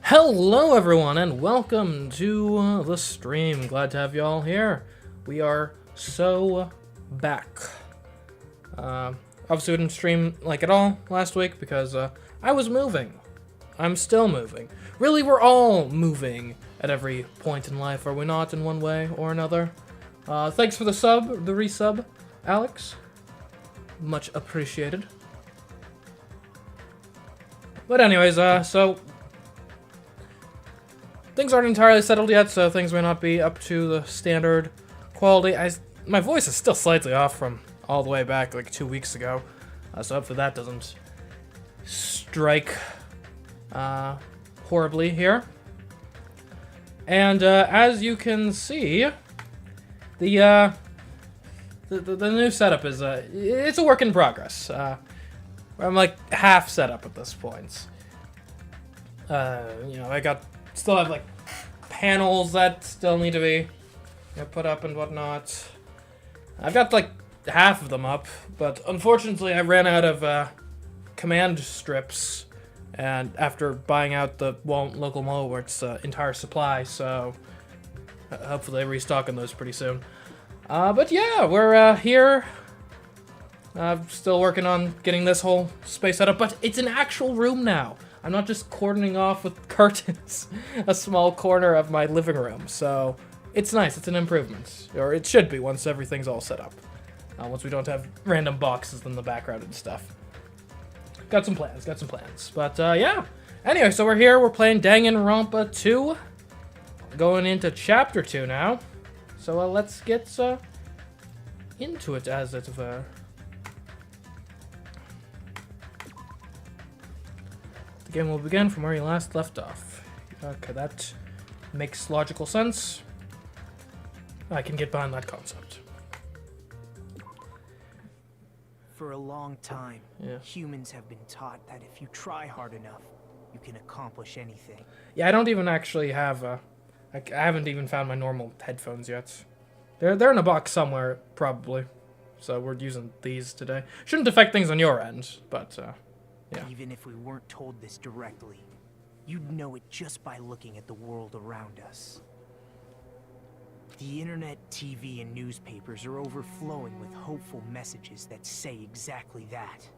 Hello everyone and welcome to the stream. Glad to have you all here. We are so back. Obviously we didn't stream at all last week because I was moving. I'm still moving. Really, we're all moving at every point in life, are we not, in one way or another? Thanks for the resub, Alex. Much appreciated. But anyways, so things aren't entirely settled yet, so things may not be up to the standard quality. My voice is still slightly off from all the way back like 2 weeks ago, so hopefully that doesn't strike horribly here. And as you can see, the new setup is it's a work in progress. I'm like half set up at this point. I still have like panels that still need to be put up and whatnot. I've got like half of them up, but unfortunately I ran out of command strips, and after buying out the local Walmart's entire supply, so hopefully restocking those pretty soon. But yeah, we're here. I'm still working on getting this whole space set up, but it's an actual room now. I'm not just cordoning off with curtains a small corner of my living room, so it's nice. It's an improvement, or it should be once everything's all set up. Once we don't have random boxes in the background and stuff. Got some plans. But yeah. Anyway, so we're here. We're playing Danganronpa 2. Going into Chapter 2 now. So let's get into it, as it were. The game will begin from where you last left off. Okay, that makes logical sense. I can get behind that concept. For a long time, humans have been taught that if you try hard enough, you can accomplish anything. Yeah, I don't even actually have I haven't even found my normal headphones yet. They're in a box somewhere, probably. So we're using these today. Shouldn't affect things on your end, but yeah. Even if we weren't told this directly, you'd know it just by looking at the world around us. The internet, TV, and newspapers are overflowing with hopeful messages that say exactly that.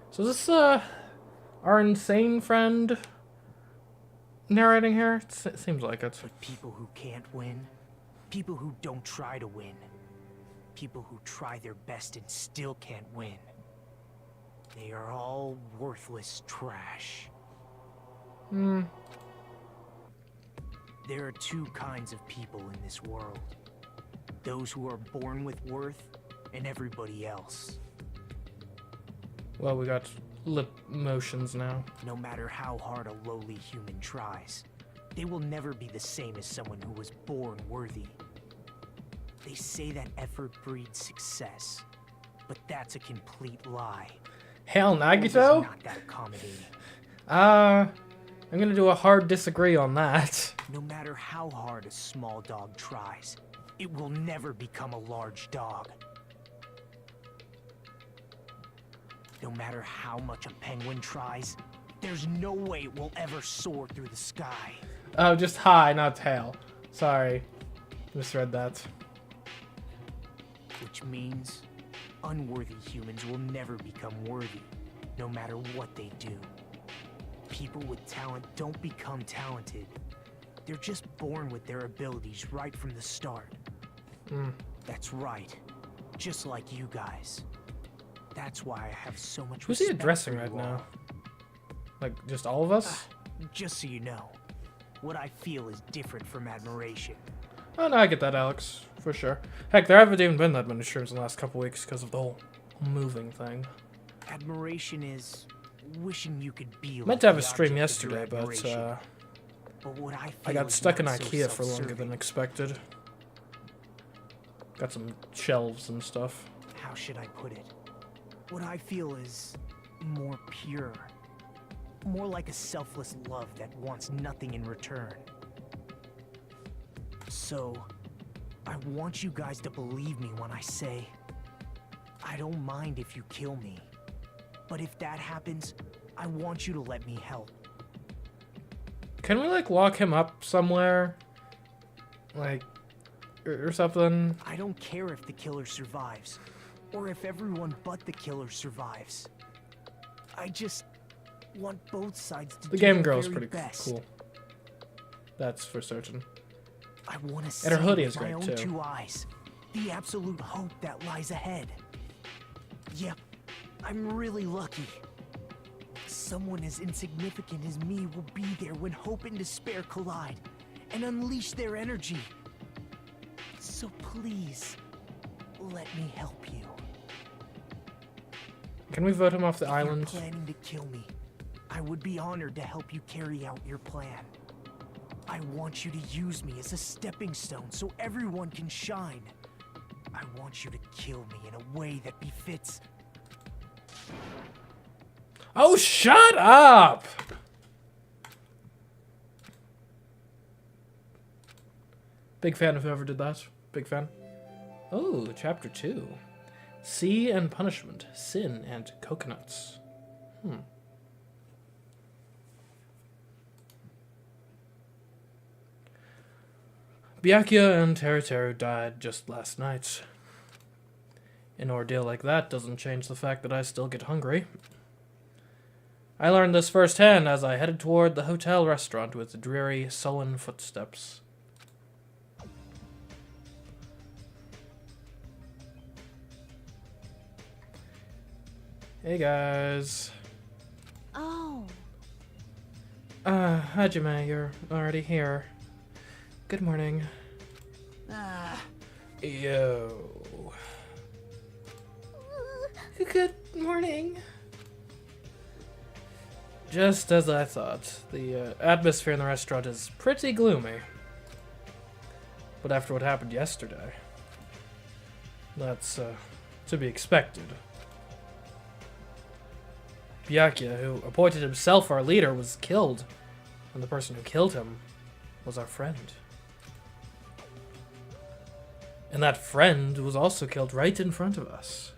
So is this our insane friend narrating here? It seems like it. But people who can't win, people who don't try to win, people who try their best and still can't win, they are all worthless trash. There are two kinds of people in this world. Those who are born with worth, and everybody else. Well, we got lip motions now. No matter how hard a lowly human tries, they will never be the same as someone who was born worthy. They say that effort breeds success, but that's a complete lie. Hell, Nagito? Not that accommodating. I'm gonna do a hard disagree on that. No matter how hard a small dog tries, it will never become a large dog. No matter how much a penguin tries, there's no way it will ever soar through the sky. Oh, just high, not tail. Sorry. Misread that. Which means unworthy humans will never become worthy, no matter what they do. People with talent don't become talented. They're just born with their abilities right from the start. That's right. Just like you guys. That's why I have so much respect. Who's he addressing right now? Like, just all of us? Just so you know, what I feel is different from admiration. Oh, no, I get that, Alex. For sure. Heck, there haven't even been that many streams in the last couple weeks because of the whole moving thing. Admiration is wishing you could be like Meant to have a the stream object of yesterday, your but what I I got stuck in IKEA for longer than expected. Got some shelves and stuff. How should I put it? What I feel is more pure. More like a selfless love that wants nothing in return. So, I want you guys to believe me when I say, I don't mind if you kill me. But if that happens, I want you to let me help. Can we, like, lock him up somewhere? Like, or something? I don't care if the killer survives, or if everyone but the killer survives. I just want both sides to The do game their girl's very pretty best. cool. That's for certain. I want to see And her hoodie with is my great, own too. 2 eyes the absolute hope that lies ahead. Yep, I'm really lucky. Someone as insignificant as me will be there when hope and despair collide and unleash their energy. So please, let me help you. Can we vote him off the If island? you're planning to kill me, I would be honored to help you carry out your plan. I want you to use me as a stepping stone so everyone can shine. I want you to kill me in a way that befits. Oh, shut up! Big fan of whoever did that. Big fan. Oh, chapter 2. Sea and Punishment. Sin and Coconuts. Byakuya and Teruteru died just last night. An ordeal like that doesn't change the fact that I still get hungry. I learned this firsthand as I headed toward the hotel restaurant with dreary, sullen footsteps. Hey guys. Oh. Hajime, you're already here. Good morning. Yo. Good morning. Just as I thought, the atmosphere in the restaurant is pretty gloomy. But after what happened yesterday, that's to be expected. Byakuya, who appointed himself our leader, was killed, and the person who killed him was our friend. And that friend was also killed right in front of us.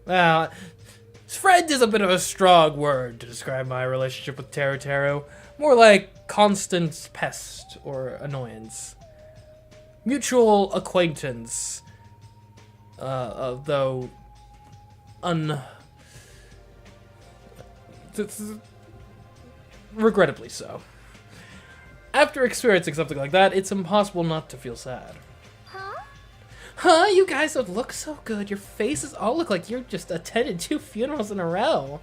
Well, friend is a bit of a strong word to describe my relationship with Teruteru. More like constant pest or annoyance. Mutual acquaintance. Though... regrettably so. After experiencing something like that, it's impossible not to feel sad. Huh? You guys don't look so good. Your faces all look like you're just attended 2 funerals in a row.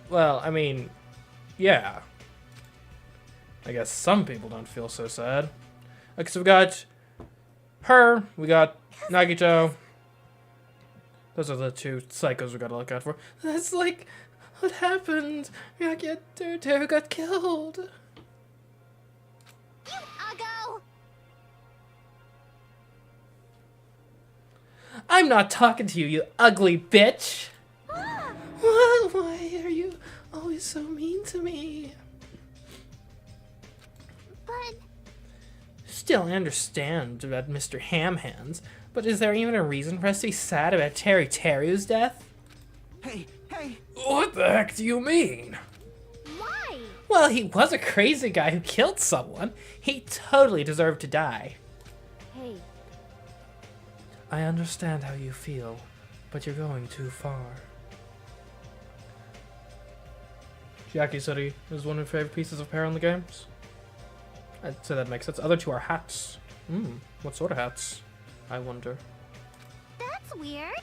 Well, I mean, yeah. I guess some people don't feel so sad. Okay, so we got her, we got Nagito. Those are the 2 psychos we gotta look out for. That's like, what happened? Teruteru got killed. You uggo! I'm not talking to you, you ugly bitch! Why are you always so mean to me? But... Still, I understand about Mr. Ham Hands, but is there even a reason for us to be sad about Teruteru's death? Hey! What the heck do you mean? Why? Well, he was a crazy guy who killed someone. He totally deserved to die. Hey. I understand how you feel, but you're going too far. Jackie said he was one of your favorite pieces of apparel in the games. I'd say that makes sense. Other 2 are hats. What sort of hats? I wonder. That's weird.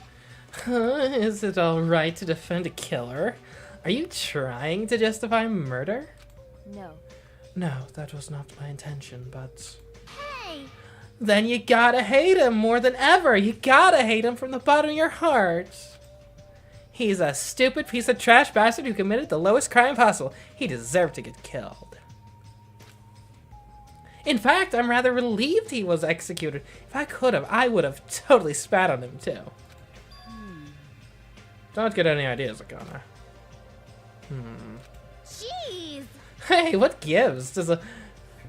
Is it alright to defend a killer? Are you trying to justify murder? No. No, that was not my intention, but... Hey! Then you gotta hate him more than ever! You gotta hate him from the bottom of your heart! He's a stupid piece of trash bastard who committed the lowest crime possible. He deserved to get killed. In fact, I'm rather relieved he was executed. If I could have, I would have totally spat on him too. Don't get any ideas, Akana. Jeez! Hey, what gives? Does a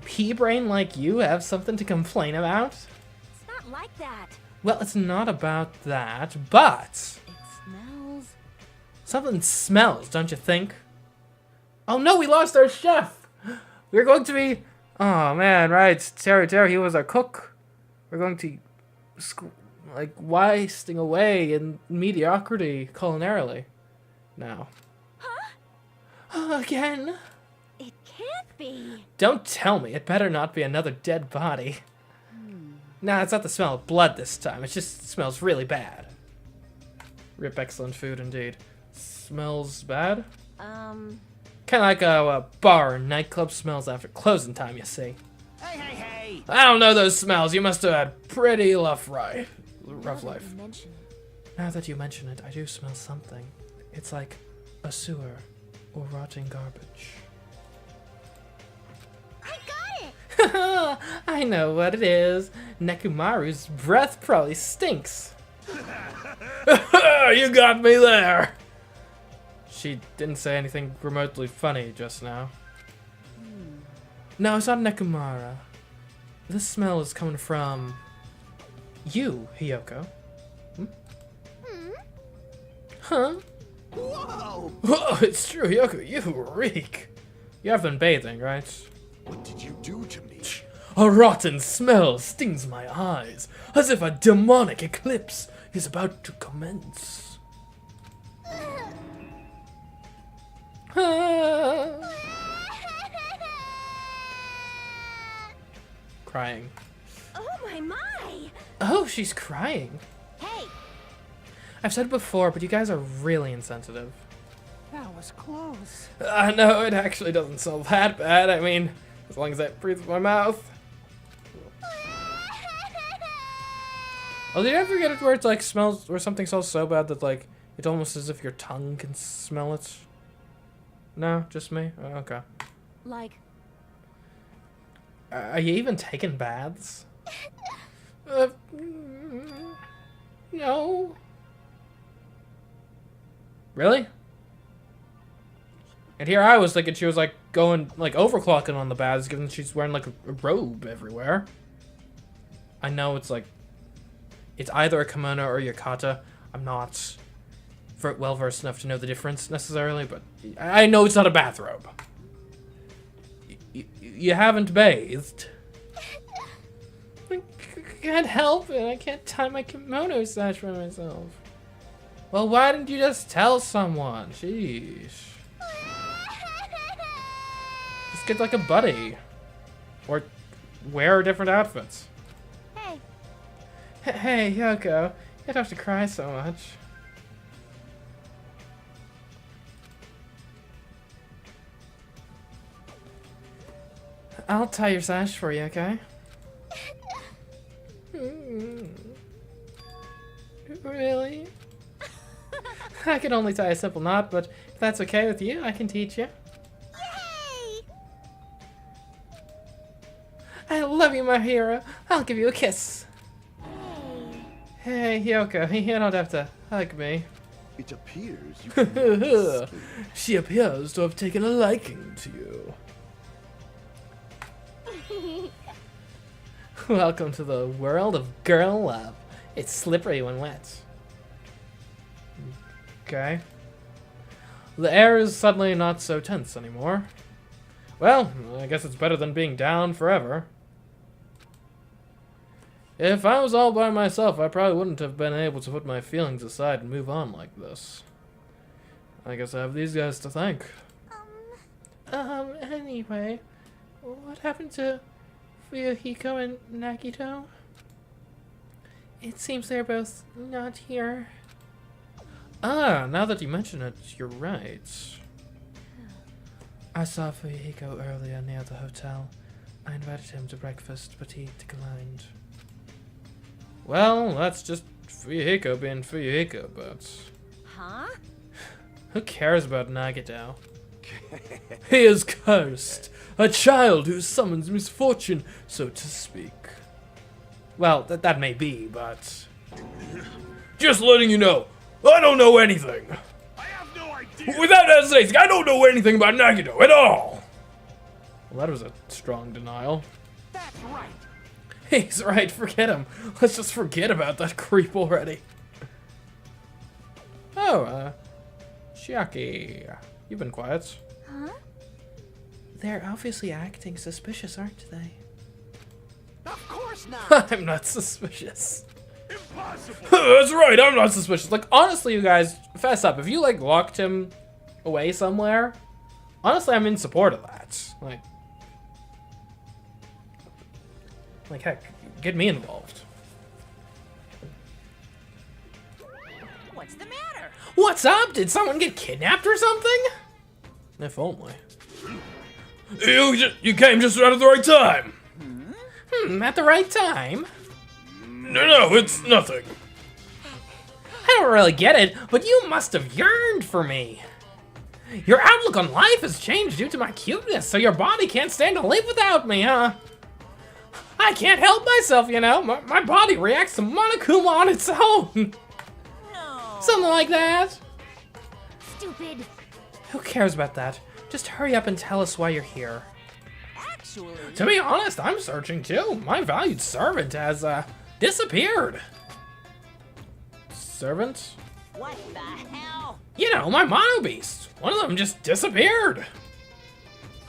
pea-brain like you have something to complain about? It's not like that. Well, it's not about that, but... It smells... Something smells, don't you think? Oh no, we lost our chef! We're going to be... Oh man, right. Terry, he was our cook. We're going to... wasting away in mediocrity culinarily. Now. Huh? Again? It can't be. Don't tell me. It better not be another dead body. Nah, it's not the smell of blood this time. It just smells really bad. Rip excellent food indeed. Smells bad? Um... Kind of like a bar or nightclub smells after closing time, you see. Hey! I don't know those smells. You must have had pretty rough life. Now that you mention it, I do smell something. It's like a sewer or rotting garbage. I got it! I know what it is. Nekumaru's breath probably stinks. You got me there. She didn't say anything remotely funny just now. No, it's not Nekumara. This smell is coming from you, Hiyoko. Huh? Whoa! Whoa, it's true, Hiyoko, you reek. You have been bathing, right? What did you do to me? A rotten smell stings my eyes, as if a demonic eclipse is about to commence. Crying. Oh my! Oh, she's crying. Hey! I've said it before, but you guys are really insensitive. That was close. No, it actually doesn't smell that bad. I mean, as long as I breathe with my mouth. Oh, did you ever get it where it's like smells, where something smells so bad that like it's almost as if your tongue can smell it? No, just me? Oh, okay. Like... Are you even taking baths? No. Really? And here I was thinking she was like going, like overclocking on the baths, given she's wearing like a robe everywhere. I know it's like, it's either a kimono or yukata. I'm not well versed enough to know the difference necessarily, but I know it's not a bathrobe. You haven't bathed. I can't help it. I can't tie my kimono sash for myself. Well, why didn't you just tell someone? Sheesh. Just get like a buddy. Or wear different outfits. Hey! Hey, Yoko. You don't have to cry so much. I'll tie your sash for you, okay? Really? I can only tie a simple knot, but if that's okay with you, I can teach you. Yay! I love you, my hero. I'll give you a kiss. Hey! Hey, Yoko, you don't have to hug me. It appears you can She appears to have taken a liking to you. Welcome to the world of girl love. It's slippery when wet. Okay. The air is suddenly not so tense anymore. Well, I guess it's better than being down forever. If I was all by myself, I probably wouldn't have been able to put my feelings aside and move on like this. I guess I have these guys to thank. Anyway, what happened to Fuyuhiko and Nagito? It seems they're both not here. Ah, now that you mention it, you're right. I saw Fuyuhiko earlier near the hotel. I invited him to breakfast, but he declined. Well, that's just Fuyuhiko being Fuyuhiko, but... Huh? Who cares about Nagito? He is cursed. A child who summons misfortune, so to speak. Well, that may be, but... Just letting you know, I don't know anything. I have no idea. Without hesitation, I don't know anything about Nagito at all. Well, that was a strong denial. That's right. He's right, forget him. Let's just forget about that creep already. Oh, Chiaki. You've been quiet. Huh? They're obviously acting suspicious, aren't they? Of course not. I'm not suspicious. Impossible! That's right, I'm not suspicious. Like, honestly, you guys, fess up. If you, like, locked him away somewhere, honestly, I'm in support of that. Like, heck, get me involved. What's the matter? What's up? Did someone get kidnapped or something? If only. You came just at the right time. At the right time? No, it's nothing. I don't really get it, but you must have yearned for me. Your outlook on life has changed due to my cuteness, so your body can't stand to live without me, huh? I can't help myself, you know. My body reacts to Monokuma on its own. No. Something like that. Stupid. Who cares about that? Just hurry up and tell us why you're here. Actually. To be honest, I'm searching too. My valued servant has, disappeared. Servant? What the hell? You know, my mono beast. One of them just disappeared.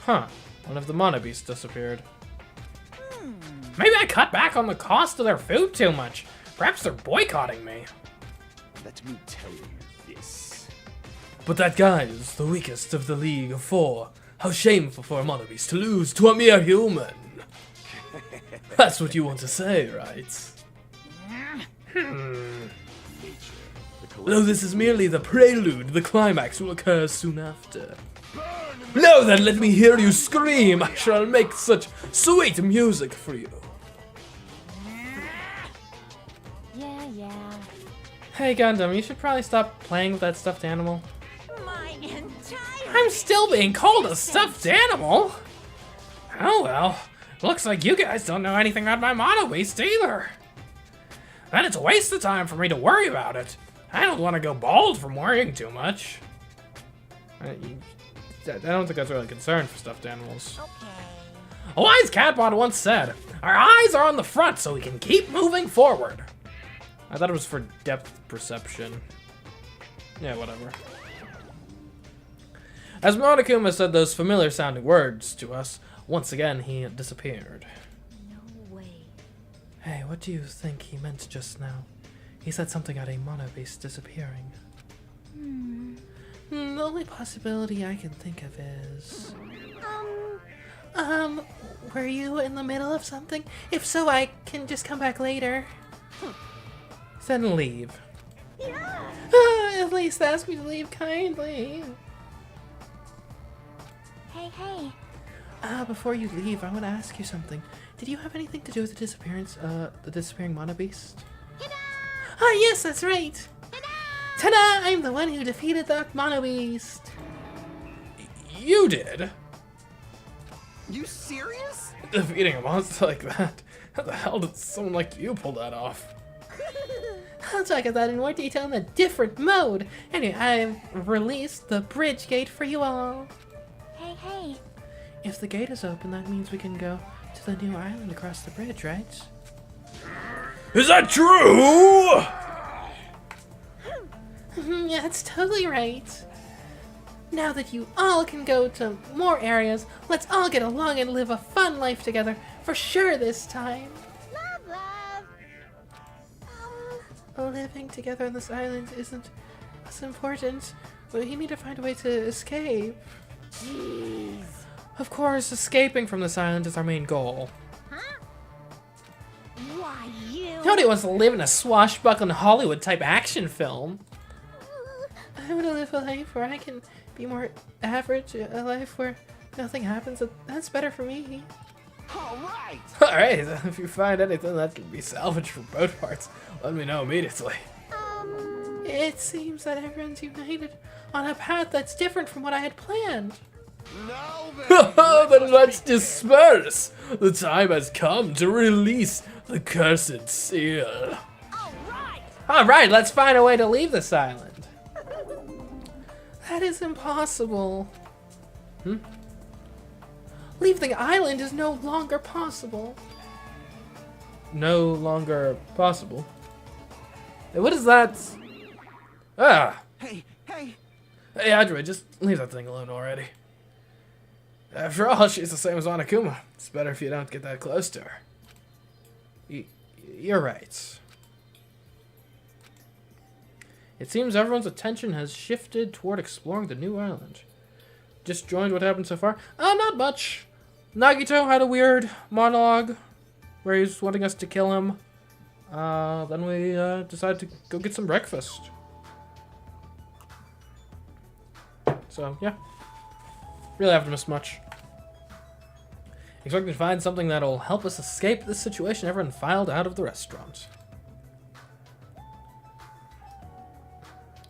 Huh. One of the mono beasts disappeared. Maybe I cut back on the cost of their food too much. Perhaps they're boycotting me. Let me tell you this. But that guy is the weakest of the League of Four. How shameful for a mono beast to lose to a mere human. That's what you want to say, right? Though this is merely the prelude, the climax will occur soon after. Now then, let me hear you scream! I shall make such sweet music for you. Yeah. Hey Gundam, you should probably stop playing with that stuffed animal. My entire. I'm still being called a stuffed animal? Oh well, looks like you guys don't know anything about my mono beast either. Then it's a waste of time for me to worry about it. I don't want to go bald from worrying too much. I don't think that's really a concern for stuffed animals. Okay. A wise catbot once said, "Our eyes are on the front so we can keep moving forward." I thought it was for depth perception. Yeah, whatever. As Monokuma said those familiar sounding words to us, once again he disappeared. No way. Hey, what do you think he meant just now? He said something about a mono beast disappearing. The only possibility I can think of is... were you in the middle of something? If so, I can just come back later. Then leave. Yeah. At least ask me to leave kindly. Hey. Before you leave, I want to ask you something. Did you have anything to do with the disappearance, the disappearing mono beast? Ah, yes, that's right. Ta-da! I'm the one who defeated the mono beast. You did? You serious? Defeating a monster like that? How the hell did someone like you pull that off? I'll talk about that in more detail in a different mode. Anyway, I've released the bridge gate for you all. Hey. If the gate is open, that means we can go to the new island across the bridge, right? Is that true? Yeah, that's totally right. Now that you all can go to more areas, let's all get along and live a fun life together, for sure this time. Love. Living together on this island isn't as important. We need to find a way to escape. Jeez. Of course, escaping from this island is our main goal. Huh? Why you? Nobody wants to live in a swashbuckling Hollywood-type action film. I want to live a life where I can be more average, a life where nothing happens. That's better for me. Alright! Alright, if you find anything that can be salvaged from both parts, let me know immediately. It seems that everyone's united on a path that's different from what I had planned. Now Then let's disperse! The time has come to release the cursed seal. Alright, let's find a way to leave this island. That is impossible. Leaving the island is no longer possible. No longer possible? What is that? Ah! Hey! Hey, Adra, just leave that thing alone already. After all, she's the same as Monokuma. It's better if you don't get that close to her. You're right. It seems everyone's attention has shifted toward exploring the new island. Just joined what happened so far? Not much. Nagito had a weird monologue where he was wanting us to kill him. Then we decided to go get some breakfast. So, yeah. Really haven't missed much. Expecting to find something that'll help us escape this situation. Everyone filed out of the restaurant.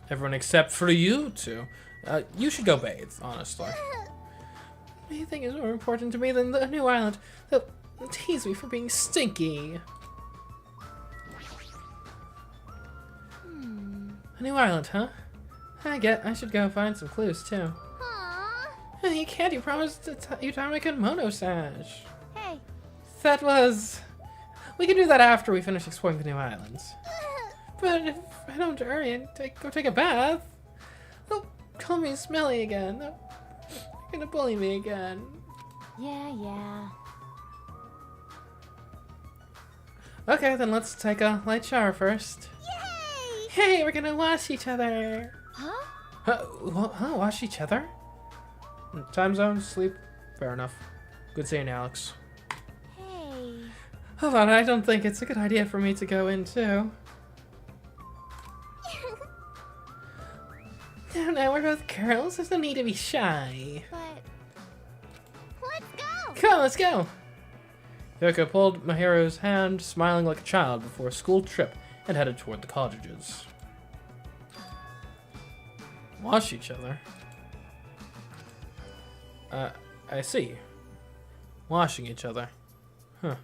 Everyone except for you two. You should go bathe, honestly. Anything is more important to me than the new island. They'll tease me for being stinky. A new island, huh? I should go find some clues, too. Aww. You can't. You promised to you time a kimono sash. Hey. That was... We can do that after we finish exploring the new islands. But if I don't hurry and go take a bath, they'll call me smelly again. They're gonna bully me again. Yeah. Okay, then let's take a light shower first. Yay! Hey, we're gonna wash each other. Huh? Wash each other? Time zone, sleep. Fair enough. Good seeing Alex. Hey. Hold on, I don't think it's a good idea for me to go in too. No, we're both girls. There's no need to be shy. But let's go. Come on, let's go. Yoko pulled Mahiro's hand, smiling like a child before a school trip, and headed toward the cottages. Wash each other? I see. Washing each other. Huh.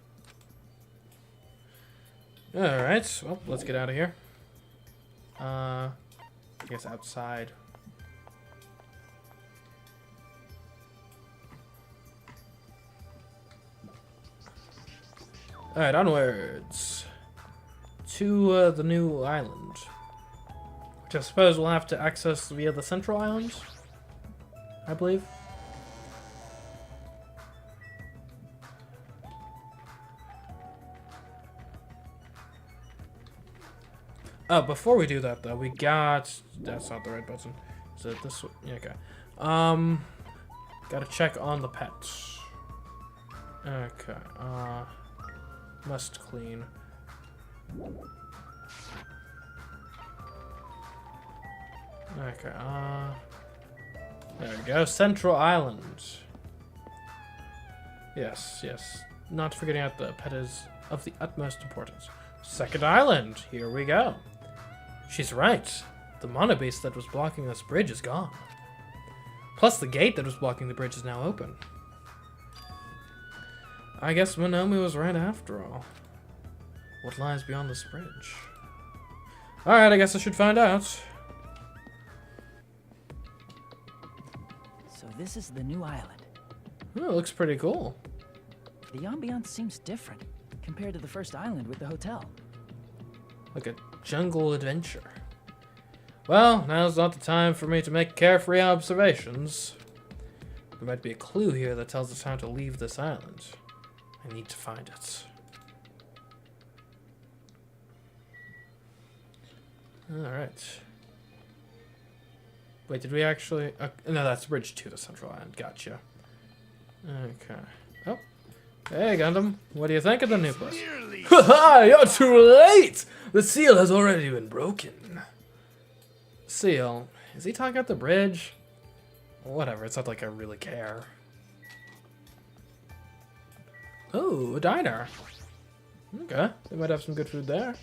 Alright, well, let's get out of here. I guess outside. Alright, onwards. To the new island. Which I suppose we'll have to access via the central island, I believe. Oh, before we do that though, we got... That's not the right button. Is it this one? Yeah, okay. Gotta check on the pets. Okay, must clean. Okay, there we go. Central Island. Yes. Not forgetting that the pet is of the utmost importance. Second island. Here we go. She's right. The mono beast that was blocking this bridge is gone. Plus the gate that was blocking the bridge is now open. I guess Monomi was right after all. What lies beyond this bridge? Alright, I guess I should find out. So this is the new island. Oh, it looks pretty cool. The ambiance seems different compared to the first island with the hotel. Like a jungle adventure. Well, now's not the time for me to make carefree observations. There might be a clue here that tells us how to leave this island. I need to find it. Alright. Wait, did we actually... no, that's bridge to the central island. Gotcha. Okay. Oh. Hey, Gundam. What do you think of the new place? Haha, you're too late! The seal has already been broken. Seal? Is he talking about the bridge? Whatever, it's not like I really care. Oh, a diner. Okay, they might have some good food there.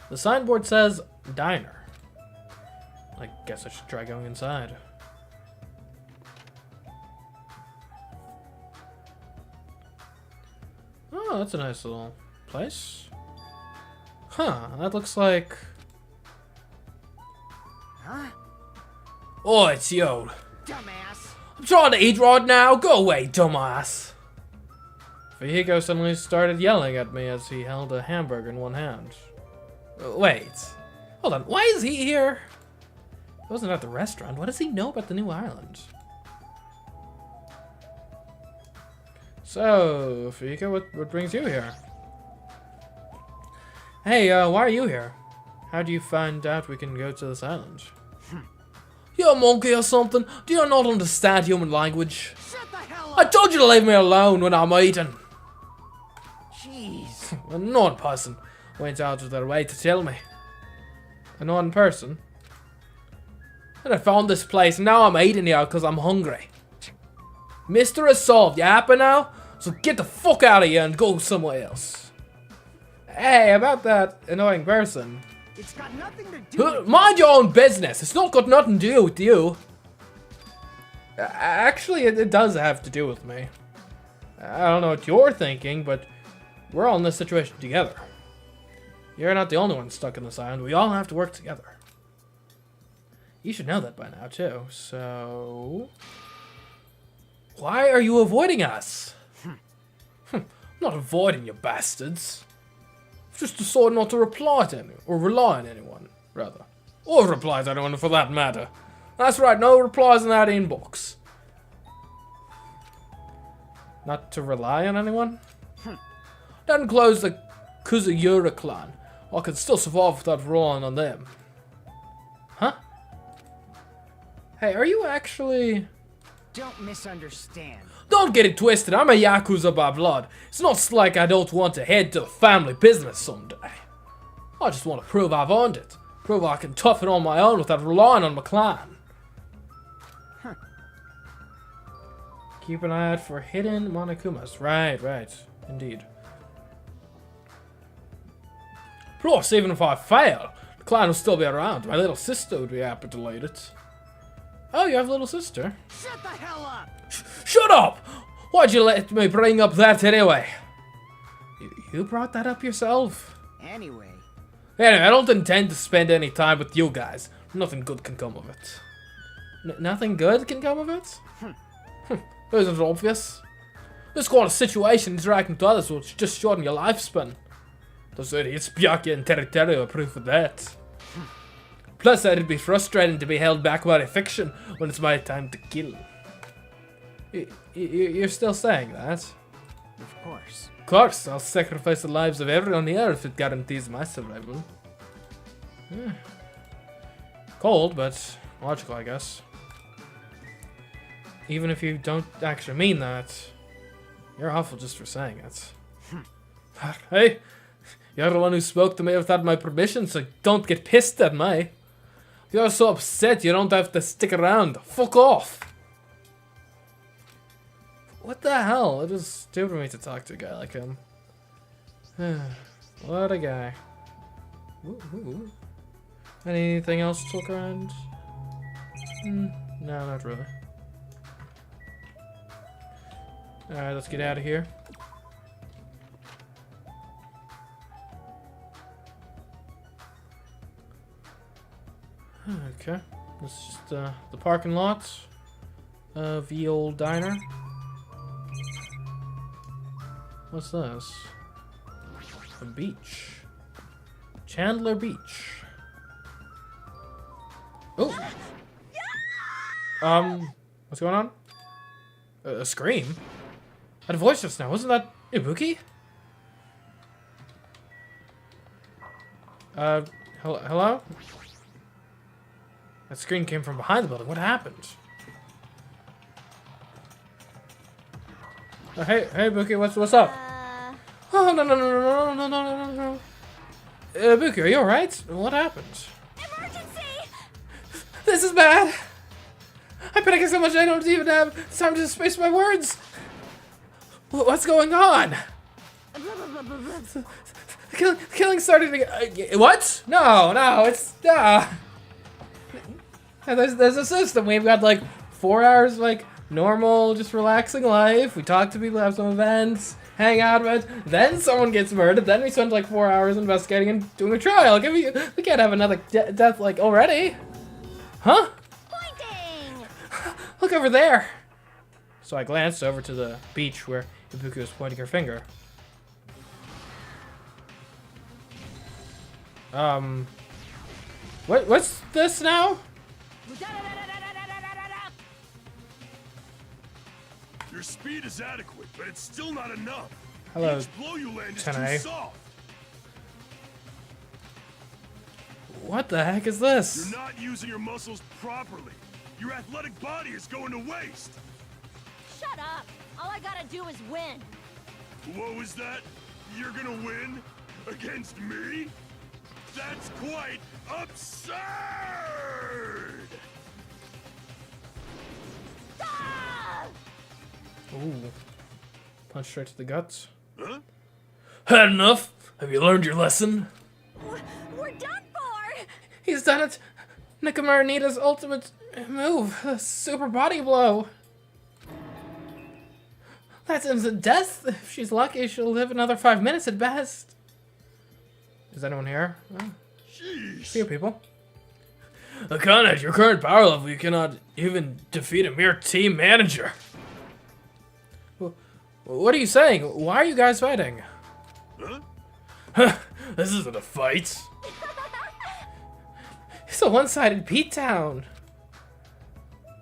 The signboard says diner. I guess I should try going inside. Oh, that's a nice little place. Huh, that looks like... Huh? Oh, it's yo. Dumbass. I'm trying to eat right now. Go away, dumbass. Fihiko suddenly started yelling at me as he held a hamburger in one hand. Wait. Hold on, why is he here? He wasn't at the restaurant. What does he know about the new island? So, Fika, what brings you here? Hey, why are you here? How do you find out we can go to this island? You a monkey or something? Do you not understand human language? Shut the hell I up! told you to leave me alone when I'm eating. Jeez. A non-person went out of their way to tell me. A non-person? And I found this place and now I'm eating here because I'm hungry. Mystery solved, you happy now? So get the fuck out of here and go somewhere else. Hey, about that annoying person. It's got nothing to do with Mind your own business. It's not got nothing to do with you. Actually, it does have to do with me. I don't know what you're thinking, but we're all in this situation together. You're not the only one stuck in this island. We all have to work together. You should know that by now, too. So... why are you avoiding us? I'm not avoiding you bastards. Just decided not to reply to anyone, or rely on anyone, rather. Or reply to anyone for that matter. That's right, no replies in that inbox. Not to rely on anyone? Didn't close the Kuzuyura clan. I could still survive without relying on them. Huh? Hey, are you actually... Don't misunderstand. Don't get it twisted, I'm a Yakuza by blood. It's not like I don't want to head to the family business someday. I just want to prove I've earned it. Prove I can tough it on my own without relying on my clan. Keep an eye out for hidden Monokumas. Right, indeed. Plus, even if I fail, the clan will still be around. My little sister would be happy to lead it. Oh, you have a little sister? Shut the hell up! Shut up! Why'd you let me bring up that anyway? You brought that up yourself? Anyway. Anyway, I don't intend to spend any time with you guys. Nothing good can come of it. Nothing good can come of it? Isn't it obvious? This kind of situation interacting with others will just shorten your lifespan. Those idiots Byakuya and Teruteru are proof of that. Plus, it'd be frustrating to be held back by a fiction when it's my time to kill. You're still saying that? Of course. Of course, I'll sacrifice the lives of everyone here if it guarantees my survival. Cold, but logical, I guess. Even if you don't actually mean that, you're awful just for saying it. Hey, you're the one who spoke to me without my permission, so don't get pissed at me. If you're so upset, you don't have to stick around. Fuck off. What the hell? It is stupid of me to talk to a guy like him. What a guy. Ooh. Anything else to look around? No, not really. Alright, let's get out of here. Okay, this is just the parking lot of the old diner. What's this? A beach. Chandler Beach. Oh! What's going on? A scream? I had a voice just now. Wasn't that Ibuki? Hello? That scream came from behind the building. What happened? Hey, Ibuki, what's up? Oh, no. Ibuki, are you alright? What happened? Emergency! This is bad! I'm panicking so much I don't even have time to space my words! What's going on? Killing started to... what? No, it's... There's a system. We've got like 4 hours like normal, just relaxing life. We talk to people, have some events, hang out with. Then someone gets murdered. Then we spend like 4 hours investigating and doing a trial. We can't have another death like already. Huh? Pointing! Look over there. So I glanced over to the beach where Ibuki was pointing her finger. What's this now? Your speed is adequate, but it's still not enough. Hello, Each blow you land is Tenai. too soft. What the heck is this? You're not using your muscles properly. Your athletic body is going to waste. Shut up! All I gotta do is win. What was that? You're gonna win? Against me? That's quite absurd! Ah! Ooh. Punch straight to the guts. Huh? Had enough? Have you learned your lesson? We're done for! He's done it! Nakamura Nita's ultimate move, a super body blow. That's instant death. If she's lucky, she'll live another 5 minutes at best. Is anyone here? Oh, Jeez. few people. Akane, at your current power level, you cannot even defeat a mere team manager. What are you saying? Why are you guys fighting? Huh? This isn't a fight. It's a one-sided beatdown.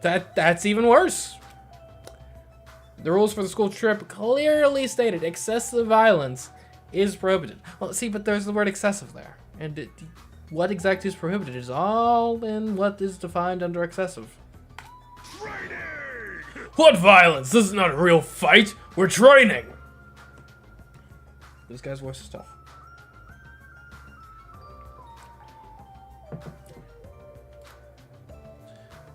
That's even worse. The rules for the school trip clearly stated excessive violence is prohibited. Well, see, but there's the word excessive there. And what exactly is prohibited is all in what is defined under excessive. Training! What violence? This is not a real fight. We're training. This guy's voice is tough.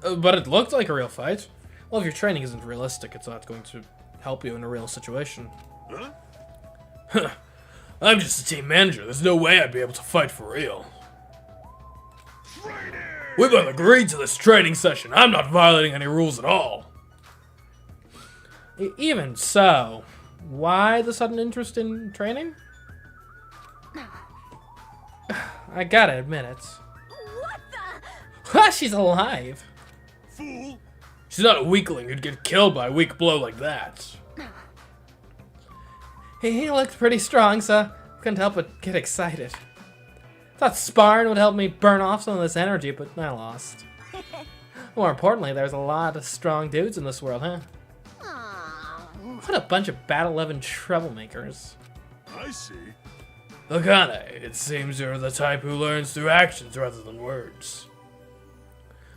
But it looked like a real fight. Well, if your training isn't realistic, it's not going to help you in a real situation. Huh? I'm just a team manager. There's no way I'd be able to fight for real. Training! We both agreed to this training session. I'm not violating any rules at all. Even so, why the sudden interest in training? I gotta admit it. What the? She's alive. Fool! She's not a weakling who'd get killed by a weak blow like that. He looked pretty strong, so I couldn't help but get excited. Thought sparring would help me burn off some of this energy, but I lost. More importantly, there's a lot of strong dudes in this world, huh? Aw. What a bunch of Battle 11 troublemakers. I see. Akane, it seems you're the type who learns through actions rather than words.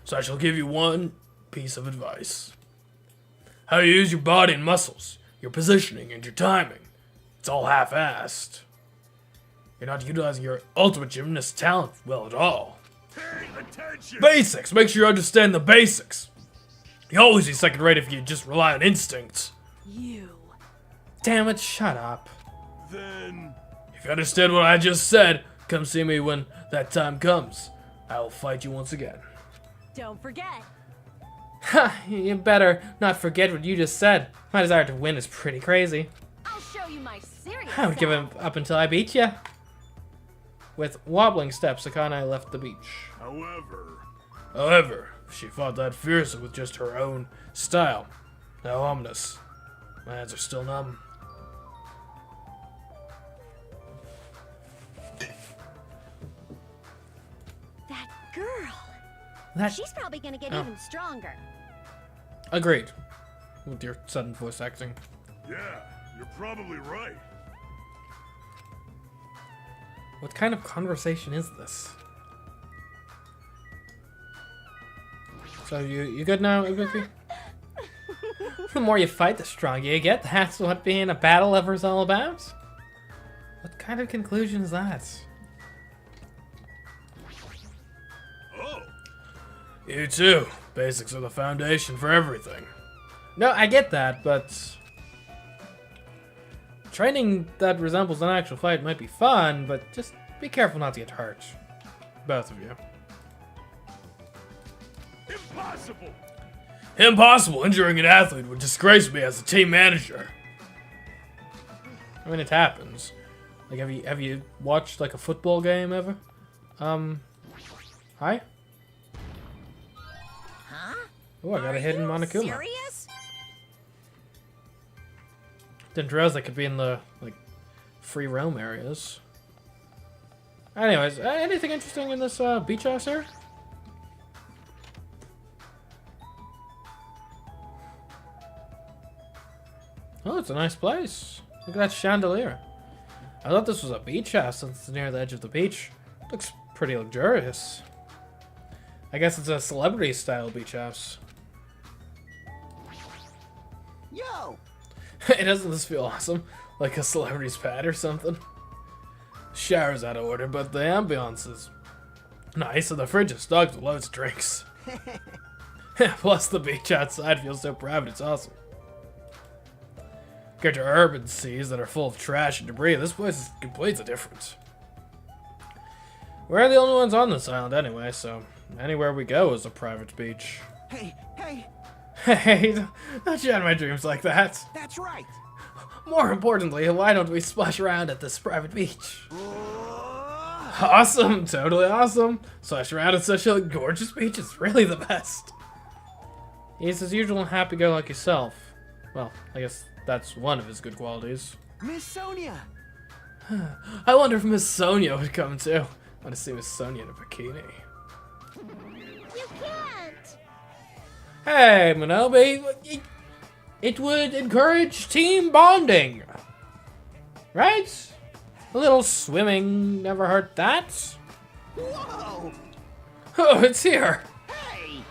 So I shall give you one piece of advice. How you use your body and muscles, your positioning and your timing. It's all half-assed. You're not utilizing your ultimate gymnast talent well at all. Pay attention! Basics! Make sure you understand the basics. You always be second rate if you just rely on instinct. You. Damn it, shut up. Then... If you understand what I just said, come see me when that time comes. I will fight you once again. Don't forget. Ha! You better not forget what you just said. My desire to win is pretty crazy. I'll show you my serious I would give him up until I beat you. With wobbling steps, Akane left the beach. However, She fought that fiercely with just her own style. How ominous. My hands are still numb. That girl. That She's probably gonna get Oh. even stronger. agreed. With your sudden voice acting. yeah, you're probably right. What kind of conversation is this? So you good now, Ibuki? The more you fight, the stronger you get. That's what being a battle lover is all about? What kind of conclusion is that? Oh, You too. Basics are the foundation for everything. No, I get that, but... training that resembles an actual fight might be fun, but just be careful not to get hurt. Both of you. impossible! Impossible! Injuring an athlete would disgrace me as a team manager. I mean, it happens. Like, have you watched, like, a football game ever? Hi? Huh? Oh, I got a hidden Monokuma. Serious? Didn't realize that could be in the, like, free roam areas. Anyways, anything interesting in this beach house here? Oh, it's a nice place. Look at that chandelier. I thought this was a beach house since it's near the edge of the beach. Looks pretty luxurious. I guess it's a celebrity-style beach house. Yo! Doesn't this feel awesome? Like a celebrity's pad or something? Shower's out of order, but the ambiance is nice, and the fridge is stocked with loads of drinks. Plus, the beach outside feels so private, it's awesome. Compared to urban seas that are full of trash and debris, this place is completely different. We're the only ones on this island anyway, so anywhere we go is a private beach. Hey, hey! Hey, don't chat my dreams like that. That's right! More importantly, why don't we splash around at this private beach? Awesome, totally awesome. Splash around at such a gorgeous beach is really the best. He's his usual happy-go-lucky self. Well, I guess that's one of his good qualities. Miss Sonia! I wonder if Miss Sonia would come too. I want to see Miss Sonia in a bikini. You can't! Hey, Manobi, it would encourage team bonding. Right? A little swimming never hurt that. Whoa! Oh, it's here. Hey!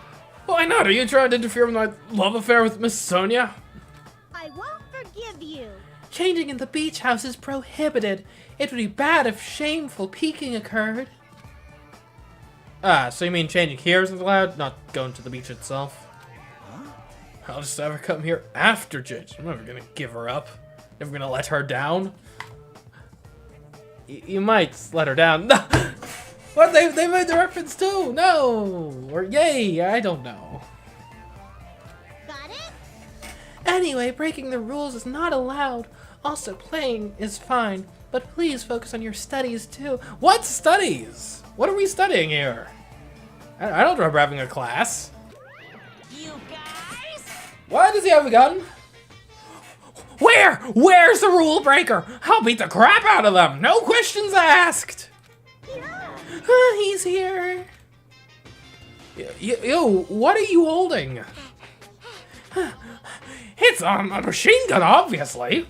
Why not? Are you trying to interfere with my love affair with Miss Sonia? I won't forgive you. Changing in the beach house is prohibited. It would be bad if shameful peeking occurred. Ah, so you mean changing here isn't allowed? Not going to the beach itself? I'll just have her come here after change. I'm never gonna give her up. Never gonna let her down. You might let her down. No! What? They made the reference too! No! Or yay! I don't know. Got it? Anyway, breaking the rules is not allowed. Also, playing is fine, but please focus on your studies too. What studies? What are we studying here? I don't remember having a class. You guys? Why does he have a gun? Where? Where's the rule breaker? I'll beat the crap out of them. No questions asked. Yeah. He's here. Yo, what are you holding? It's a machine gun, obviously.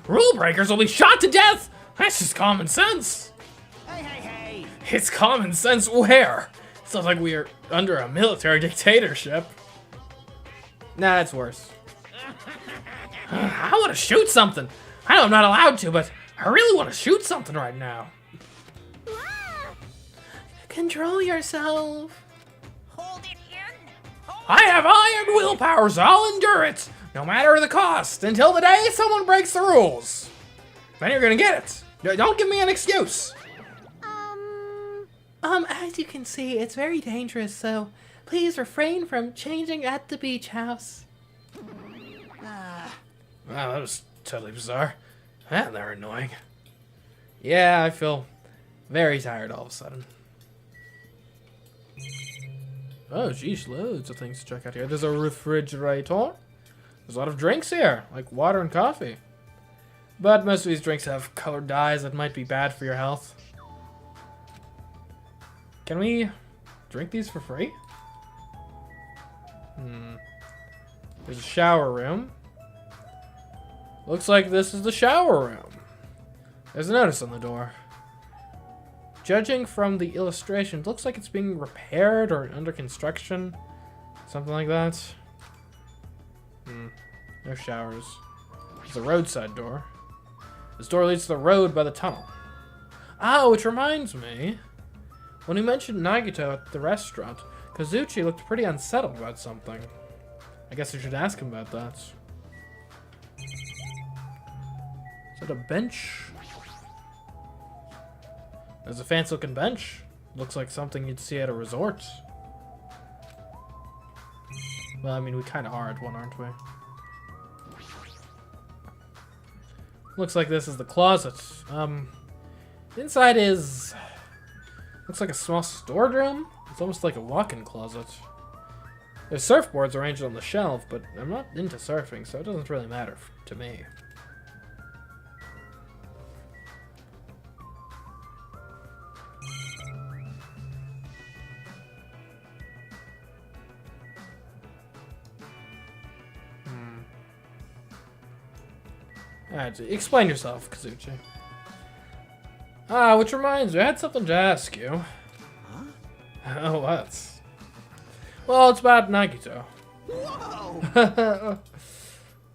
Rule breakers will be shot to death. That's just common sense. Hey, hey, hey! It's common sense where? Sounds like we are under a military dictatorship. Nah, it's worse. I want to shoot something. I know I'm not allowed to, but I really want to shoot something right now. Ah! Control yourself. Hold it in. I have iron willpower, so I'll endure it, no matter the cost, until the day someone breaks the rules. Then you're gonna get it. Don't give me an excuse. As you can see, it's very dangerous, so please refrain from changing at the beach house. Wow, that was totally bizarre. And they're annoying. Yeah, I feel very tired all of a sudden. Oh, geez, loads of things to check out here. There's a refrigerator. There's a lot of drinks here, like water and coffee. But most of these drinks have colored dyes that might be bad for your health. Can we drink these for free? There's a shower room. Looks like this is the shower room. There's a notice on the door. Judging from the illustration, it looks like it's being repaired or under construction. Something like that. No showers. There's a roadside door. This door leads to the road by the tunnel. Oh, which reminds me. When we mentioned Nagito at the restaurant, Kazuchi looked pretty unsettled about something. I guess I should ask him about that. Is that a bench? There's a fancy looking bench. Looks like something you'd see at a resort. Well, I mean, we kind of are at one, aren't we? Looks like this is the closet. Inside is... looks like a small storage room. It's almost like a walk-in closet. There's surfboards arranged on the shelf, but I'm not into surfing, so it doesn't really matter to me. Alright, explain yourself, Kazuchi. Ah, which reminds me, I had something to ask you. Huh? Oh, what? Well, it's about Nagito. Whoa!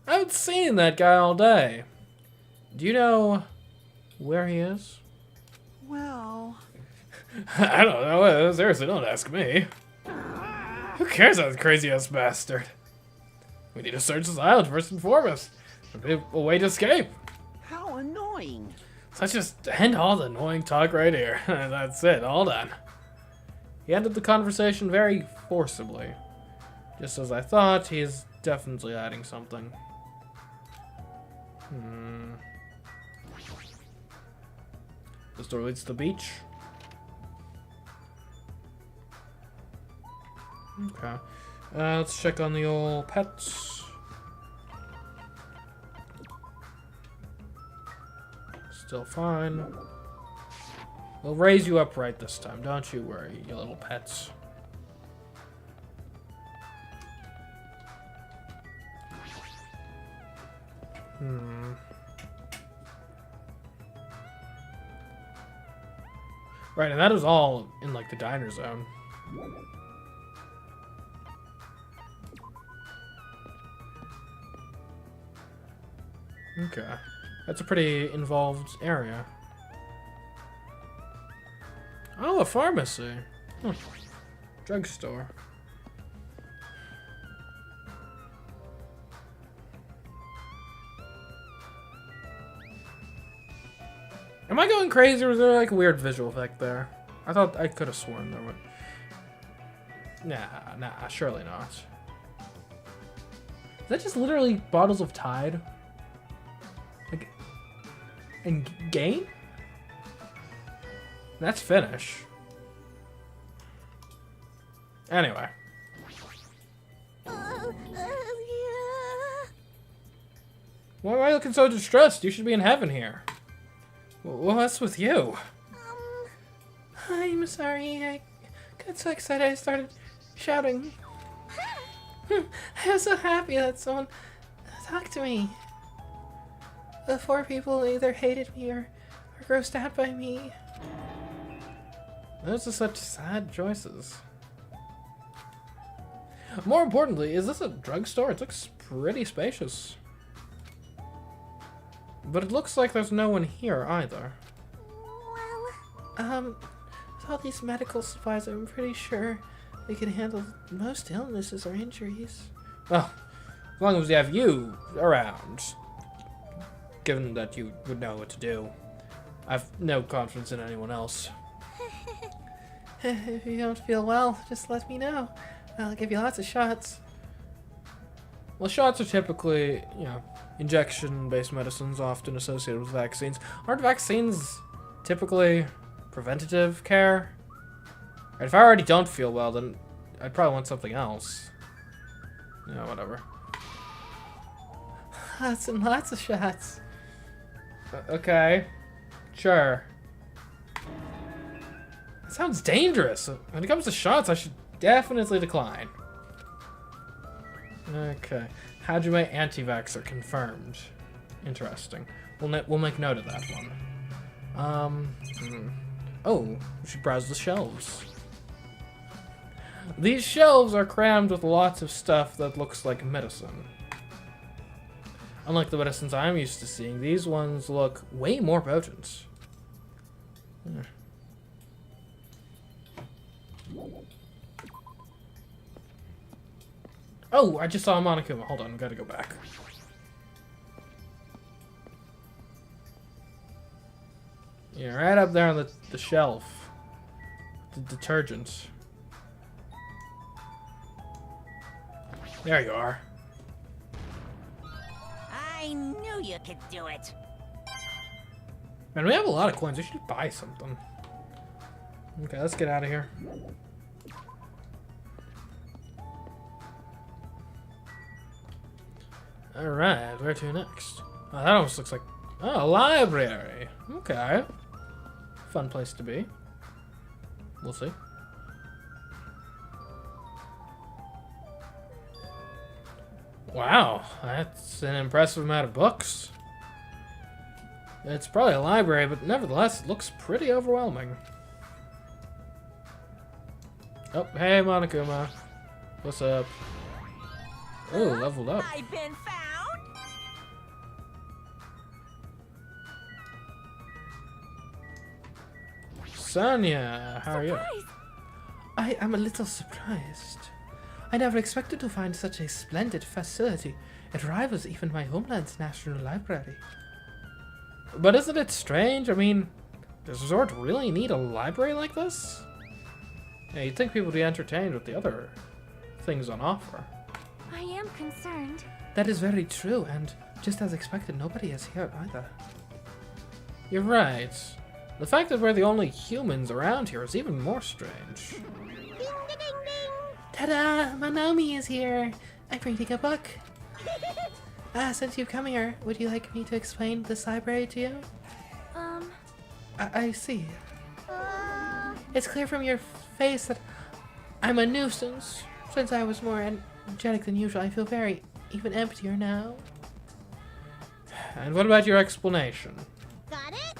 I haven't seen that guy all day. Do you know where he is? Well... I don't know. Seriously, don't ask me. Who cares about that crazy-ass bastard? We need to search this island first and foremost. There'll be a way to escape. How annoying. So let's just end all the annoying talk right here. That's it, all done. He ended the conversation very forcibly. Just as I thought, he's definitely hiding something. This door leads to the beach. Okay. Let's check on the old pets. Still fine. We'll raise you up right this time. Don't you worry, you little pets. Right, and that is all in, like, the diner zone. Okay. That's a pretty involved area. Oh, a pharmacy. Drugstore. Am I going crazy, or is there like a weird visual effect there? I thought I could have sworn there would. Nah, surely not. Is that just literally bottles of Tide? Like, and game? That's Finnish. Anyway. Why am I looking so distressed? You should be in heaven here. What's with you? I'm sorry. I got so excited I started shouting. I was so happy that someone talked to me. The four people either hated me or grossed out by me. Those are such sad choices. More importantly, is this a drugstore? It looks pretty spacious. But it looks like there's no one here either. Well, with all these medical supplies, I'm pretty sure they can handle most illnesses or injuries. Well, as long as we have you around. Given that you would know what to do. I've no confidence in anyone else. If you don't feel well, just let me know. I'll give you lots of shots. Well, shots are typically, you know, injection-based medicines often associated with vaccines. Aren't vaccines typically preventative care? And if I already don't feel well, then I'd probably want something else. Yeah, whatever. Lots and lots of shots. Okay. Sure. That sounds dangerous. When it comes to shots, I should definitely decline. Okay. Hajime anti-vaxxer confirmed. Interesting. We'll make note of that one. Oh, we should browse the shelves. These shelves are crammed with lots of stuff that looks like medicine. Unlike the medicines I'm used to seeing, these ones look way more potent. Oh, I just saw a Monokuma. Hold on, we gotta go back. Yeah, right up there on the shelf. The detergent. There you are. I knew you could do it. Man, we have a lot of coins. We should buy something. Okay, let's get out of here. Alright, where to next? Oh, that almost looks like... Oh, a library. Okay. Fun place to be. We'll see. Wow, that's an impressive amount of books. It's probably a library, but nevertheless, it looks pretty overwhelming. Oh, hey, Monokuma. What's up? Oh, leveled up. I've been found. Sonia, how are you? Surprise. I am a little surprised. I never expected to find such a splendid facility. It rivals even my homeland's National Library. But isn't it strange? I mean, does Resort really need a library like this? Yeah, you'd think people would be entertained with the other things on offer. I am concerned. That is very true, and just as expected, nobody is here either. You're right. The fact that we're the only humans around here is even more strange. Ding, ding, ding. Ta-da! Manomi is here! I'm reading a book. Since you've come here, would you like me to explain this library to you? I see. It's clear from your face that I'm a nuisance. Since I was more energetic than usual, I feel very even emptier now. And what about your explanation? Got it?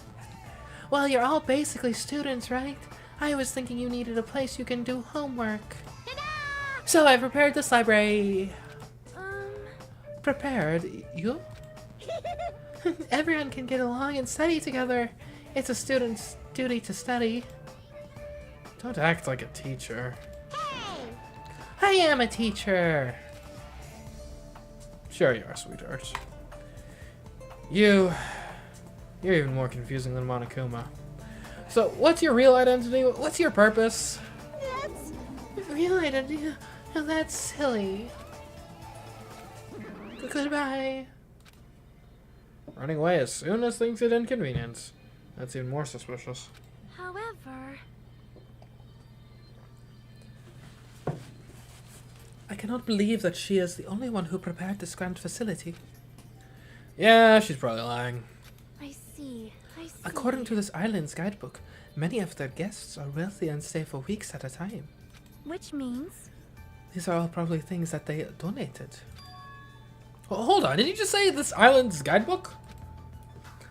Well, you're all basically students, right? I was thinking you needed a place you can do homework. Ta-da! So I prepared this library. Prepared? You? Um. Everyone can get along and study together. It's a student's duty to study. Don't act like a teacher. Hey! I am a teacher. Sure you are, sweetheart. You're even more confusing than Monokuma. So, what's your real identity? What's your purpose? That's Real identity? Oh, that's silly. Goodbye. Running away as soon as things get inconvenient. That's even more suspicious. however. I cannot believe that she is the only one who prepared this grand facility. Yeah, she's probably lying. I see. According to this island's guidebook, many of their guests are wealthy and stay for weeks at a time. Which means. These are all probably things that they donated. Oh, hold on, did you just say this island's guidebook?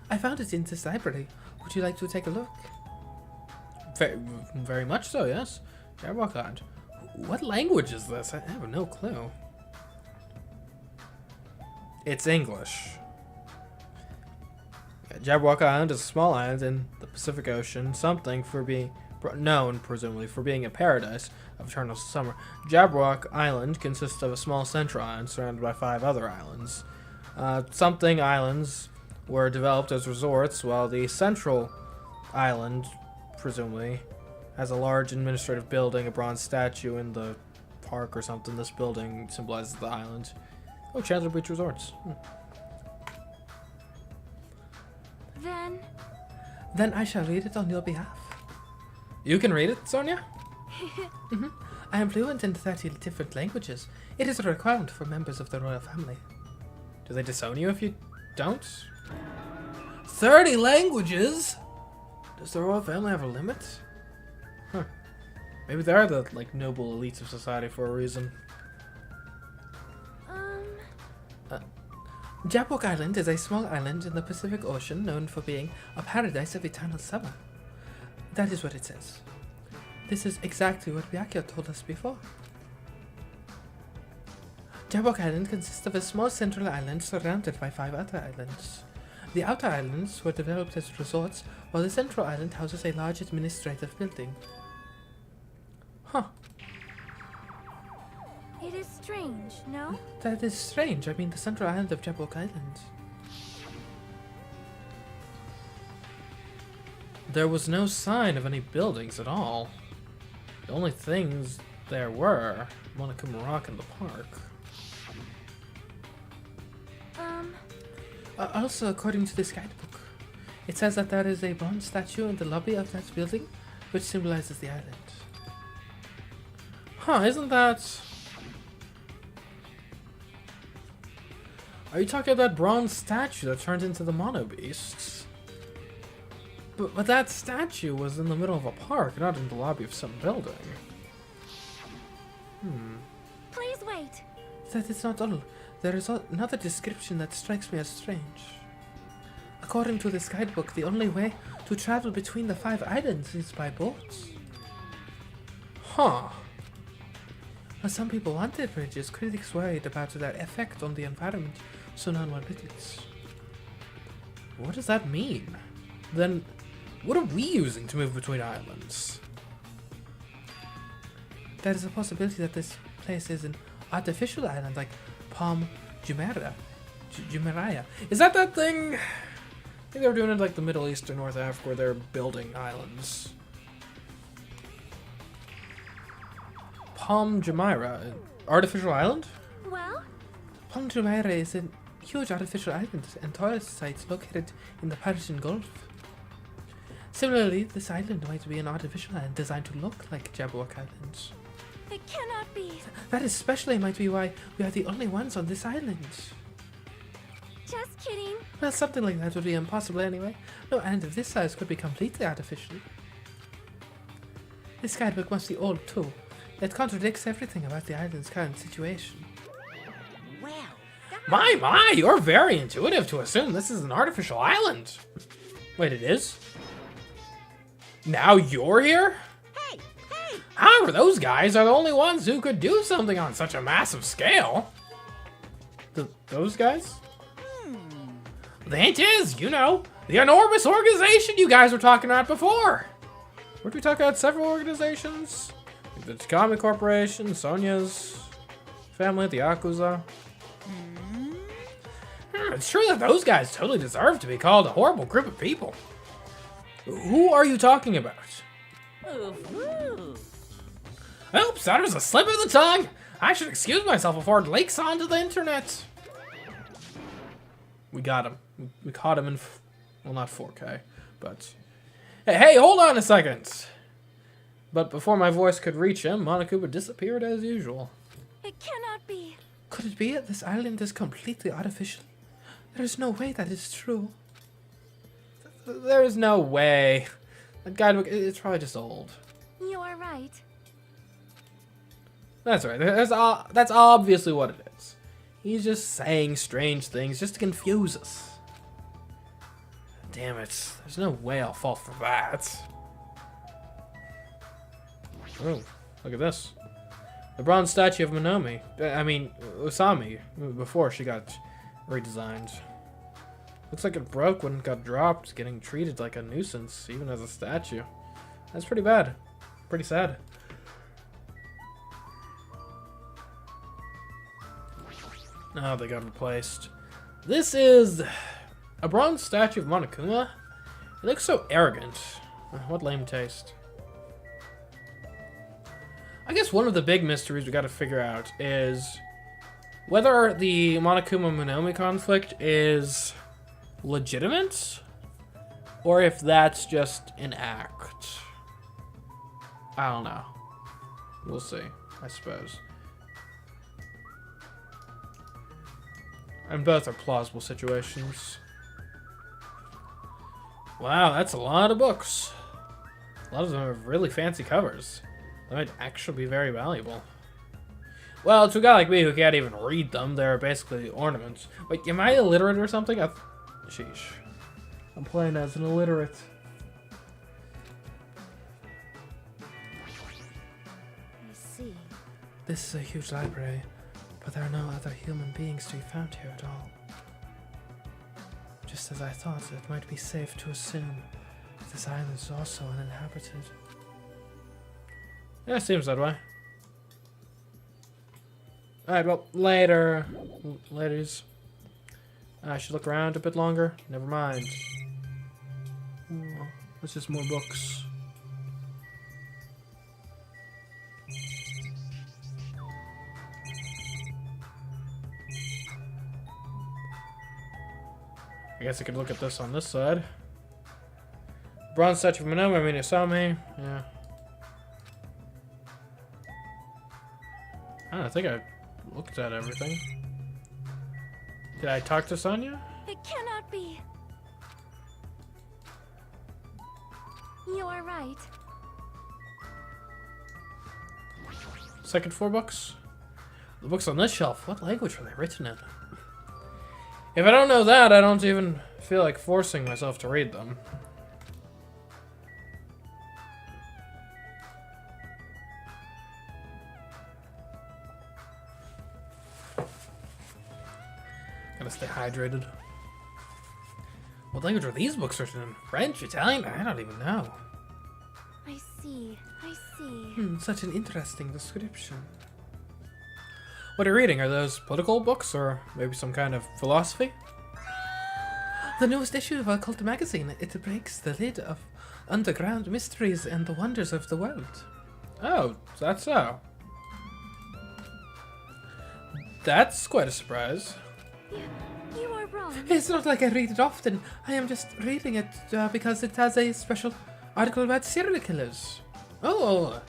I found it in this library. Would you like to take a look? Very much so, yes. Jabberwock Island. What language is this? I have no clue. It's English. Jabberwock Island is a small island in the Pacific Ocean, something for being known, presumably, for being a paradise of eternal summer. Jabberwock Island consists of a small central island surrounded by 5 other islands. Something islands were developed as resorts, while the central island, presumably, has a large administrative building, a bronze statue in the park or something. This building symbolizes the island. Oh, Chandler Beach Resorts. Then I shall read it on your behalf. You can read it, Sonia? I am fluent in 30 different languages. It is a requirement for members of the royal family. Do they disown you if you don't? 30 languages? Does the royal family have a limit? Huh. Maybe they are the, noble elites of society for a reason. Jabberwock Island is a small island in the Pacific Ocean known for being a paradise of eternal summer. That is what it says. This is exactly what Byakuya told us before. Jabberwock Island consists of a small central island surrounded by 5 outer islands. The outer islands were developed as resorts, while the central island houses a large administrative building. Huh. It is strange, no? That is strange. I mean, the central island of Jabberwock Island. There was no sign of any buildings at all. The only things there were Monokuma Rock and the park. Also, according to this guidebook, it says that there is a bronze statue in the lobby of that building, which symbolizes the island. Huh, isn't that... Are you talking about that bronze statue that turned into the Mono Beasts? But that statue was in the middle of a park, not in the lobby of some building. Please wait. That is not all. There is another description that strikes me as strange. According to this guidebook, the only way to travel between the 5 islands is by boat. Huh. While some people wanted bridges, critics worried about their effect on the environment, so none were built. What does that mean? Then, what are we using to move between islands? There is a possibility that this place is an artificial island like Palm Jumeirah. Is that thing? I think they were doing it like the Middle East or North Africa where they're building islands. Palm Jumeirah, artificial island? Well? Palm Jumeirah is a huge artificial island and tourist sites located in the Persian Gulf. Similarly, this island might be an artificial island designed to look like Jabberwock Island. It cannot be. That especially might be why we are the only ones on this island. Just kidding. Well, something like that would be impossible anyway. No island of this size could be completely artificial. This guidebook must be old too. It contradicts everything about the island's current situation. Well, My, you're very intuitive to assume this is an artificial island. Wait, it is? Now you're here? hey! However, those guys are the only ones who could do something on such a massive scale. Those guys? The hint is, you know, the enormous organization you guys were talking about before. Weren't we talking about several organizations? Like the Takami Corporation, Sonya's family, the Yakuza. It's true that those guys totally deserve to be called a horrible group of people. Who are you talking about? Oops, that was a slip of the tongue. I should excuse myself before it leaks onto the internet. We got him. We caught him in, well, not 4K, but... Hey, hold on a second! But before my voice could reach him, Monokuma disappeared as usual. It cannot be. Could it be that this island is completely artificial? There is no way that is true. There's no way. That guidebook, it's probably just old. You are right. That's right. That's obviously what it is. He's just saying strange things just to confuse us. Damn it. There's no way I'll fall for that. Oh, look at this. The bronze statue of Usami, before she got redesigned. Looks like it broke when it got dropped, getting treated like a nuisance, even as a statue. That's pretty bad. Pretty sad. Oh, they got replaced. This is a bronze statue of Monokuma. It looks so arrogant. What lame taste. I guess one of the big mysteries we gotta figure out is whether the Monokuma-Monomi conflict is legitimate, or if that's just an act. I don't know. We'll see, I suppose. And both are plausible situations. Wow, that's a lot of books. A lot of them have really fancy covers. They might actually be very valuable. Well, to a guy like me who can't even read them, they're basically ornaments. Wait, am I illiterate or something? Sheesh. I'm playing as an illiterate. I see. This is a huge library, but there are no other human beings to be found here at all. Just as I thought, it might be safe to assume this island is also uninhabited. Yeah, it seems that way. Alright, well, later. Ladies. I should look around a bit longer. Never mind. Oh, that's just more books. I guess I could look at this on this side. Bronze statue of Monokuma, you saw me. Yeah. I think I looked at everything. Did I talk to Sonya? It cannot be. You are right. Second 4 books? The books on this shelf, what language were they written in? If I don't know that, I don't even feel like forcing myself to read them. Gotta stay hydrated. What language are these books written in? French? Italian? I don't even know. I see. I see. Such an interesting description. What are you reading? Are those political books or maybe some kind of philosophy? The newest issue of Occult magazine. It breaks the lid of underground mysteries and the wonders of the world. Oh, that's so. That's quite a surprise. You are wrong. It's not like I read it often. I am just reading it because it has a special article about serial killers. Oh,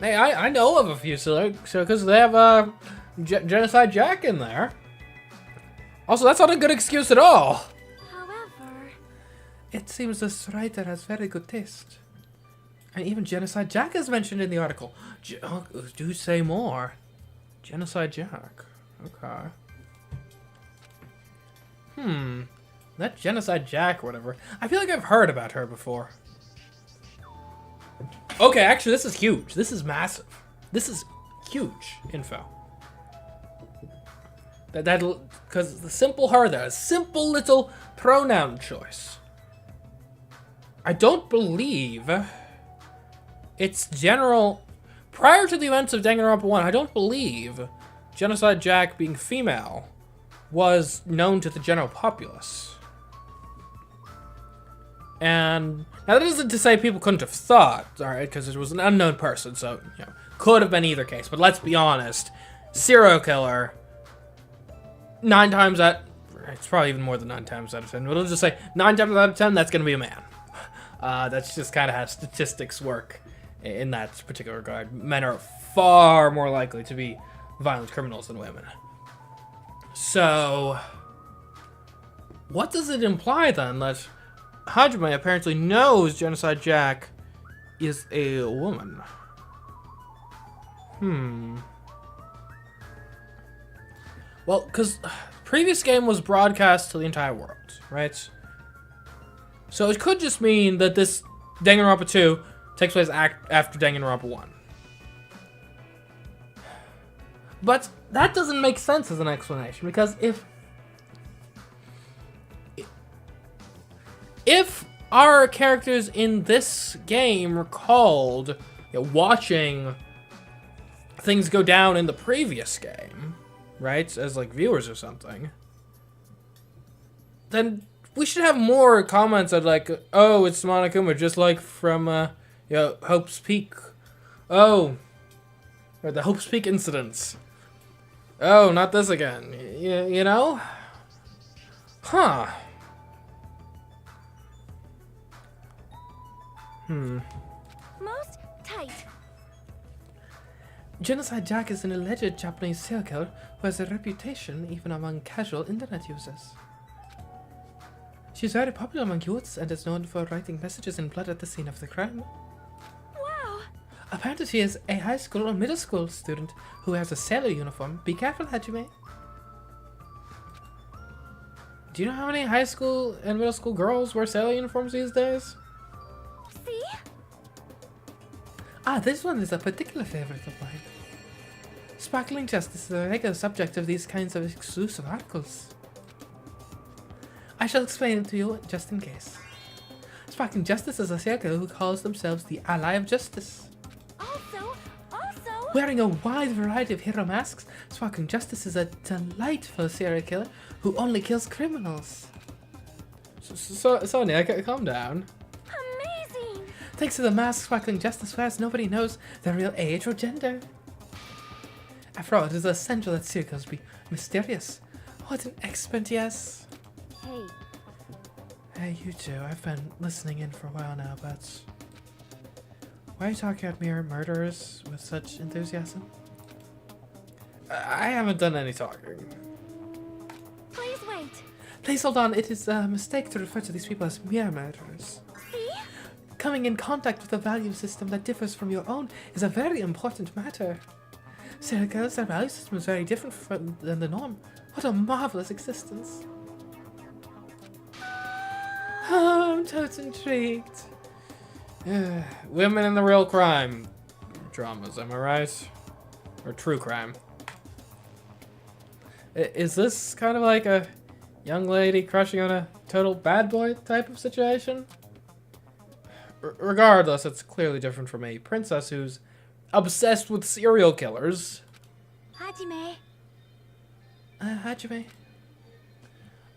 hey, I know of a few because they have Genocide Jack in there. Also, that's not a good excuse at all. However, It seems this writer has very good taste. And even Genocide Jack is mentioned in the article. Do say more. Genocide Jack. Okay. That Genocide Jack or whatever. I feel like I've heard about her before. Okay, actually, this is huge. This is massive. This is huge info. Because the simple her there, a simple little pronoun choice. I don't believe it's general. Prior to the events of Danganronpa 1, I don't believe Genocide Jack being female was known to the general populace. And now that isn't to say people couldn't have thought, alright, because it was an unknown person, so, you know, could have been either case. But let's be honest, serial killer, 9 times out, it's probably even more than 9 times out of 10, but we'll just say 9 times out of 10, that's going to be a man. That's just kind of how statistics work in that particular regard. Men are far more likely to be violent criminals than women. So, what does it imply then that Hajime apparently knows Genocide Jack is a woman? Well, because previous game was broadcast to the entire world, right? So it could just mean that this Danganronpa 2 takes place after Danganronpa 1. But that doesn't make sense as an explanation, because if our characters in this game recalled, you know, watching things go down in the previous game, right, as like viewers or something, then we should have more comments of like, oh, it's Monokuma, just like from you know, Hope's Peak. Oh, or the Hope's Peak incidents. Oh, not this again. You know? Huh. most tight. Genocide Jack is an alleged Japanese serial killer who has a reputation even among casual internet users. She's very popular among youths and is known for writing messages in blood at the scene of the crime. Wow. Apparently she is a high school or middle school student who has a sailor uniform. Be careful, Hajime. Do you know how many high school and middle school girls wear sailor uniforms these days? See? Ah, this one is a particular favorite of mine. Sparkling Justice is a regular subject of these kinds of exclusive articles. I shall explain it to you just in case. Sparkling Justice is a serial killer who calls themselves the Ally of Justice. Also, Wearing a wide variety of hero masks, Sparkling Justice is a delightful serial killer who only kills criminals. Sonia, calm down. amazing. Thanks to the mask Sparkling Justice wears, nobody knows their real age or gender. After all, it is essential that serial killers be mysterious. What an expert, yes. Hey, Hey, you two, I've been listening in for a while now, but why are you talking at mere murderers with such enthusiasm? I haven't done any talking. please wait. Please hold on, it is a mistake to refer to these people as mere murderers. See? Coming in contact with a value system that differs from your own is a very important matter. Serial killers, their value system is very different than the norm. What a marvelous existence. Oh, I'm totally intrigued. Women in the real crime dramas, am I right? Or true crime. Is this kind of like a young lady crushing on a total bad boy type of situation? Regardless, it's clearly different from a princess who's obsessed with serial killers. Hajime. Hajime.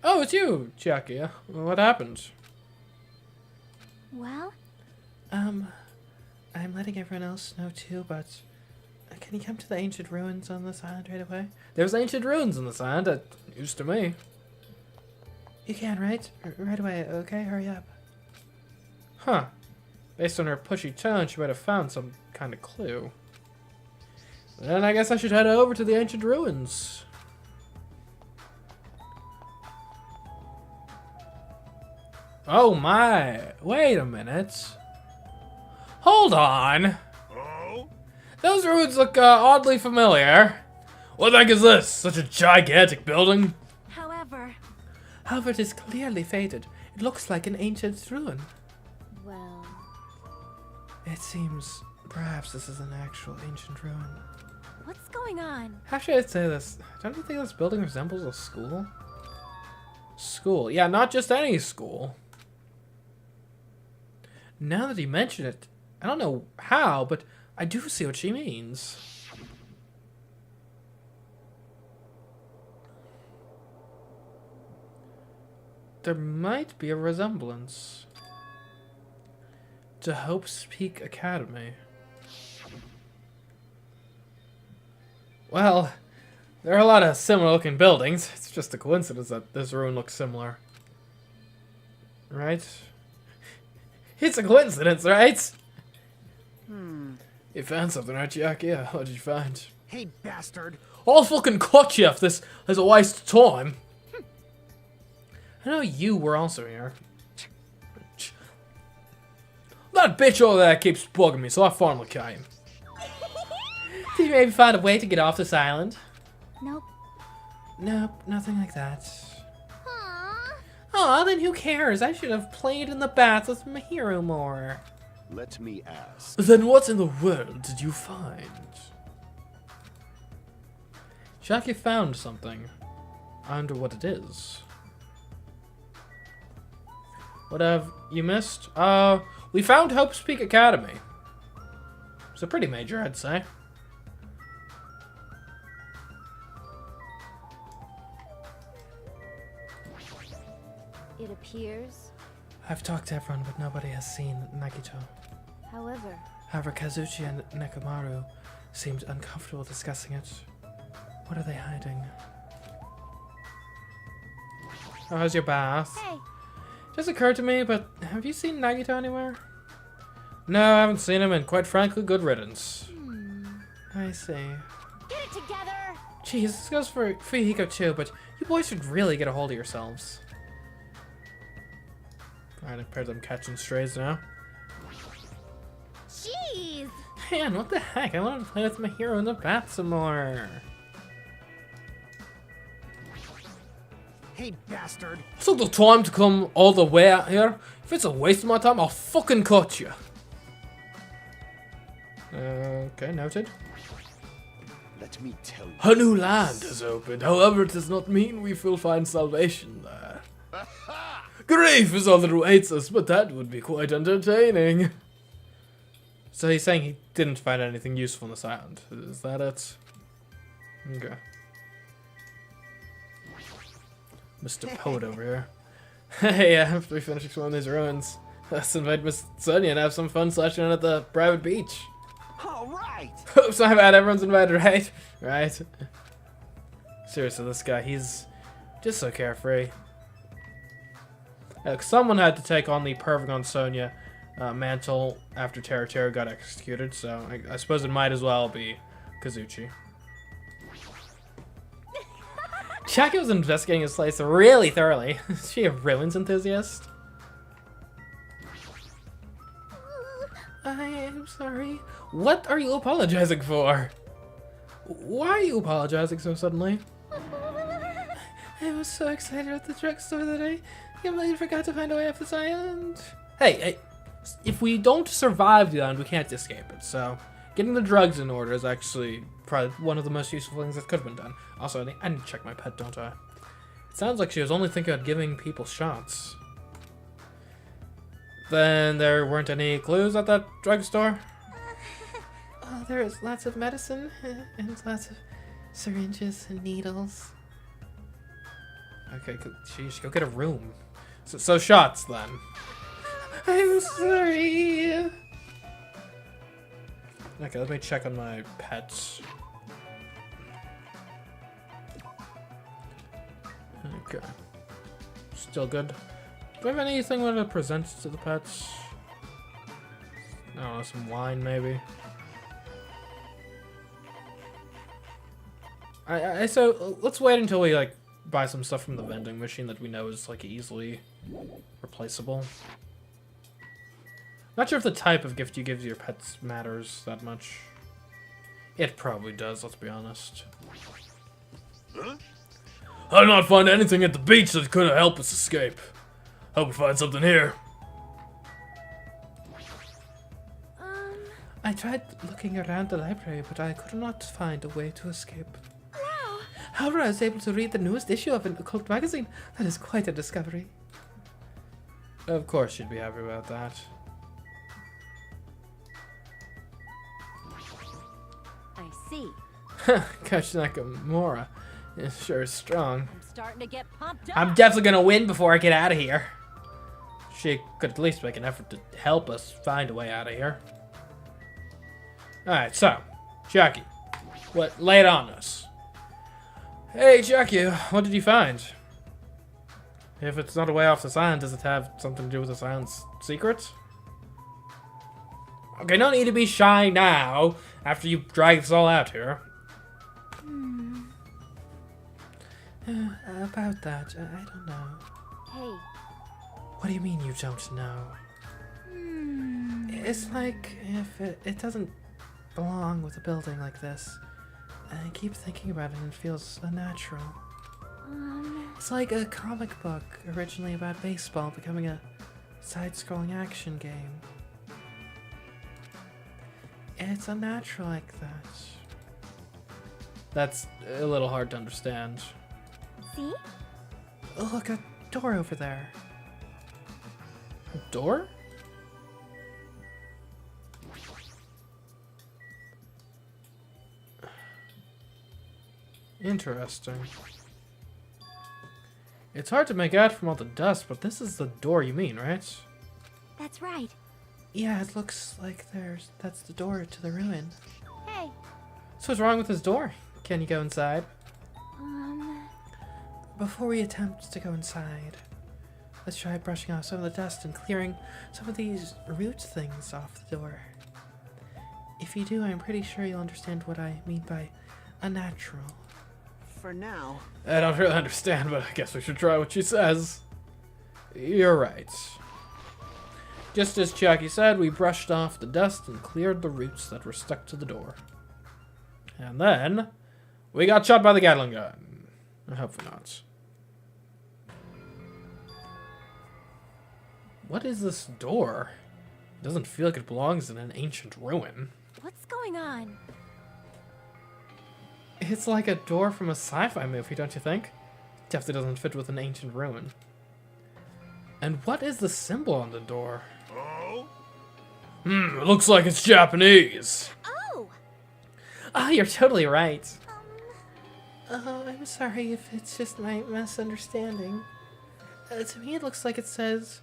Oh, it's you, Chiaki. What happened? Well, I'm letting everyone else know too, but can you come to the ancient ruins on this island right away? There's ancient ruins on this island. That news to me. You can, right? Right away, okay? Hurry up. Huh. Based on her pushy tone, she might have found some kind of clue. Then I guess I should head over to the ancient ruins. Oh my! Wait a minute. Hold on! Oh? Those ruins look oddly familiar. What the heck is this? Such a gigantic building? however, However, it is clearly faded. It looks like an ancient ruin. well, It seems perhaps this is an actual ancient ruin. what's going on? How should I say this? Don't you think this building resembles a school? School. Yeah, not just any school. Now that you mention it, I don't know how, but I do see what she means. There might be a resemblance to Hope's Peak Academy. Well, there are a lot of similar looking buildings. It's just a coincidence that this ruin looks similar. Right? It's a coincidence, right? You found something, right, Jack? Yeah, what did you find? Hey, bastard! I'll fucking cut you if this is a waste of time. I know you were also here. That bitch over there keeps bugging me, so I finally came. Did you maybe find a way to get off this island? Nope. Nope, nothing like that. Aww. Aw, then who cares? I should have played in the bath with my hero more. Let me ask. Then what in the world did you find? Jackie found something. I wonder what it is. What have you missed? We found Hope's Peak Academy. It's a pretty major, I'd say. It appears. I've talked to everyone, but nobody has seen Nagito. However, However, Kazuchi and Nekomaru seemed uncomfortable discussing it. What are they hiding? Oh, how's your bath? hey, Just occurred to me, but have you seen Nagito anywhere? No, I haven't seen him, and quite frankly, good riddance. I see. get it together! Jeez, this goes for Hiko too, but you boys should really get a hold of yourselves. Alright, I paired them catching strays now. Jeez! Man, what the heck? I want to play with my hero in the bath some more. Hey, bastard! Took the time to come all the way out here. If it's a waste of my time, I'll fucking cut you. Okay, noted. Let me tell you. A new land has opened. However, it does not mean we will find salvation there. Grief is all that awaits us, but that would be quite entertaining. So he's saying he didn't find anything useful in this island. Is that it? Okay. Mr. Poet over here. Hey, after we finish exploring these ruins, let's invite Miss Sonia and have some fun slashing around at the private beach. All right! Oops, my bad, everyone's invited, right? Right. Seriously, this guy, he's just so carefree. Someone had to take on the Pervagon Sonia mantle after Teru got executed, so I suppose it might as well be Kazuchi. Shaki was investigating his place really thoroughly. Is she a ruins enthusiast? I am sorry. What are you apologizing for? Why are you apologizing so suddenly? I was so excited at the drugstore that I You might forgot to find a way off this island. Hey, if we don't survive the island, we can't escape it. So, getting the drugs in order is actually probably one of the most useful things that could have been done. Also, I need to check my pet, don't I? It sounds like she was only thinking about giving people shots. Then there weren't any clues at that drugstore? Oh, there is lots of medicine and lots of syringes and needles. Okay, she should go get a room. So shots then. I'm sorry. Okay, let me check on my pets. Okay. Still good. Do I have anything I want to present to the pets? I don't know, some wine maybe. So let's wait until we like buy some stuff from the vending machine that we know is like easily replaceable. Not sure if the type of gift you give your pets matters that much. It probably does, let's be honest. Huh? I did not find anything at the beach that could help us escape. Hope we find something here. I tried looking around the library, but I could not find a way to escape. Wow. However, I was able to read the newest issue of an occult magazine. That is quite a discovery. Of course you'd be happy about that. I see. Coach Nakamura is sure strong. I'm starting to get pumped up. I'm definitely gonna win before I get out of here. She could at least make an effort to help us find a way out of here. Alright, so, Jackie, lay it on us. Hey, Jackie, what did you find? If it's not a way off this island, does it have something to do with this island's secrets? Okay, no need to be shy now, after you drag this all out here. About that, I don't know. Hey. What do you mean you don't know? It's like if it doesn't belong with a building like this. I keep thinking about it and it feels unnatural. It's like a comic book originally about baseball becoming a side-scrolling action game. It's unnatural like that. That's a little hard to understand. See? Oh, look, a door over there. A door? Interesting. It's hard to make out from all the dust, but this is the door you mean, right? That's right. Yeah, it looks like that's the door to the ruin. Hey. So what's wrong with this door? Can you go inside? Before we attempt to go inside, let's try brushing off some of the dust and clearing some of these root things off the door. If you do, I'm pretty sure you'll understand what I mean by unnatural. For now. I don't really understand, but I guess we should try what she says. You're right. Just as Chucky said, we brushed off the dust and cleared the roots that were stuck to the door. And then, we got shot by the Gatling gun. Hopefully not. What is this door? It doesn't feel like it belongs in an ancient ruin. What's going on? It's like a door from a sci-fi movie, don't you think? Definitely doesn't fit with an ancient ruin. And what is the symbol on the door? Oh? It looks like it's Japanese. Oh! Ah, you're totally right. Oh, I'm sorry if it's just my misunderstanding. To me, it looks like it says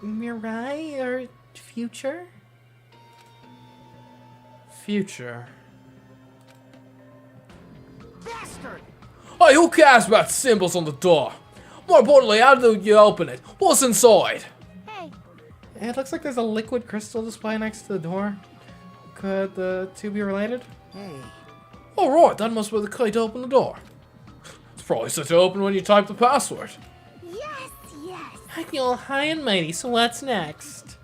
Mirai or future. Future. Bastard! Hey, who cares about symbols on the door? More importantly, how do you open it? What's inside? Hey. It looks like there's a liquid crystal display next to the door. Could the two be related? Hey. Alright, that must be the key to open the door. It's probably set to open when you type the password. Yes, yes. I feel high and mighty, so what's next?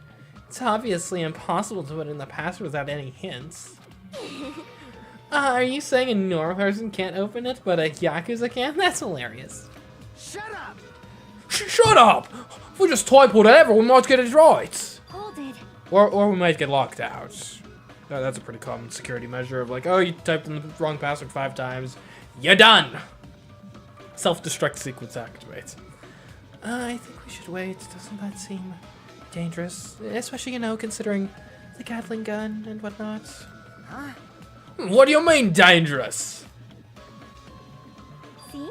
It's obviously impossible to put in the password without any hints. Are you saying a normal person can't open it, but a Yakuza can? That's hilarious. Shut up! Shut up! If we just type whatever, we might get it right. Hold it. Or we might get locked out. That's a pretty common security measure of like, oh, you typed in the wrong password 5 times. You're done! Self-destruct sequence activates. I think we should wait. Doesn't that seem dangerous? Especially, you know, considering the Gatling gun and whatnot. Huh? What do you mean, dangerous? See?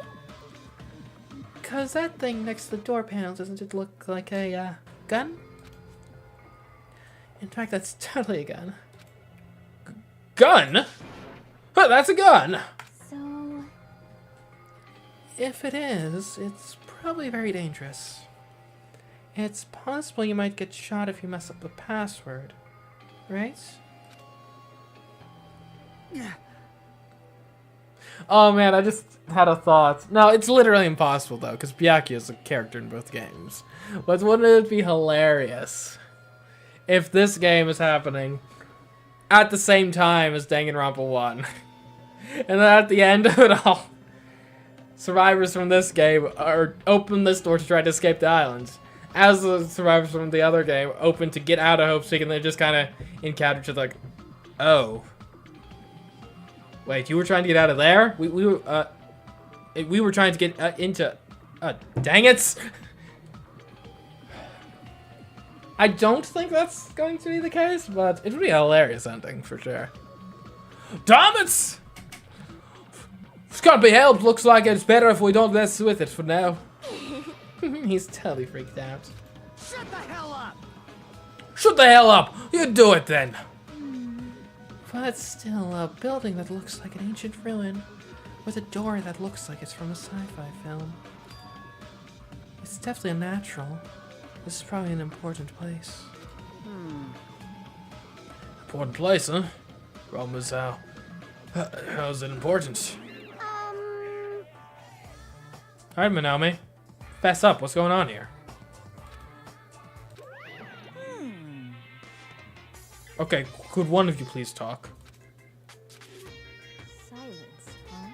Cause that thing next to the door panel, doesn't it look like a, gun? In fact, that's totally a gun. Gun? Huh, that's a gun! So... If it is, it's probably very dangerous. It's possible you might get shot if you mess up the password, right? Oh man, I just had a thought. No, it's literally impossible though, because Byakuya is a character in both games. But wouldn't it be hilarious if this game is happening at the same time as Danganronpa 1? And then at the end of it all, survivors from this game open this door to try to escape the islands, as the survivors from the other game open to get out of Hope Seek, and they just kind of encounter each other like, oh. Wait, you were trying to get out of there? We were trying to get into... dang it! I don't think that's going to be the case, but it would be a hilarious ending, for sure. Damn it! This can't be helped. Looks like it's better if we don't mess with it for now. He's totally freaked out. Shut the hell up! Shut the hell up! You do it then! But still, a building that looks like an ancient ruin, with a door that looks like it's from a sci-fi film. It's definitely unnatural. This is probably an important place. Important place, huh? Problem is how is it important? Alright, Minami. Fess up, what's going on here? Okay, could one of you please talk? Silence, huh?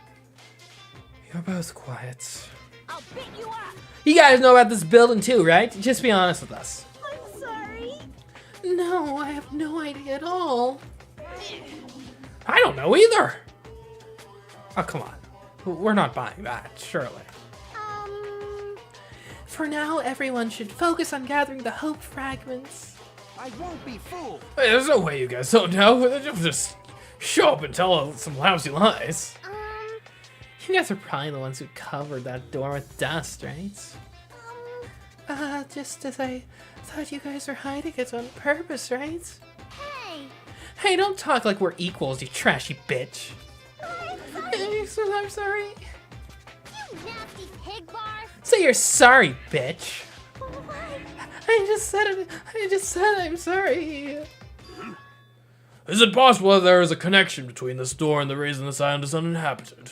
You're both quiet. I'll beat you up! You guys know about this building too, right? Just be honest with us. I'm sorry. No, I have no idea at all. I don't know either. Oh, come on. We're not buying that, surely. For now, everyone should focus on gathering the hope fragments. I won't be fooled. Hey, there's no way you guys don't know. They'll just show up and tell some lousy lies. You guys are probably the ones who covered that door with dust, right? Just as I thought you guys were hiding it on purpose, right? Hey! Hey, don't talk like we're equals, you trashy bitch. I'm sorry. You nasty pig barf! Say you're sorry, bitch. What? I just said I'm sorry. Is it possible that there is a connection between this door and the reason this island is uninhabited?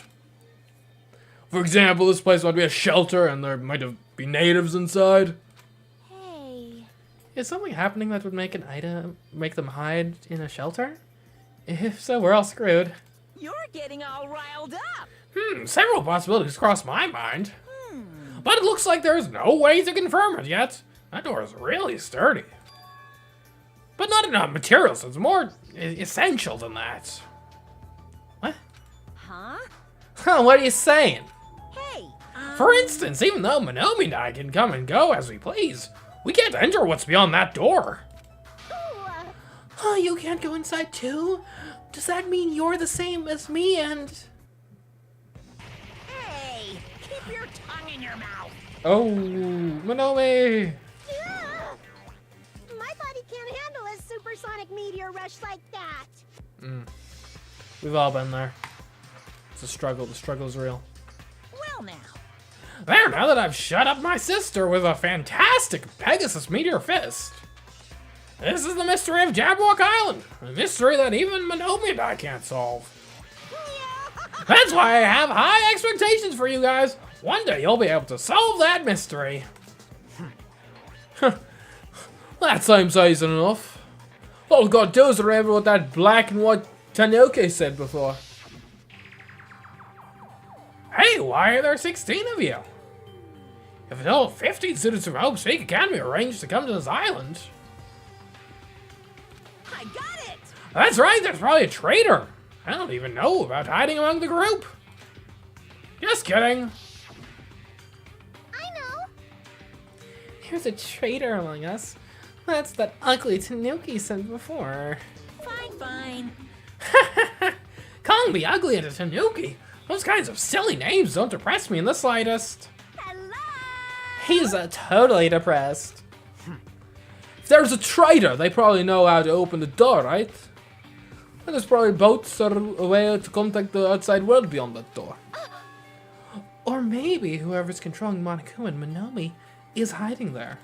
For example, this place might be a shelter and there might be natives inside. Hey. Is something happening that would make make them hide in a shelter? If so, we're all screwed. You're getting all riled up. Several possibilities cross my mind. But it looks like there's no way to confirm it yet. That door is really sturdy. But not in a material sense, more essential than that. What? Huh? Huh, what are you saying? Hey! For instance, even though Monomi and I can come and go as we please, we can't enter what's beyond that door. Oh, you can't go inside too? Does that mean you're the same as me and... Hey! Keep your tongue in your mouth! Oh, Monomi! My body can't handle a supersonic meteor rush like that! We've all been there. It's a struggle. The struggle is real. Well now. There, now that I've shut up my sister with a fantastic Pegasus Meteor Fist. This is the mystery of Jabberwock Island. A mystery that even Monomi and I can't solve. That's why I have high expectations for you guys. One day you'll be able to solve that mystery. That seems easy enough. All we've got to do is remember what that black and white Tanoke said before. Hey, why are there 16 of you? If all 15 students from Hope Speak Academy arranged to come to this island. I got it! That's right, there's probably a traitor. I don't even know about hiding among the group. Just kidding. I know. There's a traitor among us. That's that ugly Tanuki said before. Fine, fine. Calling me ugly and a Tanuki? Those kinds of silly names don't depress me in the slightest. Hello! He's totally depressed. If there's a traitor, they probably know how to open the door, right? And there's probably boats or a way to contact the outside world beyond that door. Or maybe whoever's controlling Monokuma and Monomi is hiding there.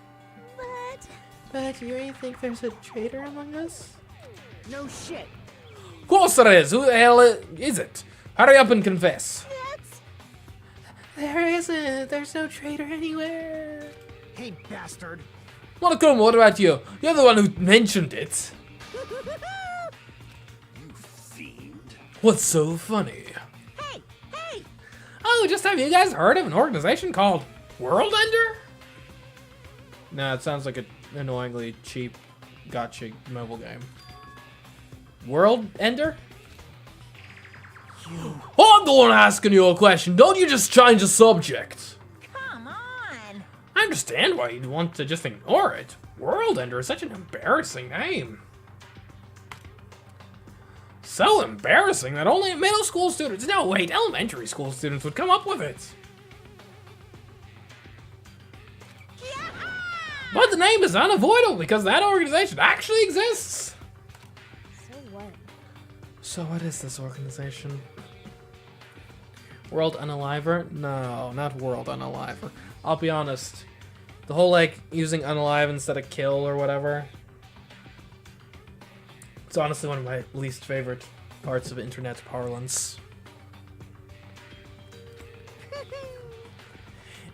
But you really think there's a traitor among us? No shit. Of course there is. Who the hell is it? Hurry up and confess. There isn't. There's no traitor anywhere. Hey, bastard. Monokuma, what about you? You're the one who mentioned it. You fiend. What's so funny? Hey, hey! Oh, just have you guys heard of an organization called World Ender? Nah, it sounds like an annoyingly cheap gotcha mobile game. World Ender? I'm the one asking you a question. Don't you just change the subject. Come on! I understand why you'd want to just ignore it. World Ender is such an embarrassing name. So embarrassing that only middle school students, no wait, elementary school students would come up with it. But the name is unavoidable because that organization actually exists. So what? So what is this organization? World Unaliver? No, not World Unaliver. I'll be honest. The whole like using unalive instead of kill or whatever. It's honestly one of my least favorite parts of internet parlance.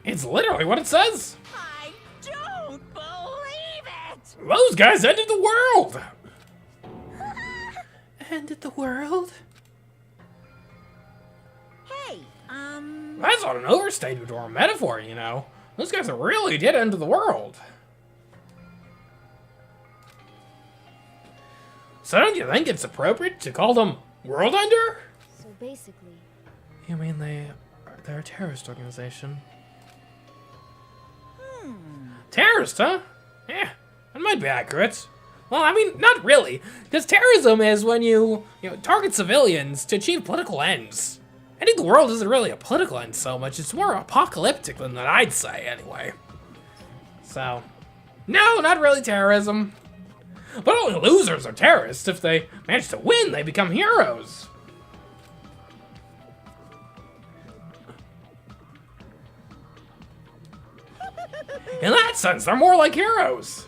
It's literally what it says. I don't believe it! Those guys ended the world. Ended the world? Hey, That's not an overstatement or a metaphor, you know. Those guys really did end the world. So don't you think it's appropriate to call them World Ender? so basically, You mean they're a terrorist organization? Terrorist, huh? Yeah, that might be accurate. Well, I mean, not really, because terrorism is when you target civilians to achieve political ends. Ending the world isn't really a political end so much, it's more apocalyptic than that, I'd say, anyway. So, no, not really terrorism. But only losers are terrorists. If they manage to win, they become heroes. In that sense, they're more like heroes.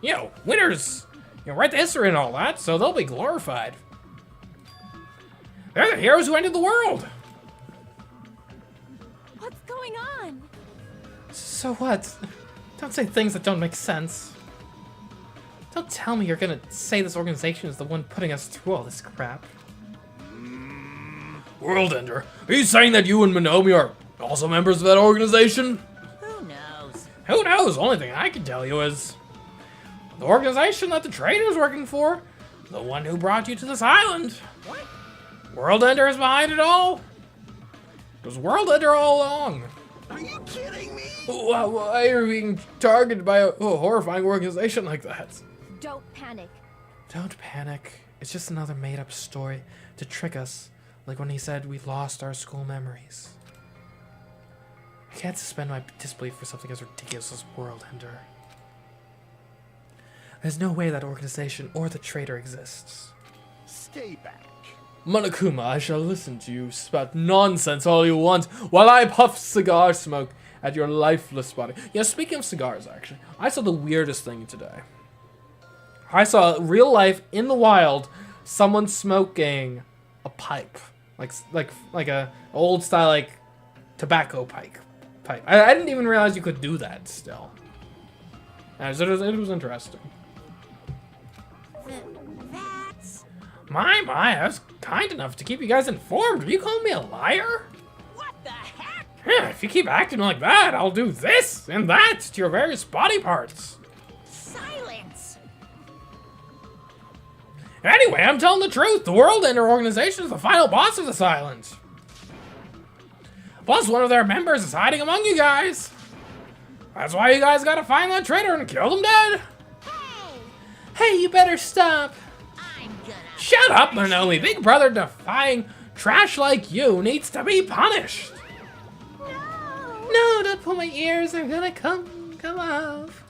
You know, winners, write the history and all that, so they'll be glorified. They're the heroes who ended the world. what's going on? So what? Don't say things that don't make sense. Don't tell me you're gonna say this organization is the one putting us through all this crap. World Ender, are you saying that you and Monomi are also members of that organization? Who knows? Who knows? Only thing I can tell you is the organization that the trader's working for, the one who brought you to this island. What? World Ender is behind it all. It was World Ender all along. Are you kidding me? Why are you being targeted by a horrifying organization like that? Don't panic. Don't panic. It's just another made-up story to trick us, like when he said we lost our school memories. I can't suspend my disbelief for something as ridiculous as World Ender. There's no way that organization or the traitor exists. Stay back. Monokuma, I shall listen to you spout nonsense all you want while I puff cigar smoke at your lifeless body. Yeah, speaking of cigars, actually, I saw the weirdest thing today. I saw real life in the wild someone smoking a pipe, like a old style like tobacco pipe. I didn't even realize you could do that still. It was interesting. That's... My, I was kind enough to keep you guys informed. Are you calling me a liar? What the heck? Yeah, if you keep acting like that, I'll do this and that to your various body parts. Silence! Anyway, I'm telling the truth. The World Ender organization is the final boss of this island. Plus, one of their members is hiding among you guys. That's why you guys gotta find that traitor and kill them dead. Hey, you better stop. I'm gonna... Shut up, Monomi. Big Brother defying trash like you needs to be punished. No, don't pull my ears. They're gonna come off.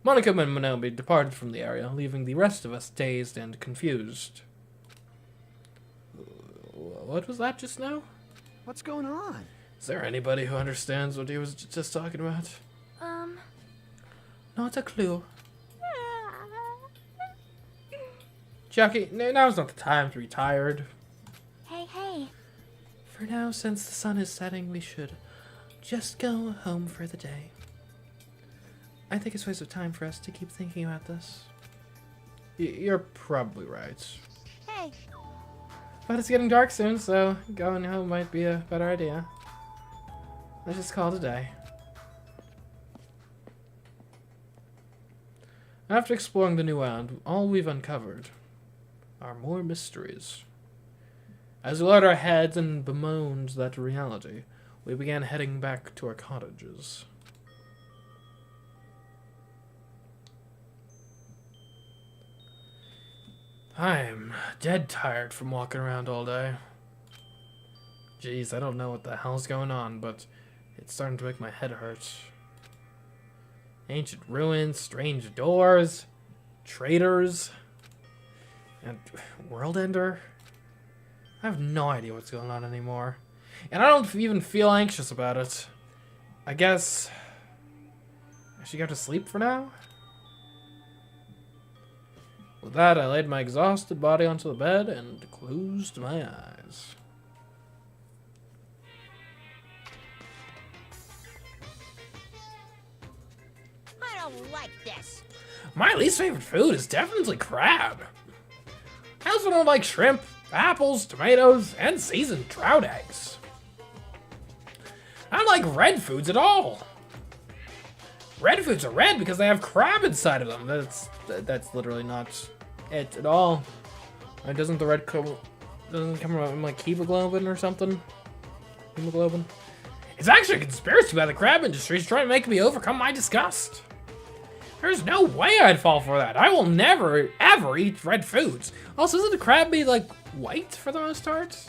Monokuma and Monomi departed from the area, leaving the rest of us dazed and confused. What was that just now? What's going on? Is there anybody who understands what he was just talking about? Not a clue. Jackie, now's not the time to be tired. Hey. For now, since the sun is setting, we should just go home for the day. I think it's a waste of time for us to keep thinking about this. You're probably right. Hey. But it's getting dark soon, so going home might be a better idea. Let's just call it a day. After exploring the new island, all we've uncovered are more mysteries. As we lowered our heads and bemoaned that reality, we began heading back to our cottages. I'm dead tired from walking around all day. Jeez, I don't know what the hell's going on, but it's starting to make my head hurt. Ancient ruins, strange doors, traitors, and World Ender. I have no idea what's going on anymore. And I don't even feel anxious about it. I guess I should go to sleep for now? With that, I laid my exhausted body onto the bed and closed my eyes. I don't like this. My least favorite food is definitely crab. I also don't like shrimp, apples, tomatoes, and seasoned trout eggs. I don't like red foods at all. Red foods are red because they have crab inside of them. That's literally not it at all. Doesn't the red doesn't come from like hemoglobin or something? Hemoglobin? It's actually a conspiracy by the crab industry to try to make me overcome my disgust. There's no way I'd fall for that. I will never, ever eat red foods. Also, isn't the crab be like white for the most part?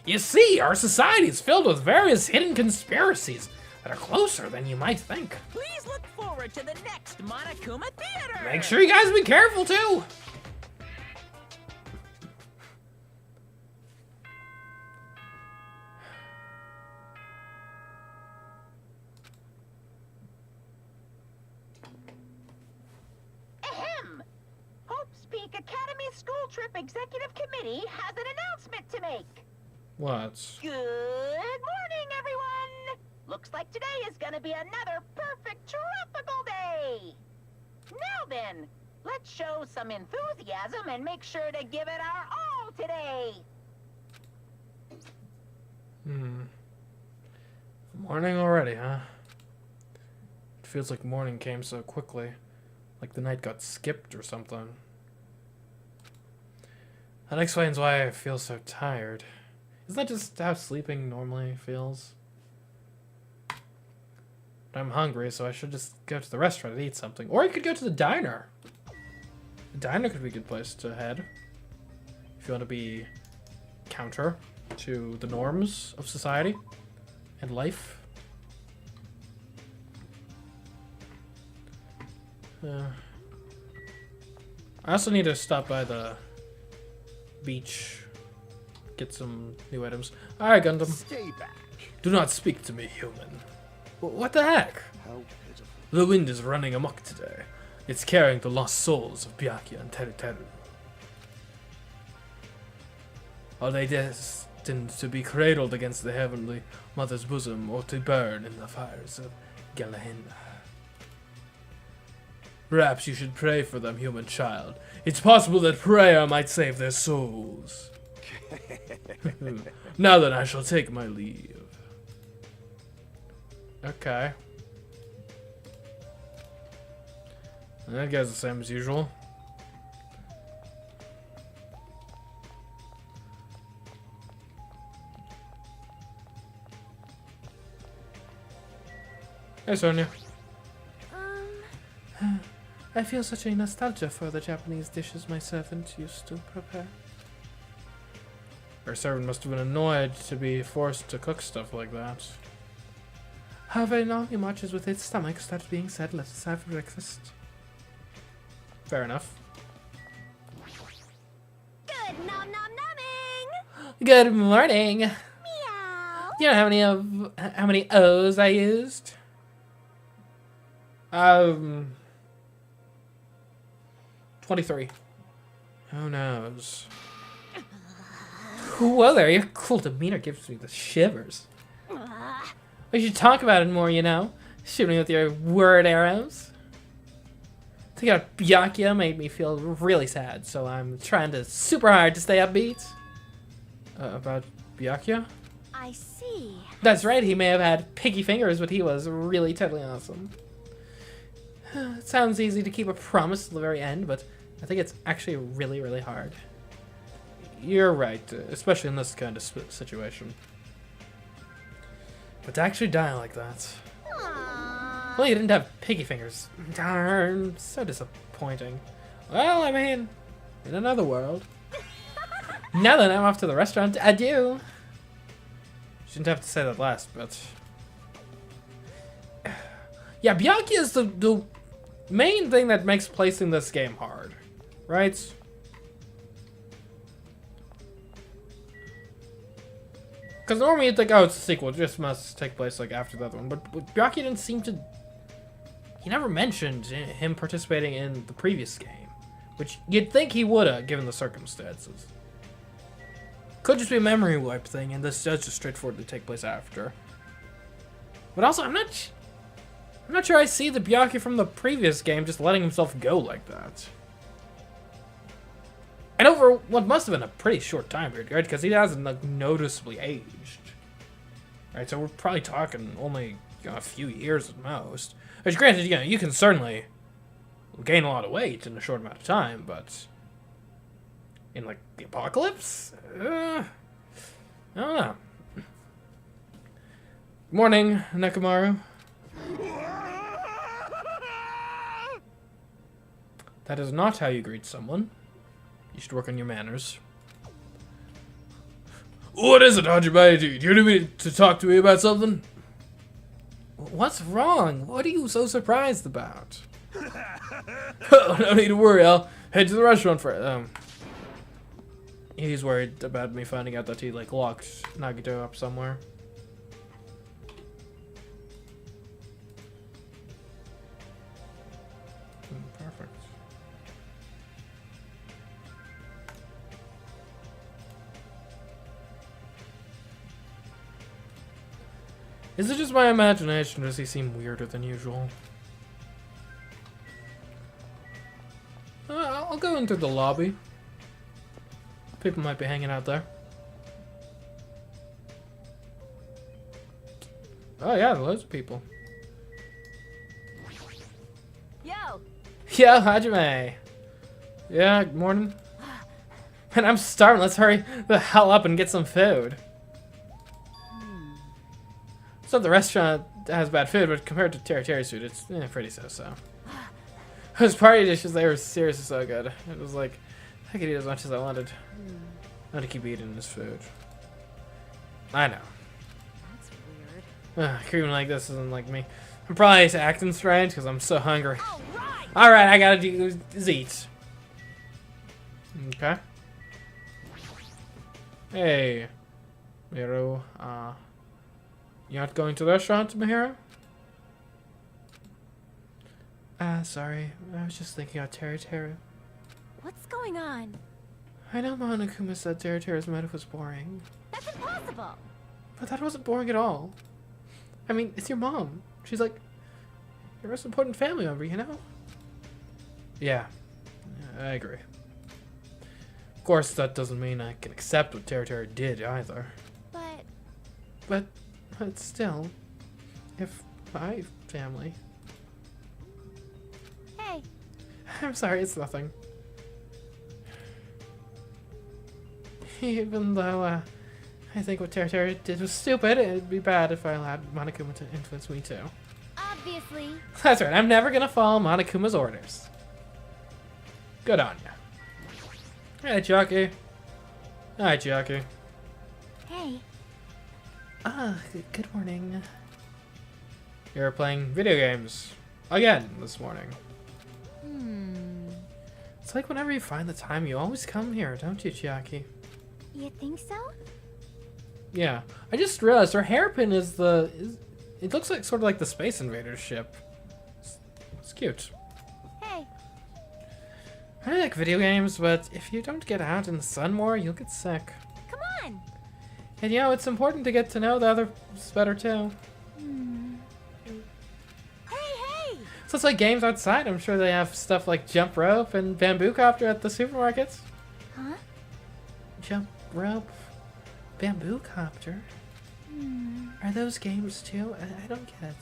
You see, our society is filled with various hidden conspiracies that are closer than you might think. Please look forward to the next Monokuma Theater! Make sure you guys be careful, too. Ahem! Hope's Peak Academy School Trip Executive Committee has an announcement to make. What? Good morning, everyone! Looks like today is gonna be another perfect tropical day! Now then, let's show some enthusiasm and make sure to give it our all today! Morning already, huh? It feels like morning came so quickly. Like the night got skipped or something. That explains why I feel so tired. Isn't that just how sleeping normally feels? But I'm hungry, so I should just go to the restaurant and eat something. Or I could go to the diner. The diner could be a good place to head. If you want to be counter to the norms of society and life. I also need to stop by the beach. Get some new items. Alright, Gundam. Stay back. Do not speak to me, human. What the heck? How pitiful. The wind is running amok today. It's carrying the lost souls of Byakuya and Teru Teru. Are they destined to be cradled against the heavenly mother's bosom or to burn in the fires of Galahinda? Perhaps you should pray for them, human child. It's possible that prayer might save their souls. Now then, I shall take my leave. Okay. That guy's the same as usual. Hey, Sonia. I feel such a nostalgia for the Japanese dishes my servant used to prepare. Her servant must have been annoyed to be forced to cook stuff like that. However, an army marches with its stomach starts being said, let us have breakfast. Fair enough. Good nom nom nomming! Good morning! Meow! You know how many O's I used? 23. Who knows? Whoa there, your cool demeanor gives me the shivers. We should talk about it more, you know? Shooting with your word arrows. Thinking about Byakuya made me feel really sad, so I'm trying to super hard to stay upbeat. About Byakuya? I see. That's right, he may have had piggy fingers, but he was really totally awesome. It sounds easy to keep a promise to the very end, but I think it's actually really, really hard. You're right, especially in this kind of situation. But to actually die like that... Aww. Well, you didn't have piggy fingers. Darn, so disappointing. Well, I mean, in another world. Now then, I'm off to the restaurant. Adieu! Shouldn't have to say that last, but... Yeah, Byakuya is the main thing that makes placing this game hard, right? Because normally you'd think, oh, it's a sequel, it just must take place like after the other one. But Byakuya didn't seem to... He never mentioned him participating in the previous game, which you'd think he would've, given the circumstances. Could just be a memory wipe thing, and this does just straightforwardly take place after. But also, I'm not sure I see the Byakuya from the previous game just letting himself go like that. And over what must have been a pretty short time period, right? Because he hasn't like noticeably aged. Right, so we're probably talking only a few years at most. Which granted, you can certainly gain a lot of weight in a short amount of time, but in like the apocalypse? I don't know. Morning, Nekomaru. That is not how you greet someone. You should work on your manners. What is it, Hajime? Do you need to talk to me about something? What's wrong? What are you so surprised about? No need to worry, I'll head to the restaurant for He's worried about me finding out that he like locked Nagito up somewhere. Perfect. Is it just my imagination, or does he seem weirder than usual? I'll go into the lobby. People might be hanging out there. Oh yeah, loads of people. Yo! Yo, Hajime! Yeah, good morning. Man, I'm starving. Let's hurry the hell up and get some food. It's not the restaurant that has bad food, but compared to Terry's food, it's pretty so-so. Those party dishes, they were seriously so good. It was like, I could eat as much as I wanted. Not to keep eating this food. I know. That's weird. Creeping like this isn't like me. I'm probably acting strange because I'm so hungry. Alright, I gotta do is eat. Okay. Hey, Miru, you're not going to the restaurant, Mihiro? Sorry. I was just thinking about Teru. What's going on? I know Monokuma said Teru's motive was boring. That's impossible! But that wasn't boring at all. I mean, it's your mom. She's like your most important family member, you know? Yeah, I agree. Of course, that doesn't mean I can accept what Terry did either. But But still, if my family... hey, I'm sorry, it's nothing. Even though I think what Terry did was stupid, it'd be bad if I allowed Monokuma to influence me too. obviously. That's right, I'm never gonna follow Monokuma's orders. Good on ya. Hey, Chucky. Hi, Chucky. Hey, Good morning. You're playing video games again this morning. It's like whenever you find the time, you always come here, don't you, Chiaki? you think so? Yeah, I just realized her hairpin is it looks like sort of like the Space Invaders ship. It's cute. Hey, I really like video games, but if you don't get out in the sun more, you'll get sick. come on. And you know, it's important to get to know the others better too. Hey, So it's like games outside. I'm sure they have stuff like jump rope and bamboo copter at the supermarkets. huh? Jump rope, bamboo copter. Are those games too? I don't get it.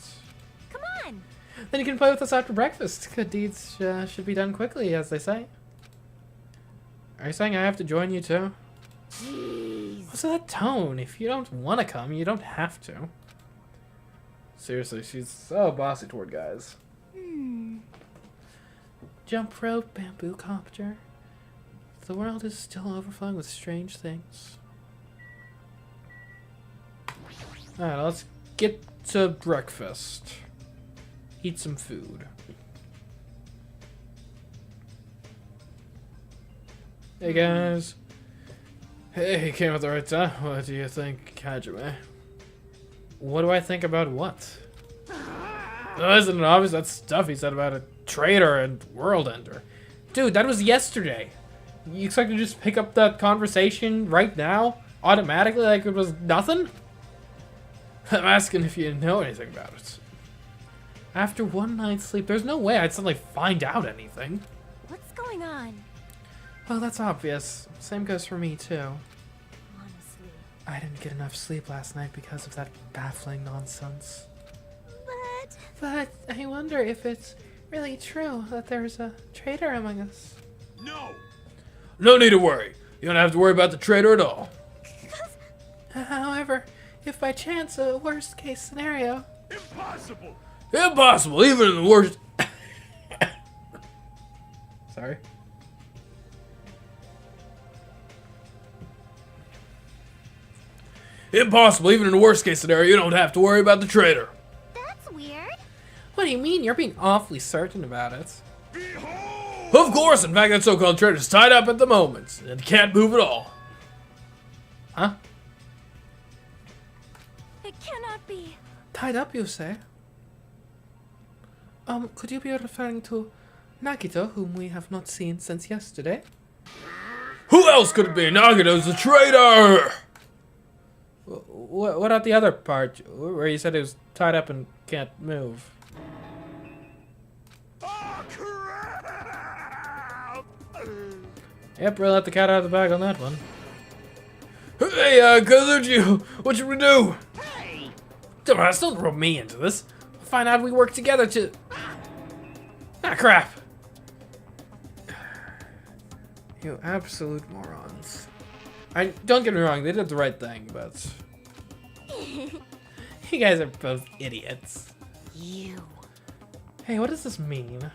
Come on. Then you can play with us after breakfast. Good deeds should be done quickly, as they say. Are you saying I have to join you too? Jeez. What's that tone? If you don't want to come, you don't have to. Seriously, she's so bossy toward guys. Jump rope, bamboo copter. The world is still overflowing with strange things. Alright, let's get to breakfast. Eat some food. Hey guys. Hey, came at the right time. What do you think, Hajime? What do I think about what? Oh, isn't it obvious that stuff he said about a traitor and world ender? Dude, that was yesterday. You expect to just pick up that conversation right now? Automatically, like it was nothing? I'm asking if you know anything about it. After one night's sleep, there's no way I'd suddenly find out anything. What's going on? Well, that's obvious. Same goes for me, too. Honestly. I didn't get enough sleep last night because of that baffling nonsense. But I wonder if it's really true that there's a traitor among us. No! No need to worry. You don't have to worry about the traitor at all. However, if by chance a worst case scenario... Impossible! Impossible, even in the worst... Sorry. Impossible, even in the worst case scenario, you don't have to worry about the traitor. That's weird. What do you mean? You're being awfully certain about it. Behold! Of course, in fact, that so-called traitor's tied up at the moment and can't move at all. Huh? It cannot be. Tied up, you say? Could you be referring to Nagito, whom we have not seen since yesterday? Who else could it be? Nagito's the traitor! What about the other part, where you said it was tied up and can't move? Oh, crap! Yep, really let the cat out of the bag on that one. Hey, Kazuchi, what should we do? Hey! Dumbass, don't throw me into this. We'll find out we work together to... Ah, crap. You absolute morons. Don't get me wrong, they did the right thing, but... You guys are both idiots. You. Hey, what does this mean?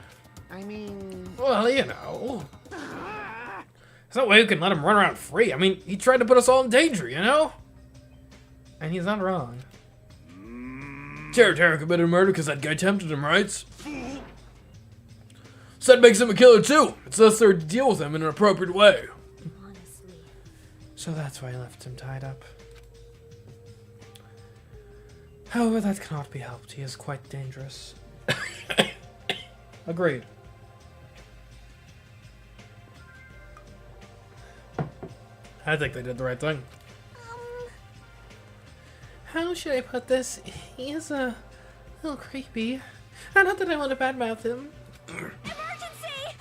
I mean, Well, you know. There's no way we can let him run around free. I mean, he tried to put us all in danger, you know? And he's not wrong. Terry committed murder because that guy tempted him, right? Fool! So that makes him a killer too. It's necessary to deal with him in an appropriate way. Honestly. So that's why I left him tied up. However, that cannot be helped. He is quite dangerous. Agreed. I think they did the right thing. How should I put this? He is a little creepy. Not that I want to badmouth him. Emergency!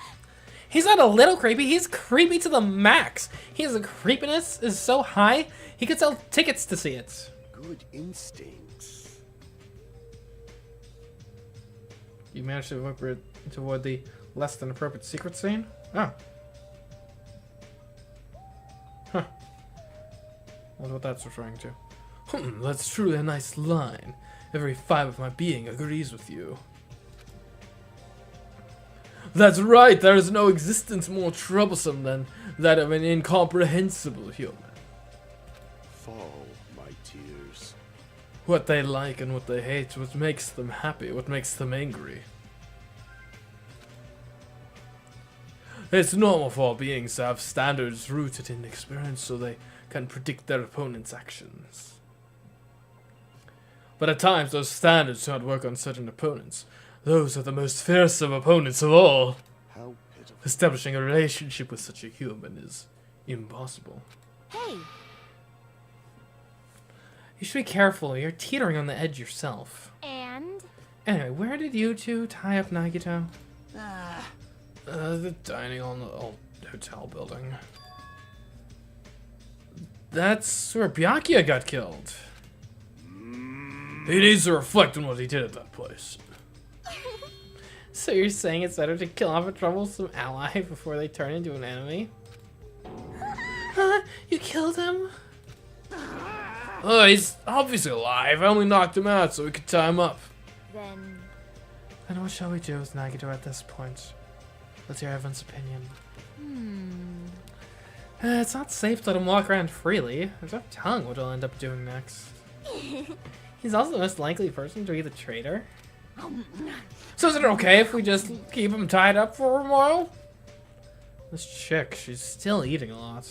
He's not a little creepy, he's creepy to the max. His creepiness is so high, he could sell tickets to see it. Good instincts. You managed to avoid the less than appropriate secret scene? Oh. Huh. That's what that's referring to. That's truly a nice line. Every fiber of my being agrees with you. That's right, there is no existence more troublesome than that of an incomprehensible human. Fall, my tears. What they like and what they hate, what makes them happy, what makes them angry. It's normal for all beings to have standards rooted in experience so they can predict their opponent's actions. But at times, those standards do not work on certain opponents. Those are the most fearsome opponents of all. How pitiful. Establishing a relationship with such a human is impossible. Hey, You should be careful, you're teetering on the edge yourself. and Anyway, where did you two tie up Nagito? The dining on the old hotel building. That's where Byakuya got killed. He needs to reflect on what he did at that place. So you're saying it's better to kill off a troublesome ally before they turn into an enemy? Huh? You killed him? Oh, he's obviously alive. I only knocked him out so we could tie him up. then And what shall we do with Nagito at this point? Let's hear everyone's opinion. It's not safe to let him walk around freely. There's no telling what he'll end up doing next. He's also the most likely person to be the traitor. So is it okay if we just keep him tied up for a while? This chick, she's still eating a lot.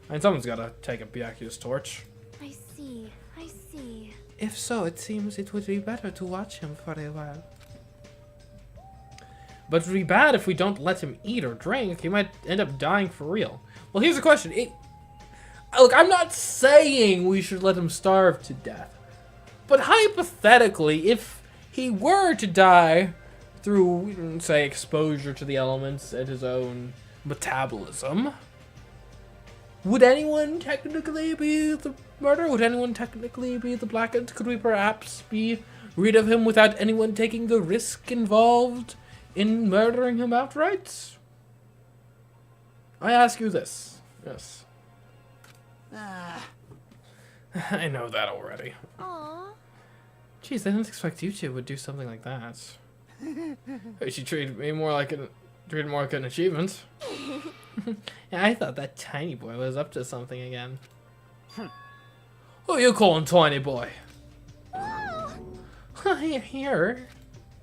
I mean, someone's gotta take up Byakuya's torch. I see. I see. If so, it seems it would be better to watch him for a while. But it would be bad if we don't let him eat or drink. He might end up dying for real. Well, here's the question. Look, I'm not saying we should let him starve to death. But hypothetically, if he were to die through, say, exposure to the elements and his own metabolism, would anyone technically be the murderer? Would anyone technically be the blackened? Could we perhaps be rid of him without anyone taking the risk involved in murdering him outright? I ask you this. Yes. I know that already. Aw. Jeez, I didn't expect you two would do something like that. She treated me more like an achievement. Yeah, I thought that tiny boy was up to something again. Who you calling tiny boy? Here.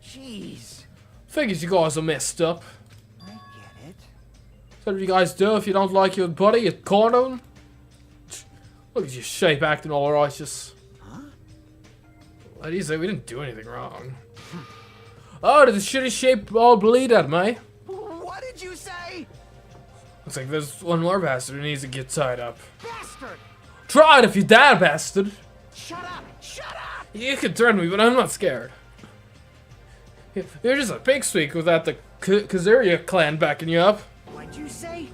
Jeez. Figures you guys are messed up. I get it. So what do you guys do if you don't like your buddy? You corner him? Look at your shape acting all righteous. Huh? What do you say? We didn't do anything wrong. Oh, did the shitty shape all bleed at me? What did you say? Looks like there's one more bastard who needs to get tied up. Bastard! Try it if you dare, bastard! Shut up! Shut up! You can threaten me, but I'm not scared. You're just a pig squeak without the Kazuria clan backing you up. What'd you say?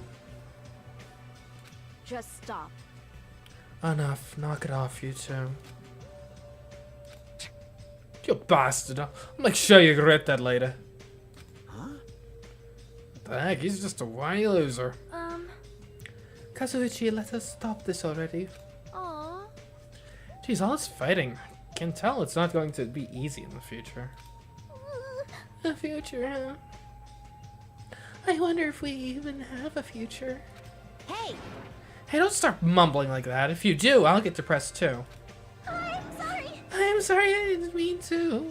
Just stop. Enough. Knock it off, you two. You bastard. I'll make sure you regret that later. Huh? What the heck? He's just a whiny loser. Kazuichi, let us stop this already. Aw. Jeez, all this fighting. I can tell it's not going to be easy in the future. A future, huh? I wonder if we even have a future. Hey, Hey, don't start mumbling like that. If you do, I'll get depressed too. I'm sorry. I'm sorry, I didn't mean to.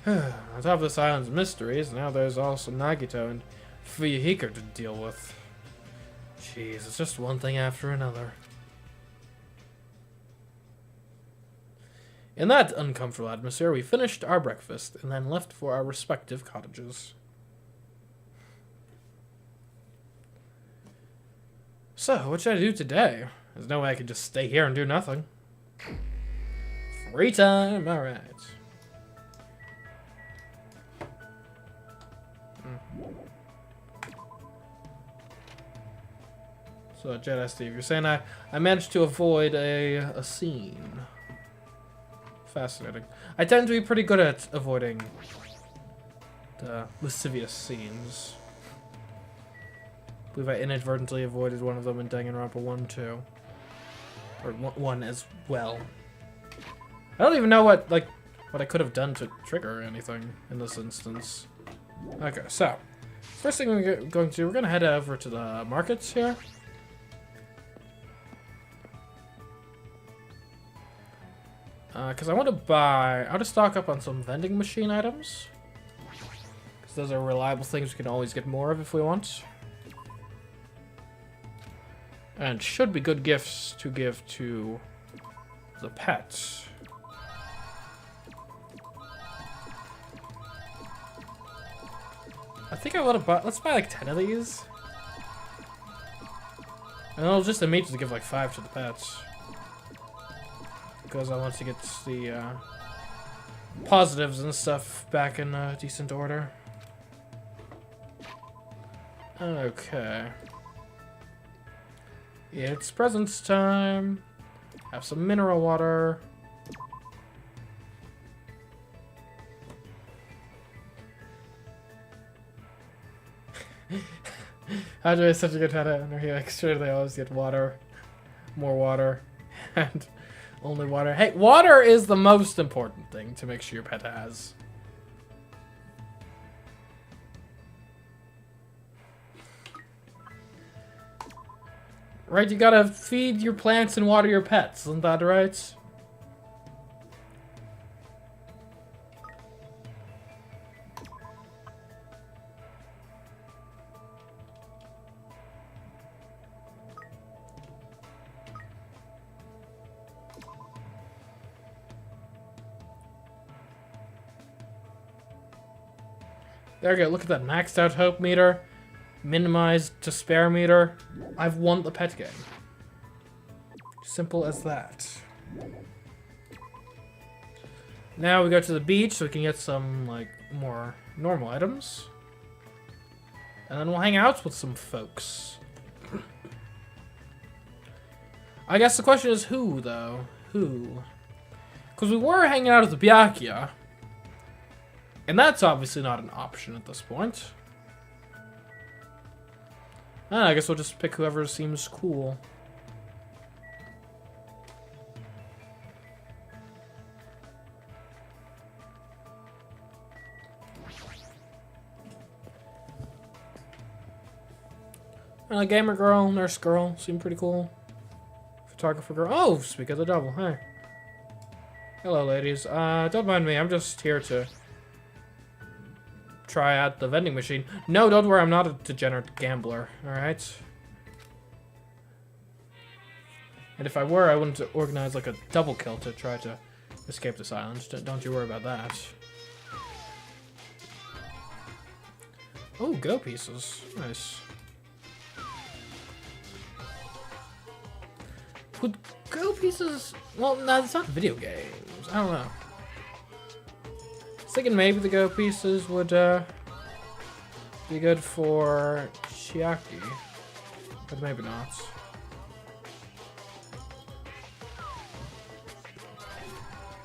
On top of this island's mysteries, now there's also Nagito and Fuyuhiko to deal with. Jeez, it's just one thing after another. In that uncomfortable atmosphere, we finished our breakfast and then left for our respective cottages. So, what should I do today? There's no way I can just stay here and do nothing. Free time, alright. So, Jedi Steve, you're saying I managed to avoid a scene. Fascinating. I tend to be pretty good at avoiding the lascivious scenes. I believe I inadvertently avoided one of them in Danganronpa 1 too. Or 1 as well. I don't even know what I could have done to trigger anything in this instance. Okay, so first thing we're going to do, we're going to head over to the markets here. Because I want to buy... I want to stock up on some vending machine items. Because those are reliable things we can always get more of if we want. And should be good gifts to give to the pet. I think I want to buy... Let's buy like 10 of these. And it'll just immediately give like 5 to the pets. Because I want to get the positives and stuff back in decent order. Okay. It's presents time. Have some mineral water. Andre is such a good pet owner. He makes sure they always get water. More water. And only water. Hey, water is the most important thing to make sure your pet has. Right, you gotta feed your plants and water your pets, isn't that right? There we go, look at that maxed out hope meter. Minimized despair meter. I've won the pet game. Simple as that. Now we go to the beach so we can get some, like, more normal items. And then we'll hang out with some folks. I guess the question is who, though? Who? Because we were hanging out at the Byakuya. And that's obviously not an option at this point. I guess we'll just pick whoever seems cool. Gamer girl, nurse girl, seem pretty cool. Photographer girl. Oh, speak of the devil. Hey. Hello, ladies. Don't mind me. I'm just here to try out the vending machine. No, don't worry, I'm not a degenerate gambler, alright? And if I were, I wouldn't organize like a double kill to try to escape this island. Don't you worry about that. Oh, go pieces. Nice. Would go pieces... Well, no, it's not video games. I don't know. I was thinking maybe the go pieces would be good for Chiaki, but maybe not.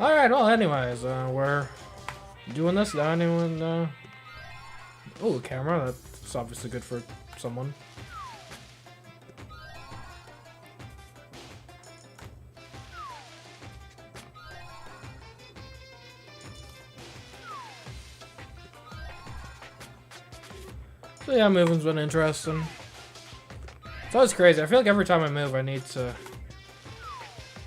Alright, well anyways, we're doing this. Anyone oh, a camera, that's obviously good for someone. So yeah, moving's been interesting. It's always crazy. I feel like every time I move, I need to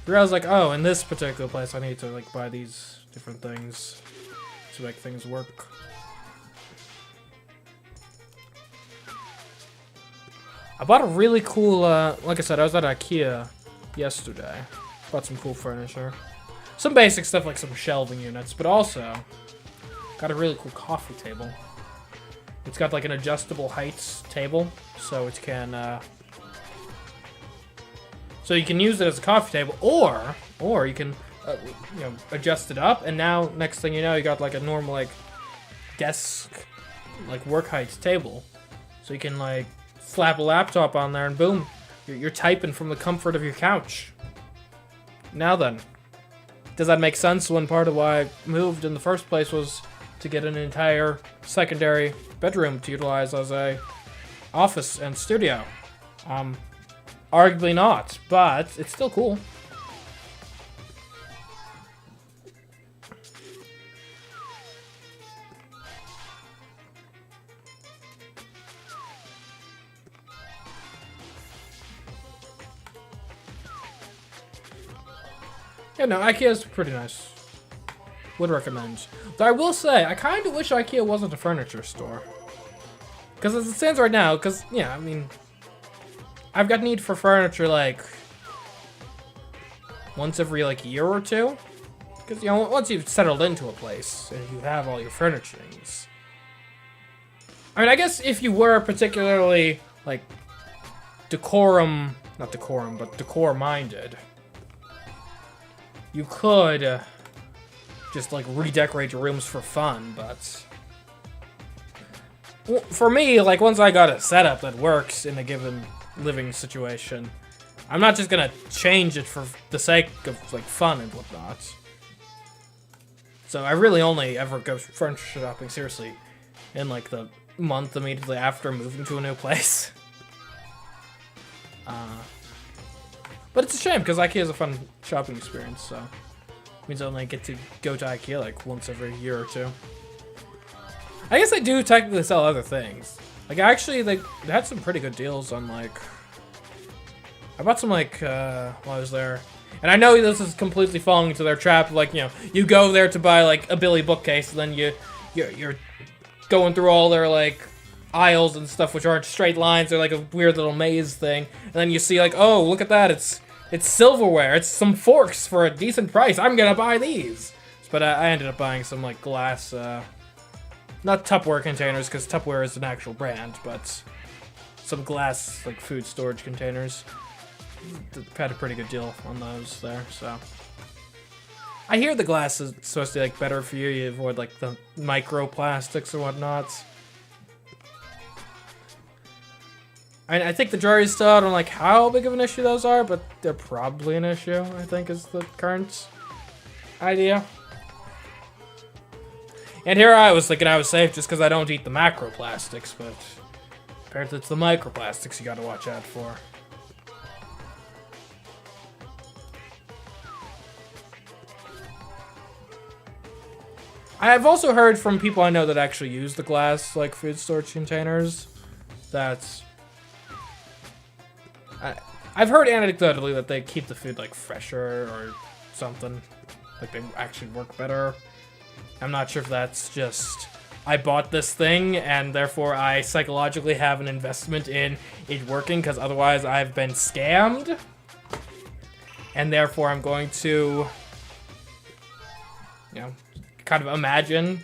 realize, like, oh, in this particular place, I need to like buy these different things to make things work. I bought a really cool, like I said, I was at IKEA yesterday. Bought some cool furniture. Some basic stuff like some shelving units, but also got a really cool coffee table. It's got like an adjustable heights table, so it can, so you can use it as a coffee table, or you can, you know, adjust it up, and now next thing you know, you got like a normal like desk, like work heights table, so you can like slap a laptop on there, and boom, You're typing from the comfort of your couch. Now then, does that make sense when part of why I moved in the first place was to get an entire secondary bedroom to utilize as a office and studio? Arguably not, but it's still cool. Yeah, no, IKEA's pretty nice. Would recommend. Though I will say, I kind of wish IKEA wasn't a furniture store. Because as it stands right now, because, yeah, I mean, I've got need for furniture, like, once every, like, year or two. Because, you know, once you've settled into a place and you have all your furnishings. I mean, I guess if you were particularly, like, not decorum, but decor-minded, you could just, like, redecorate your rooms for fun, but for me, like, once I got a setup that works in a given living situation, I'm not just gonna change it for the sake of, like, fun and whatnot. So I really only ever go furniture shopping, seriously, in, like, the month immediately after moving to a new place. But it's a shame, because IKEA is a fun shopping experience, so it means I only get to go to IKEA, like, once every year or two. I guess they do technically sell other things. Like, actually, they had some pretty good deals on, like, I bought some, like, while I was there. And I know this is completely falling into their trap, like, you know, you go there to buy, like, a Billy bookcase, and then you're going through all their, like, aisles and stuff, which aren't straight lines, they're like a weird little maze thing. And then you see, like, oh, look at that, it's silverware, it's some forks for a decent price, I'm gonna buy these! But I ended up buying some, like, glass, not Tupperware containers, because Tupperware is an actual brand, but some glass, like, food storage containers. Had a pretty good deal on those there, so. I hear the glass is supposed to be, like, better for you, you avoid, like, the microplastics or whatnot. I think the jury's still out on, like, how big of an issue those are, but they're probably an issue, I think, is the current idea. And here I was thinking I was safe just because I don't eat the macroplastics, but apparently it's the microplastics you gotta watch out for. I've also heard from people I know that actually use the glass, like, food storage containers, that I've heard anecdotally that they keep the food, like, fresher or something. Like, they actually work better. I'm not sure if that's just, I bought this thing, and therefore I psychologically have an investment in it working, because otherwise I've been scammed. And therefore I'm going to, you know, kind of imagine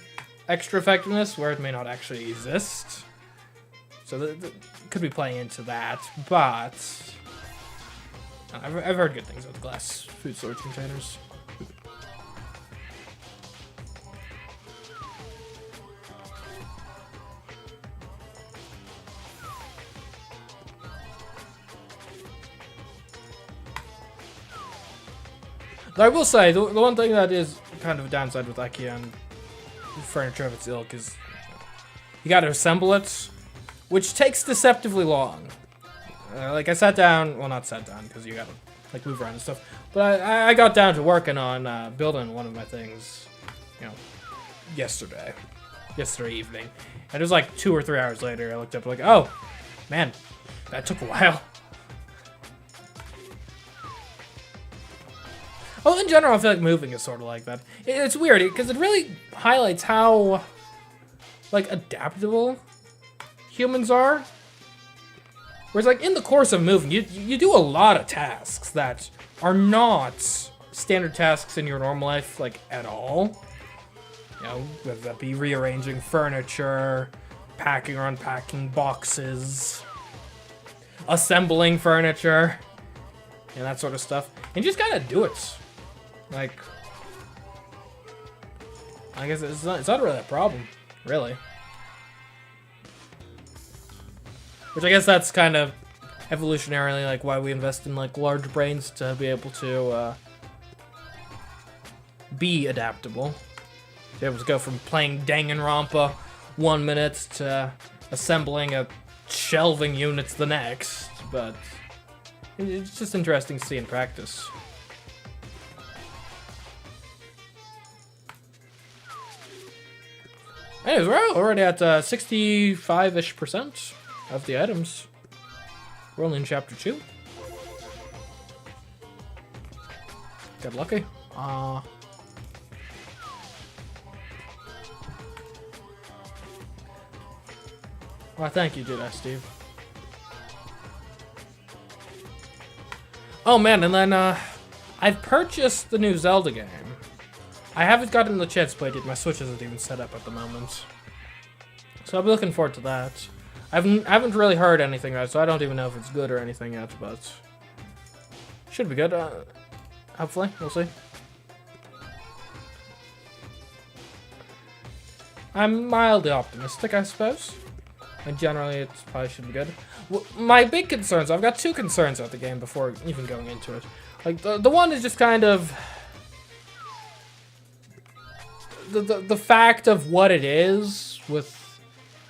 extra effectiveness where it may not actually exist. So could be playing into that, but I've heard good things about the glass food storage containers. Though I will say, the one thing that is kind of a downside with IKEA and furniture of its ilk is you gotta assemble it, which takes deceptively long. Like, I sat down, well, not sat down, because you gotta, like, move around and stuff, but I got down to working on building one of my things, you know, yesterday evening. And it was like 2 or 3 hours later, I looked up, like, oh, man, that took a while. Well, in general, I feel like moving is sort of like that. It's weird, because it really highlights how, like, adaptable humans are. Whereas, like, in the course of moving, you do a lot of tasks that are not standard tasks in your normal life, like, at all. You know, whether that be rearranging furniture, packing or unpacking boxes, assembling furniture, and that sort of stuff. And you just gotta do it. Like, I guess it's not really a problem, really. Which I guess that's kind of evolutionarily, like, why we invest in, like, large brains to be able to, be adaptable. To be able to go from playing Danganronpa 1 minute to assembling a shelving units the next, but it's just interesting to see in practice. Anyways, we're already at 65-ish% of the items. We're only in chapter 2. Got lucky. Well, thank you, Jedi Steve. Oh man, and then I've purchased the new Zelda game. I haven't gotten the chance to play it yet. My Switch isn't even set up at the moment. So I'll be looking forward to that. I haven't really heard anything about it, so I don't even know if it's good or anything yet, but should be good. Hopefully, we'll see. I'm mildly optimistic, I suppose. And generally, it probably should be good. Well, my big concerns, I've got 2 concerns about the game before even going into it. Like, the one is just kind of the fact of what it is with...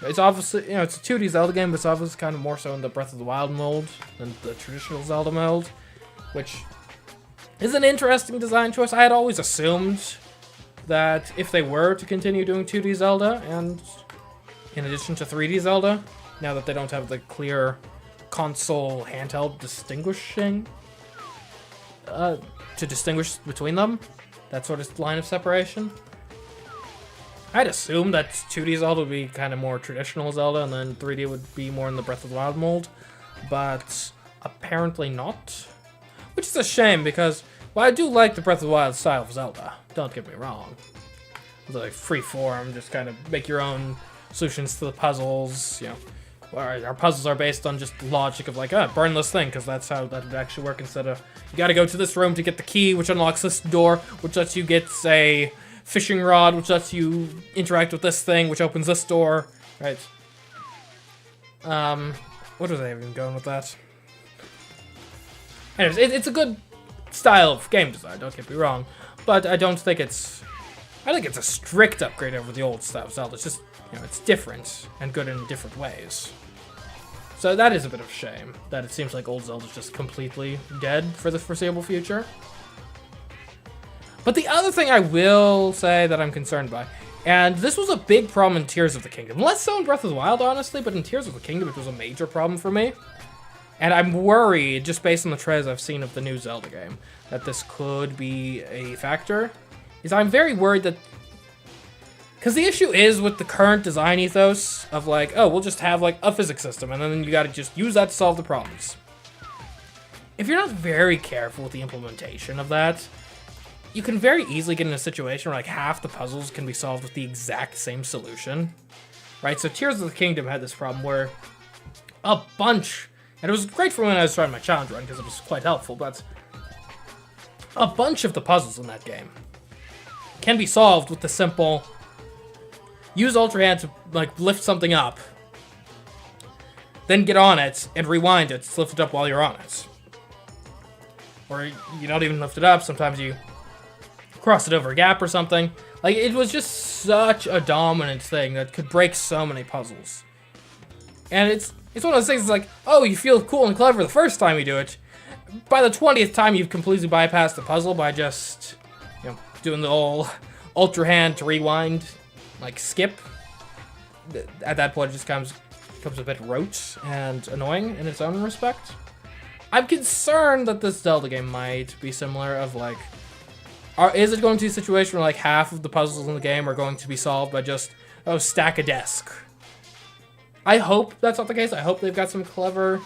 It's obviously, you know, it's a 2D Zelda game, but it's obviously kind of more so in the Breath of the Wild mold than the traditional Zelda mold, which is an interesting design choice. I had always assumed that if they were to continue doing 2D Zelda, and in addition to 3D Zelda, now that they don't have the clear console handheld distinguishing, to distinguish between them, that sort of line of separation, I'd assume that 2D Zelda would be kind of more traditional Zelda, and then 3D would be more in the Breath of the Wild mold, but apparently not. Which is a shame, because, well, I do like the Breath of the Wild style of Zelda, don't get me wrong. It's like free form, just kind of make your own solutions to the puzzles, you know. Our puzzles are based on just logic of like, burn this thing, because that's how that would actually work, instead of, you gotta go to this room to get the key, which unlocks this door, which lets you get, a fishing rod, which lets you interact with this thing, which opens this door, right? What was I even going with that? Anyways, it's a good style of game design, don't get me wrong, but I don't think it's... I think it's a strict upgrade over the old style of Zelda. It's just, you know, it's different and good in different ways. So that is a bit of a shame, that it seems like old Zelda's just completely dead for the foreseeable future. But the other thing I will say that I'm concerned by, and this was a big problem in Tears of the Kingdom, less so in Breath of the Wild, honestly, but in Tears of the Kingdom it was a major problem for me. And I'm worried, just based on the trailers I've seen of the new Zelda game, that this could be a factor. Is I'm very worried that... Because the issue is with the current design ethos of like, oh, we'll just have like a physics system, and then you gotta just use that to solve the problems. If you're not very careful with the implementation of that, you can very easily get in a situation where like half the puzzles can be solved with the exact same solution. Right, so Tears of the Kingdom had this problem where a bunch... And it was great for when I was starting my challenge run, because it was quite helpful, but a bunch of the puzzles in that game can be solved with the simple, use Ultra Hand to, like, lift something up, then get on it, and rewind it to lift it up while you're on it. Or you don't even lift it up, sometimes you cross it over a gap or something. Like, it was just such a dominant thing that could break so many puzzles. And it's one of those things that's like, oh, you feel cool and clever the first time you do it. By the 20th time, you've completely bypassed the puzzle by just, you know, doing the old Ultra Hand to rewind, like, skip. At that point, it just becomes a bit rote and annoying in its own respect. I'm concerned that this Zelda game might be similar of, like, is it going to be a situation where, like, half of the puzzles in the game are going to be solved by just, oh, stack a desk? I hope that's not the case. I hope they've got some clever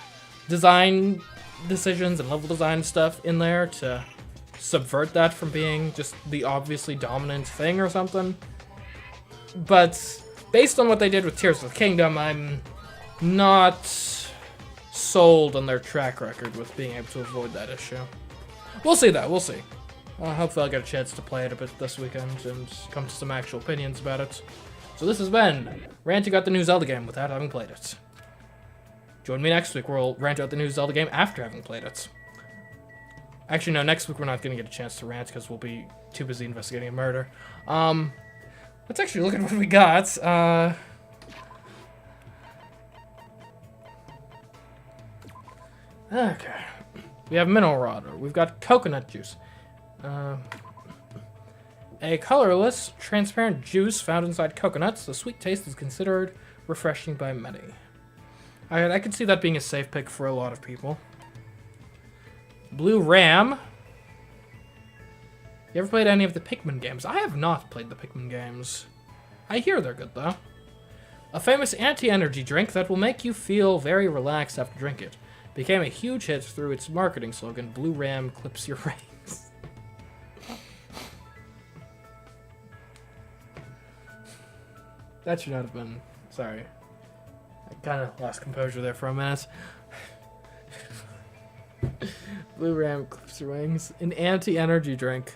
design decisions and level design stuff in there to subvert that from being just the obviously dominant thing or something. But based on what they did with Tears of the Kingdom, I'm not sold on their track record with being able to avoid that issue. We'll see though, we'll see. Hopefully I'll get a chance to play it a bit this weekend and come to some actual opinions about it. So this has been Ranting About the New Zelda Game without having played it. Join me next week where we'll rant out the new Zelda game after having played it. Actually, no, next week we're not going to get a chance to rant because we'll be too busy investigating a murder. Let's actually look at what we got. Okay. We have mineral water. We've got coconut juice. A colorless, transparent juice found inside coconuts. The sweet taste is considered refreshing by many. I could see that being a safe pick for a lot of people. Blue Ram. You ever played any of the Pikmin games? I have not played the Pikmin games. I hear they're good, though. A famous anti-energy drink that will make you feel very relaxed after drinking it. Became a huge hit through its marketing slogan, Blue Ram clips your rings. That should not have been... Sorry. I kind of lost composure there for a minute. Blue Ram clips your wings. An anti-energy drink.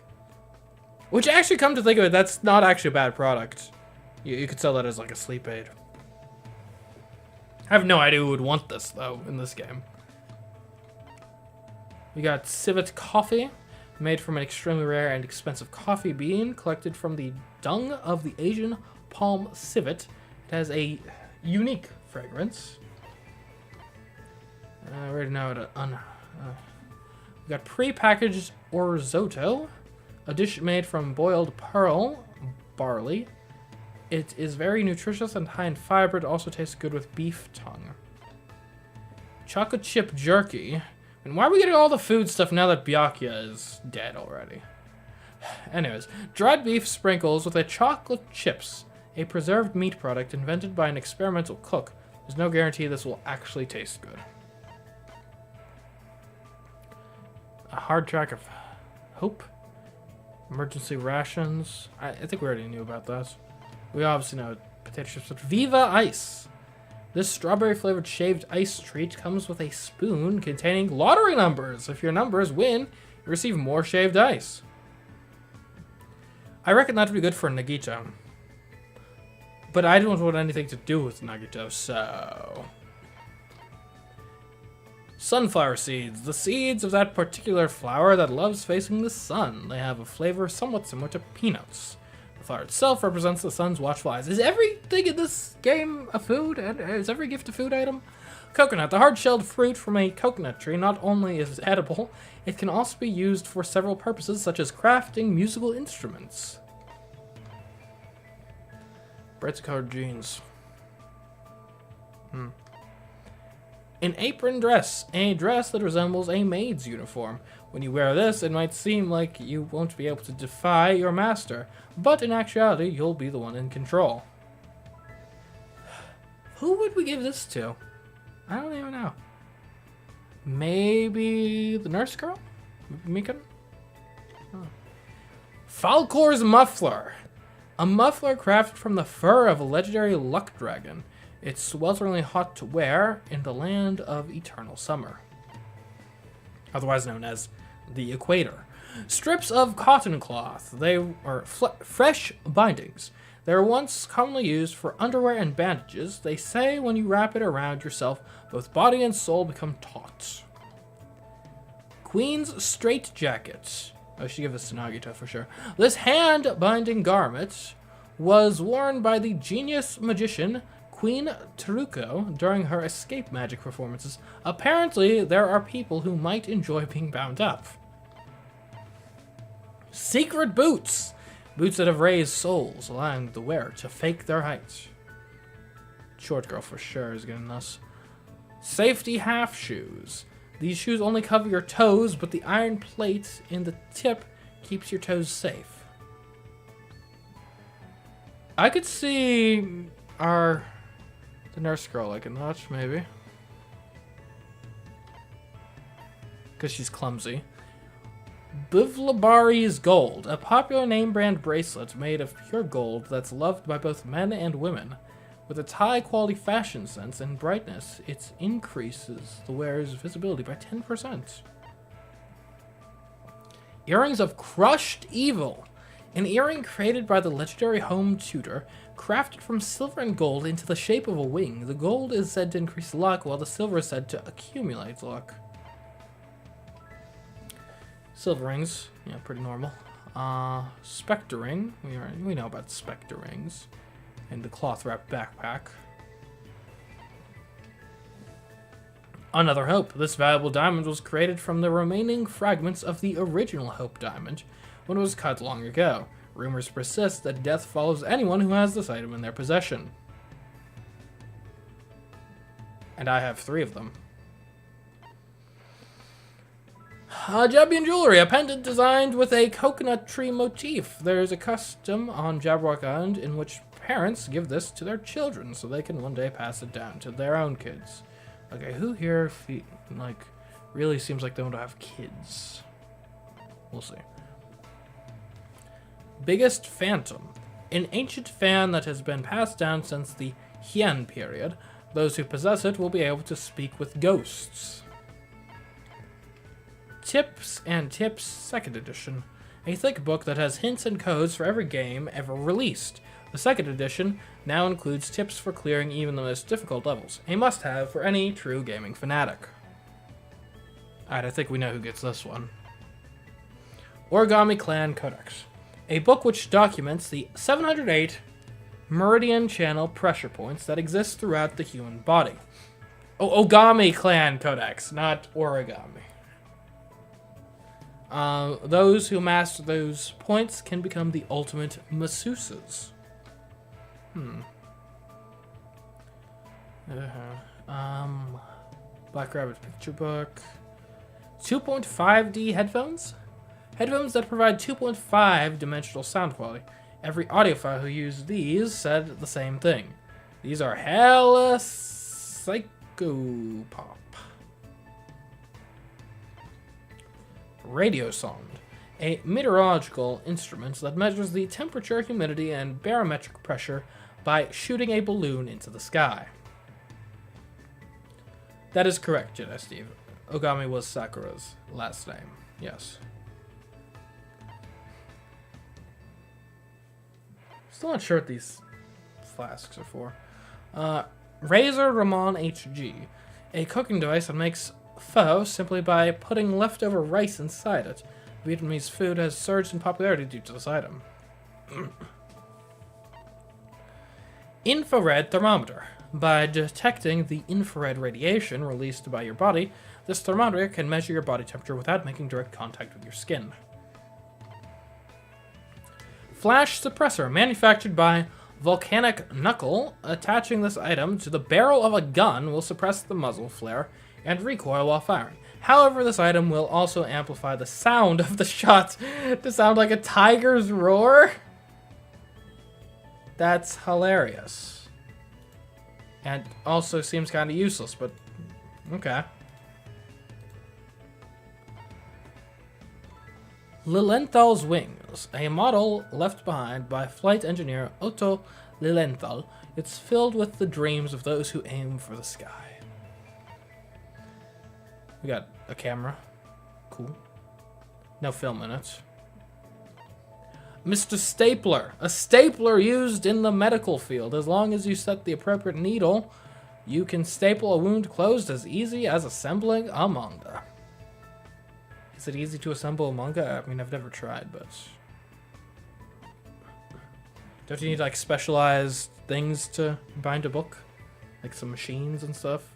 Which, actually, come to think of it, that's not actually a bad product. You could sell that as, like, a sleep aid. I have no idea who would want this, though, in this game. We got civet coffee, made from an extremely rare and expensive coffee bean collected from the dung of the Asian palm civet. It has a unique fragrance. I already know it. We got pre-packaged orzoto, a dish made from boiled pearl barley. It is very nutritious and high in fiber. It also tastes good with beef tongue. Chocolate chip jerky. And why are we getting all the food stuff now that Byakuya is dead already? Anyways, dried beef sprinkles with a chocolate chips, a preserved meat product invented by an experimental cook. There's no guarantee this will actually taste good. A hard track of hope. Emergency rations. I think we already knew about that. We obviously know potato chips, but Viva Ice. This strawberry-flavored shaved ice treat comes with a spoon containing lottery numbers. If your numbers win, you receive more shaved ice. I reckon that would be good for Nagito. But I don't want anything to do with Nagito, so... Sunflower seeds. The seeds of that particular flower that loves facing the sun. They have a flavor somewhat similar to peanuts. The flower itself represents the sun's watchful eyes. Is everything in this game a food? Is every gift a food item? Coconut. The hard-shelled fruit from a coconut tree not only is edible, it can also be used for several purposes, such as crafting musical instruments. Bright colored jeans. An apron dress. A dress that resembles a maid's uniform. When you wear this, it might seem like you won't be able to defy your master, but in actuality, you'll be the one in control. Who would we give this to? I don't even know. Maybe the nurse girl? Mika? Oh. Falcor's muffler. A muffler crafted from the fur of a legendary luck dragon. It's swelteringly hot to wear in the land of eternal summer. Otherwise known as the equator. Strips of cotton cloth. They are fresh bindings. They were once commonly used for underwear and bandages. They say when you wrap it around yourself, both body and soul become taut. Queen's straitjacket. I should give this to Nagito for sure. This hand-binding garment was worn by the genius magician Queen Teruko during her escape magic performances. Apparently, there are people who might enjoy being bound up. Secret boots. Boots that have raised souls, allowing the wearer to fake their height. Short girl for sure is getting this. Safety half shoes. These shoes only cover your toes, but the iron plate in the tip keeps your toes safe. I could see the nurse girl liking that, maybe. Because she's clumsy. Bivlabari's Gold, a popular name brand bracelet made of pure gold that's loved by both men and women. With its high-quality fashion sense and brightness, it increases the wearer's visibility by 10%. Earrings of Crushed Evil. An earring created by the legendary home tutor, crafted from silver and gold into the shape of a wing. The gold is said to increase luck, while the silver is said to accumulate luck. Silver rings, yeah, pretty normal. Spectre ring, we know about spectre rings. And the cloth wrapped backpack. Another hope. This valuable diamond was created from the remaining fragments of the original Hope Diamond when it was cut long ago. Rumors persist that death follows anyone who has this item in their possession. And I have 3 of them. Jabbian jewelry, a pendant designed with a coconut tree motif. There's a custom on Jabberwock Island in which parents give this to their children so they can one day pass it down to their own kids. Okay, who here really seems like they want to have kids? We'll see. Biggest Phantom. An ancient fan that has been passed down since the Heian period. Those who possess it will be able to speak with ghosts. Tips and Tips 2nd Edition. A thick book that has hints and codes for every game ever released. The 2nd edition now includes tips for clearing even the most difficult levels, a must-have for any true gaming fanatic. Alright, I think we know who gets this one. Origami Clan Codex, a book which documents the 708 meridian channel pressure points that exist throughout the human body. Oh, Ogami Clan Codex, not origami. Those who master those points can become the ultimate masseuses. Black Rabbit Picture Book. 2.5D headphones? Headphones that provide 2.5 dimensional sound quality. Every audiophile who used these said the same thing. These are hella psychopop. Radiosonde, a meteorological instrument that measures the temperature, humidity, and barometric pressure by shooting a balloon into the sky. That is correct, Jedi Steve. Ogami was Sakura's last name. Yes. Still not sure what these flasks are for. Razor Ramon HG, a cooking device that makes pho simply by putting leftover rice inside it. Vietnamese food has surged in popularity due to this item. Infrared thermometer. By detecting the infrared radiation released by your body, this thermometer can measure your body temperature without making direct contact with your skin. Flash suppressor, manufactured by Volcanic Knuckle. Attaching this item to the barrel of a gun will suppress the muzzle flare and recoil while firing. However, this item will also amplify the sound of the shot to sound like a tiger's roar. That's hilarious. And also seems kind of useless, but okay. Lilenthal's Wings, a model left behind by flight engineer Otto Lilenthal. It's filled with the dreams of those who aim for the sky. We got a camera. Cool. No film in it. Mr. Stapler. A stapler used in the medical field. As long as you set the appropriate needle, you can staple a wound closed as easy as assembling a manga. Is it easy to assemble a manga? I mean, I've never tried, but... Don't you need, like, specialized things to bind a book? Like some machines and stuff?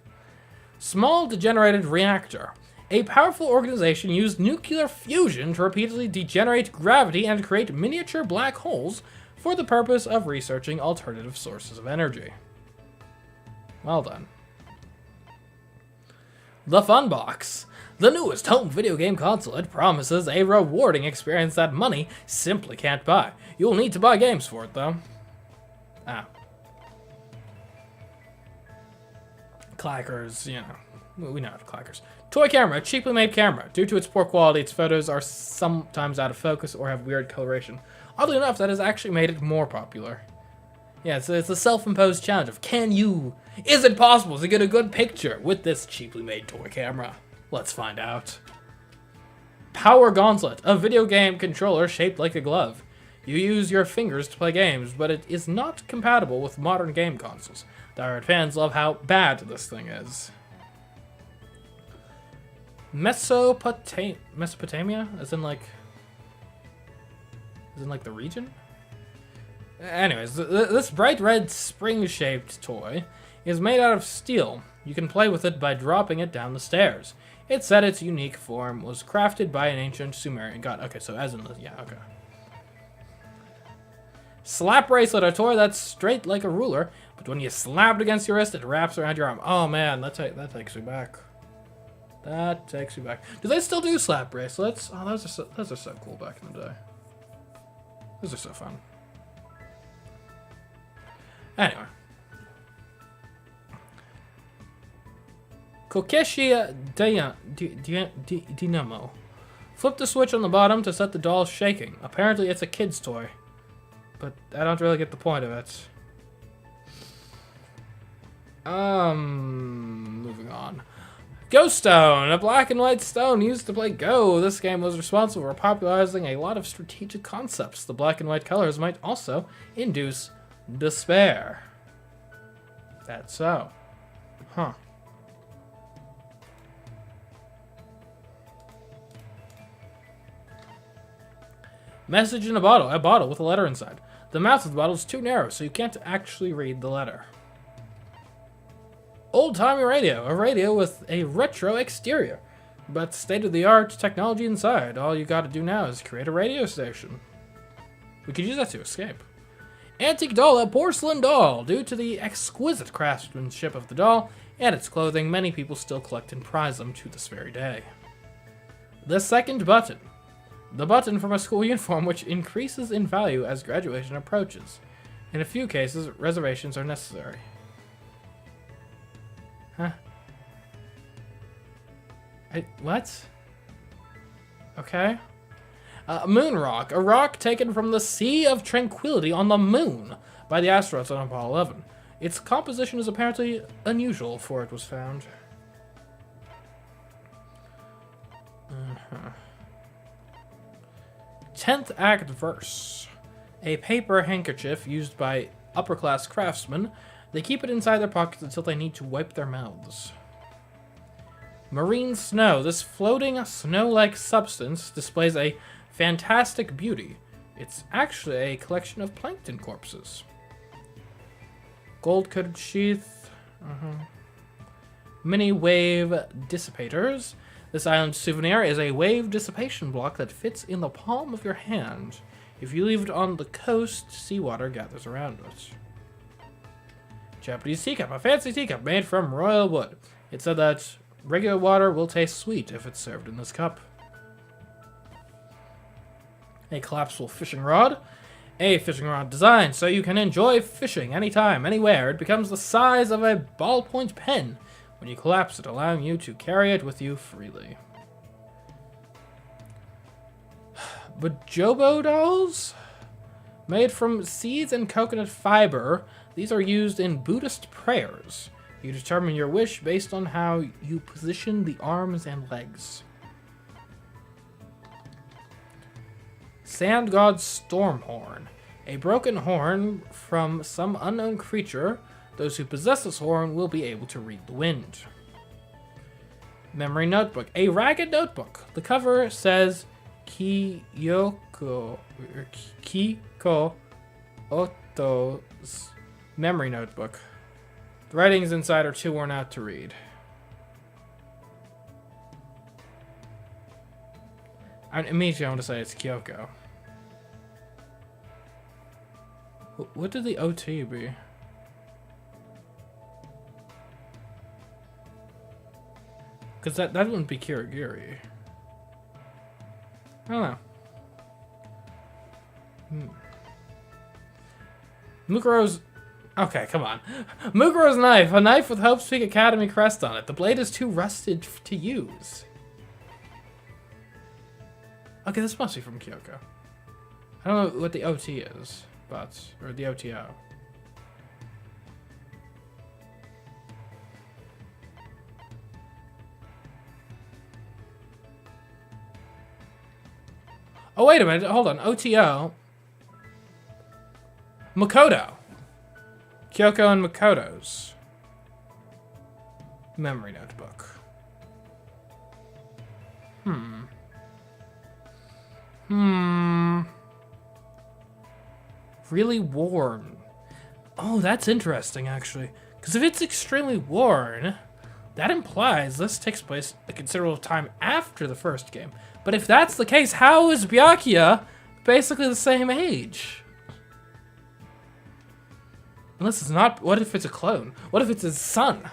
Small Degenerated Reactor. A powerful organization used nuclear fusion to repeatedly degenerate gravity and create miniature black holes for the purpose of researching alternative sources of energy. Well done. The Fun Box. The newest home video game console. It promises a rewarding experience that money simply can't buy. You'll need to buy games for it, though. Clackers, you know. We know how to clackers. Toy camera, a cheaply made camera. Due to its poor quality, its photos are sometimes out of focus or have weird coloration. Oddly enough, that has actually made it more popular. Yeah, it's a self-imposed challenge of is it possible to get a good picture with this cheaply made toy camera? Let's find out. Power Gauntlet, a video game controller shaped like a glove. You use your fingers to play games, but it is not compatible with modern game consoles. Diehard fans love how bad this thing is. Mesopotamia? As in like the region? Anyways, this bright red spring-shaped toy is made out of steel. You can play with it by dropping it down the stairs. It said its unique form was crafted by an ancient Sumerian god. Okay, so as in the... yeah, okay. Slap bracelet, a toy that's straight like a ruler, but when you slap it against your wrist, it wraps around your arm. Oh man, that takes me back. That takes me back. Do they still do slap bracelets? Oh, those are so cool back in the day. Those are so fun. Anyway. Kokeshi Dynamo. Flip the switch on the bottom to set the doll shaking. Apparently it's a kid's toy. But I don't really get the point of it. Moving on. Ghost Stone, a black and white stone used to play Go. This game was responsible for popularizing a lot of strategic concepts. The black and white colors might also induce despair. That's so. Huh. Message in a bottle with a letter inside. The mouth of the bottle is too narrow, so you can't actually read the letter. Old-timey radio, a radio with a retro exterior, but state-of-the-art technology inside. All you gotta do now is create a radio station. We could use that to escape. Antique doll, a porcelain doll. Due to the exquisite craftsmanship of the doll and its clothing, many people still collect and prize them to this very day. The second button. The button from a school uniform which increases in value as graduation approaches. In a few cases, reservations are necessary. Huh? What? Okay. Moon rock, a rock taken from the Sea of Tranquility on the moon by the astronauts on Apollo 11. Its composition is apparently unusual for it was found. 10th act verse. A paper handkerchief used by upper-class craftsmen. They keep it inside their pockets until they need to wipe their mouths. Marine snow. This floating snow-like substance displays a fantastic beauty. It's actually a collection of plankton corpses. Gold-coated sheath. Mini wave dissipators. This island souvenir is a wave dissipation block that fits in the palm of your hand. If you leave it on the coast, seawater gathers around it. Japanese teacup, a fancy teacup made from royal wood. It said that regular water will taste sweet if it's served in this cup. A collapsible fishing rod. A fishing rod designed so you can enjoy fishing anytime, anywhere. It becomes the size of a ballpoint pen when you collapse it, allowing you to carry it with you freely. Bojobo dolls? Made from seeds and coconut fiber, these are used in Buddhist prayers. You determine your wish based on how you position the arms and legs. Sand God Stormhorn. A broken horn from some unknown creature. Those who possess this horn will be able to read the wind. Memory notebook. A ragged notebook. The cover says Kiko Oto's memory notebook. The writings inside are too worn out to read. I immediately want to say it's Kyoko. What did the OT be? Because that wouldn't be Kirigiri. I don't know. Mukuro's... Okay, come on. Mukuro's knife. A knife with Hope's Peak Academy crest on it. The blade is too rusted to use. Okay, this must be from Kyoko. I don't know what the OT is, but... Or the OTO. Oh, wait a minute. Hold on. OTO. Makoto. Kyoko and Makoto's memory notebook. Really worn. Oh, that's interesting, actually. Because if it's extremely worn, that implies this takes place a considerable time after the first game. But if that's the case, how is Byakuya basically the same age? Unless it's not. What if it's a clone? What if it's his son?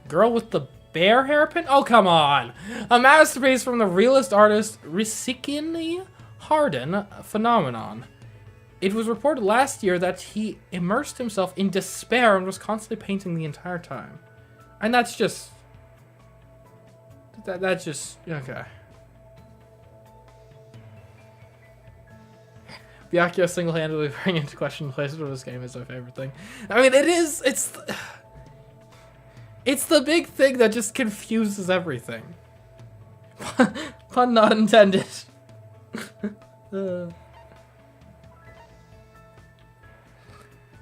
Girl with the bear hairpin? Oh, come on! A masterpiece from the realist artist Risiki Harden Phenomenon. It was reported last year that he immersed himself in despair and was constantly painting the entire time. And that's just... That's just... Okay. Byakuya single-handedly bringing into question the placement of this game is my favorite thing. I mean, it is... It's the big thing that just confuses everything. Pun not intended.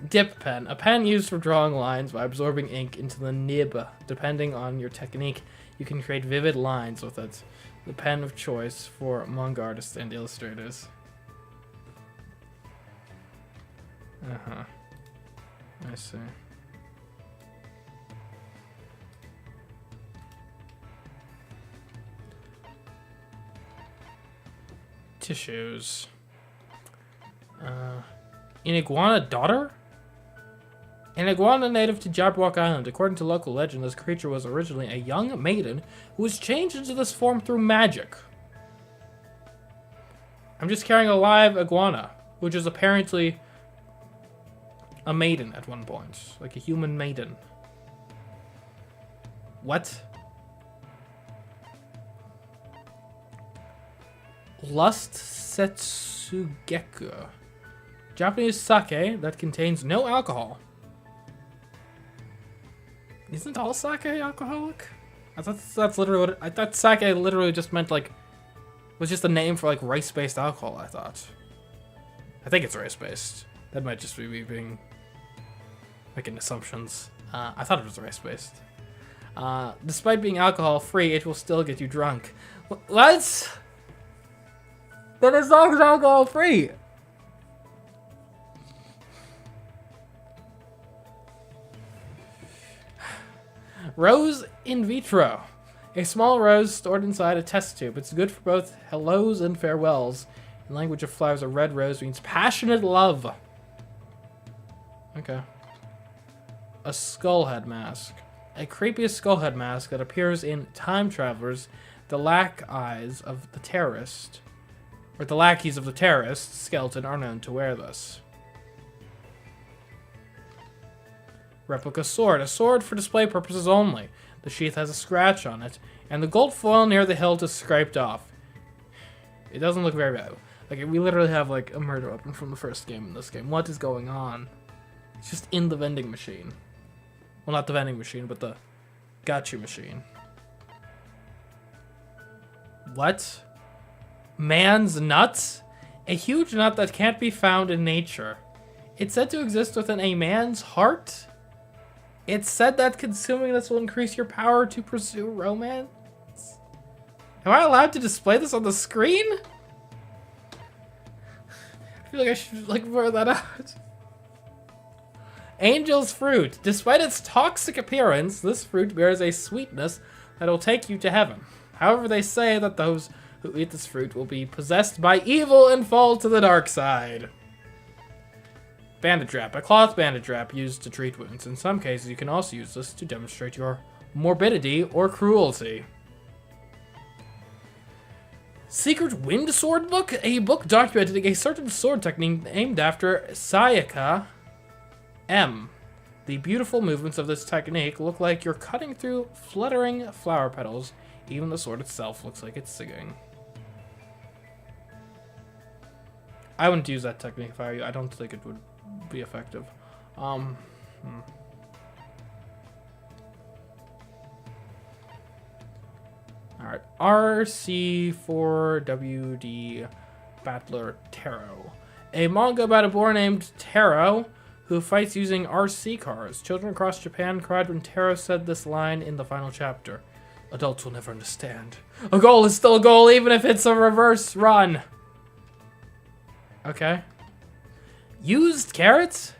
Dip pen. A pen used for drawing lines by absorbing ink into the nib. Depending on your technique, you can create vivid lines with it. The pen of choice for manga artists and illustrators. I see. Tissues. An iguana daughter? An iguana native to Jabberwock Island. According to local legend, this creature was originally a young maiden who was changed into this form through magic. I'm just carrying a live iguana, which is apparently a maiden at one point. Like a human maiden. What? Lust Setsugeku. Japanese sake that contains no alcohol. Isn't all sake alcoholic? I thought that's literally what I thought sake literally just meant like was just a name for like rice-based alcohol, I thought. I think it's rice-based. That might just be me being making assumptions. I thought it was rice-based. Despite being alcohol-free, it will still get you drunk. What? Then it's not alcohol-free. Rose in vitro. A small rose stored inside a test tube. It's good for both hellos and farewells. In language of flowers, a red rose means passionate love. Okay. A skullhead mask. A creepy skullhead mask that appears in Time Travelers, the lackeys of the terrorist. Or the lackeys of the terrorist skeleton are known to wear this. Replica sword. A sword for display purposes only. The sheath has a scratch on it, and the gold foil near the hilt is scraped off. It doesn't look very bad. Like, we literally have, like, a murder weapon from the first game in this game. What is going on? It's just in the vending machine. Well, not the vending machine, but the gacha machine. What? Man's nuts? A huge nut that can't be found in nature. It's said to exist within a man's heart? It's said that consuming this will increase your power to pursue romance? Am I allowed to display this on the screen? I feel like I should, like, blur that out. Angel's fruit. Despite its toxic appearance, this fruit bears a sweetness that will take you to heaven. However, they say that those who eat this fruit will be possessed by evil and fall to the dark side. Bandage wrap. A cloth bandage wrap used to treat wounds. In some cases, you can also use this to demonstrate your morbidity or cruelty. Secret Wind Sword Book? A book documenting a certain sword technique named after Sayaka M. The beautiful movements of this technique look like you're cutting through fluttering flower petals. Even the sword itself looks like it's singing. I wouldn't use that technique if I were you. I don't think it would be effective. Alright, art. RC4WD Battler Taro. A manga about a boy named Taro who fights using RC cars. Children across Japan cried when Taro said this line in the final chapter. Adults will never understand. A goal is still a goal, even if it's a reverse run. Okay. Used carrots?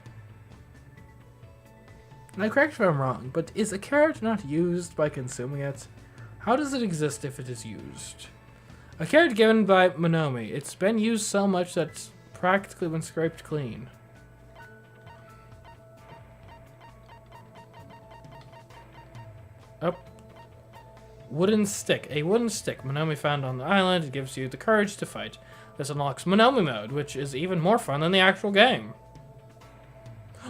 Now correct if I'm wrong, but is a carrot not used by consuming it? How does it exist if it is used? A carrot given by Monomi. It's been used so much that it's practically been scraped clean. Oh. Wooden stick. A wooden stick Monomi found on the island. It gives you the courage to fight. This unlocks Monomi mode, which is even more fun than the actual game.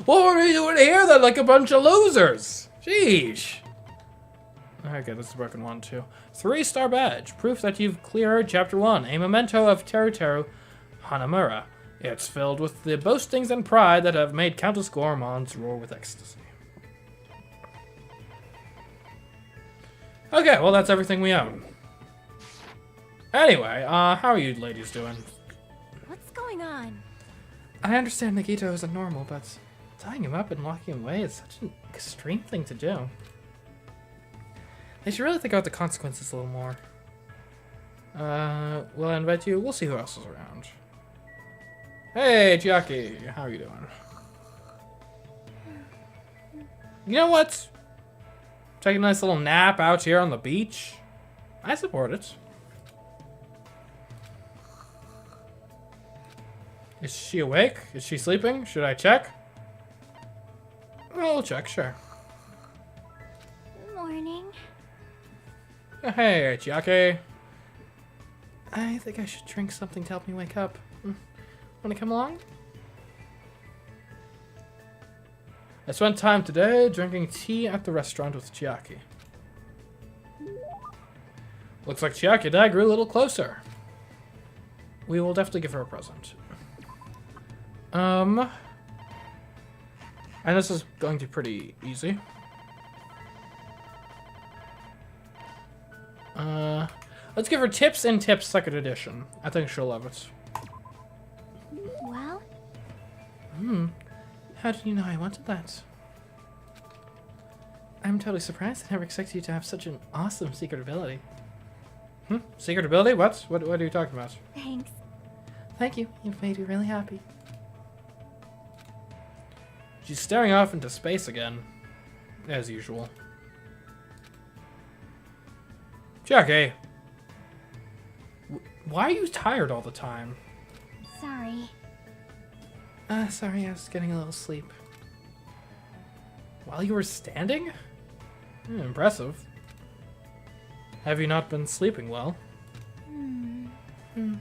What were we doing here then, like a bunch of losers? Sheesh. Okay, this is a broken one too. 3-star badge. Proof that you've cleared Chapter 1. A memento of Teruteru Hanamura. It's filled with the boastings and pride that have made countless gourmands roar with ecstasy. Okay, well that's everything we own. Anyway, how are you ladies doing? What's going on? I understand Nagito isn't normal, but tying him up and locking him away is such an extreme thing to do. They should really think about the consequences a little more. Will I invite you? We'll see who else is around. Hey, Chiaki, how are you doing? You know what? Take a nice little nap out here on the beach. I support it. Is she awake? Is she sleeping? Should I check? I'll check, sure. Morning. Hey, Chiaki. I think I should drink something to help me wake up. Wanna come along? I spent time today drinking tea at the restaurant with Chiaki. Looks like Chiaki and I grew a little closer. We will definitely give her a present. And this is going to be pretty easy. Let's give her Tips and Tips 2nd edition. I think she'll love it. Well? How did you know I wanted that? I'm totally surprised. I never expected you to have such an awesome secret ability. Secret ability? What? What are you talking about? Thanks. Thank you. You've made me really happy. She's staring off into space again. As usual. Chiaki. Why are you tired all the time? Sorry. Sorry, I was getting a little sleep. While you were standing? Impressive. Have you not been sleeping well? When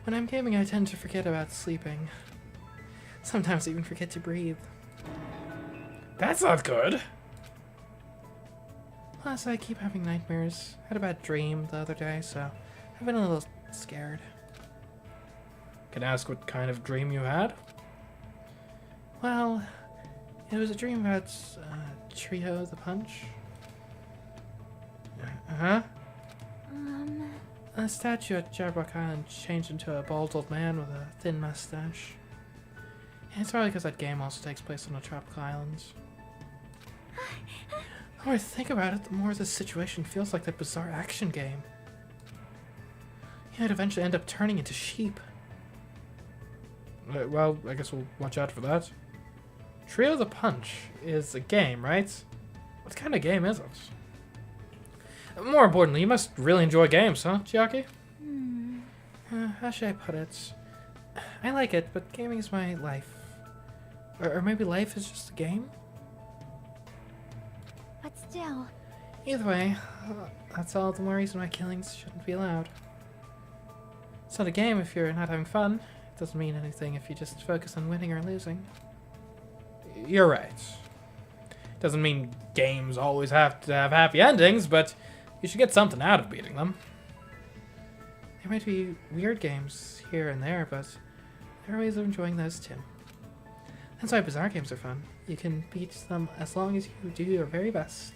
I'm gaming, I tend to forget about sleeping. Sometimes I even forget to breathe. That's not good. Plus, I keep having nightmares. I had a bad dream the other day, so I've been a little scared. Can I ask what kind of dream you had? Well, it was a dream about Trio the Punch. A statue at Jabberwock Island changed into a bald old man with a thin mustache. And it's probably because that game also takes place on a tropical island. The more I think about it, the more this situation feels like that bizarre action game. I'd eventually end up turning into sheep. Well, I guess we'll watch out for that. Trio the Punch is a game, right? What kind of game is it? More importantly, you must really enjoy games, huh, Chiaki? How should I put it? I like it, but gaming is my life. Or maybe life is just a game? But still. Either way, that's all the more reason why killings shouldn't be allowed. It's not a game if you're not having fun. It doesn't mean anything if you just focus on winning or losing. You're right. Doesn't mean games always have to have happy endings, but you should get something out of beating them. There might be weird games here and there, but there are ways of enjoying those too. That's why bizarre games are fun. You can beat them as long as you do your very best.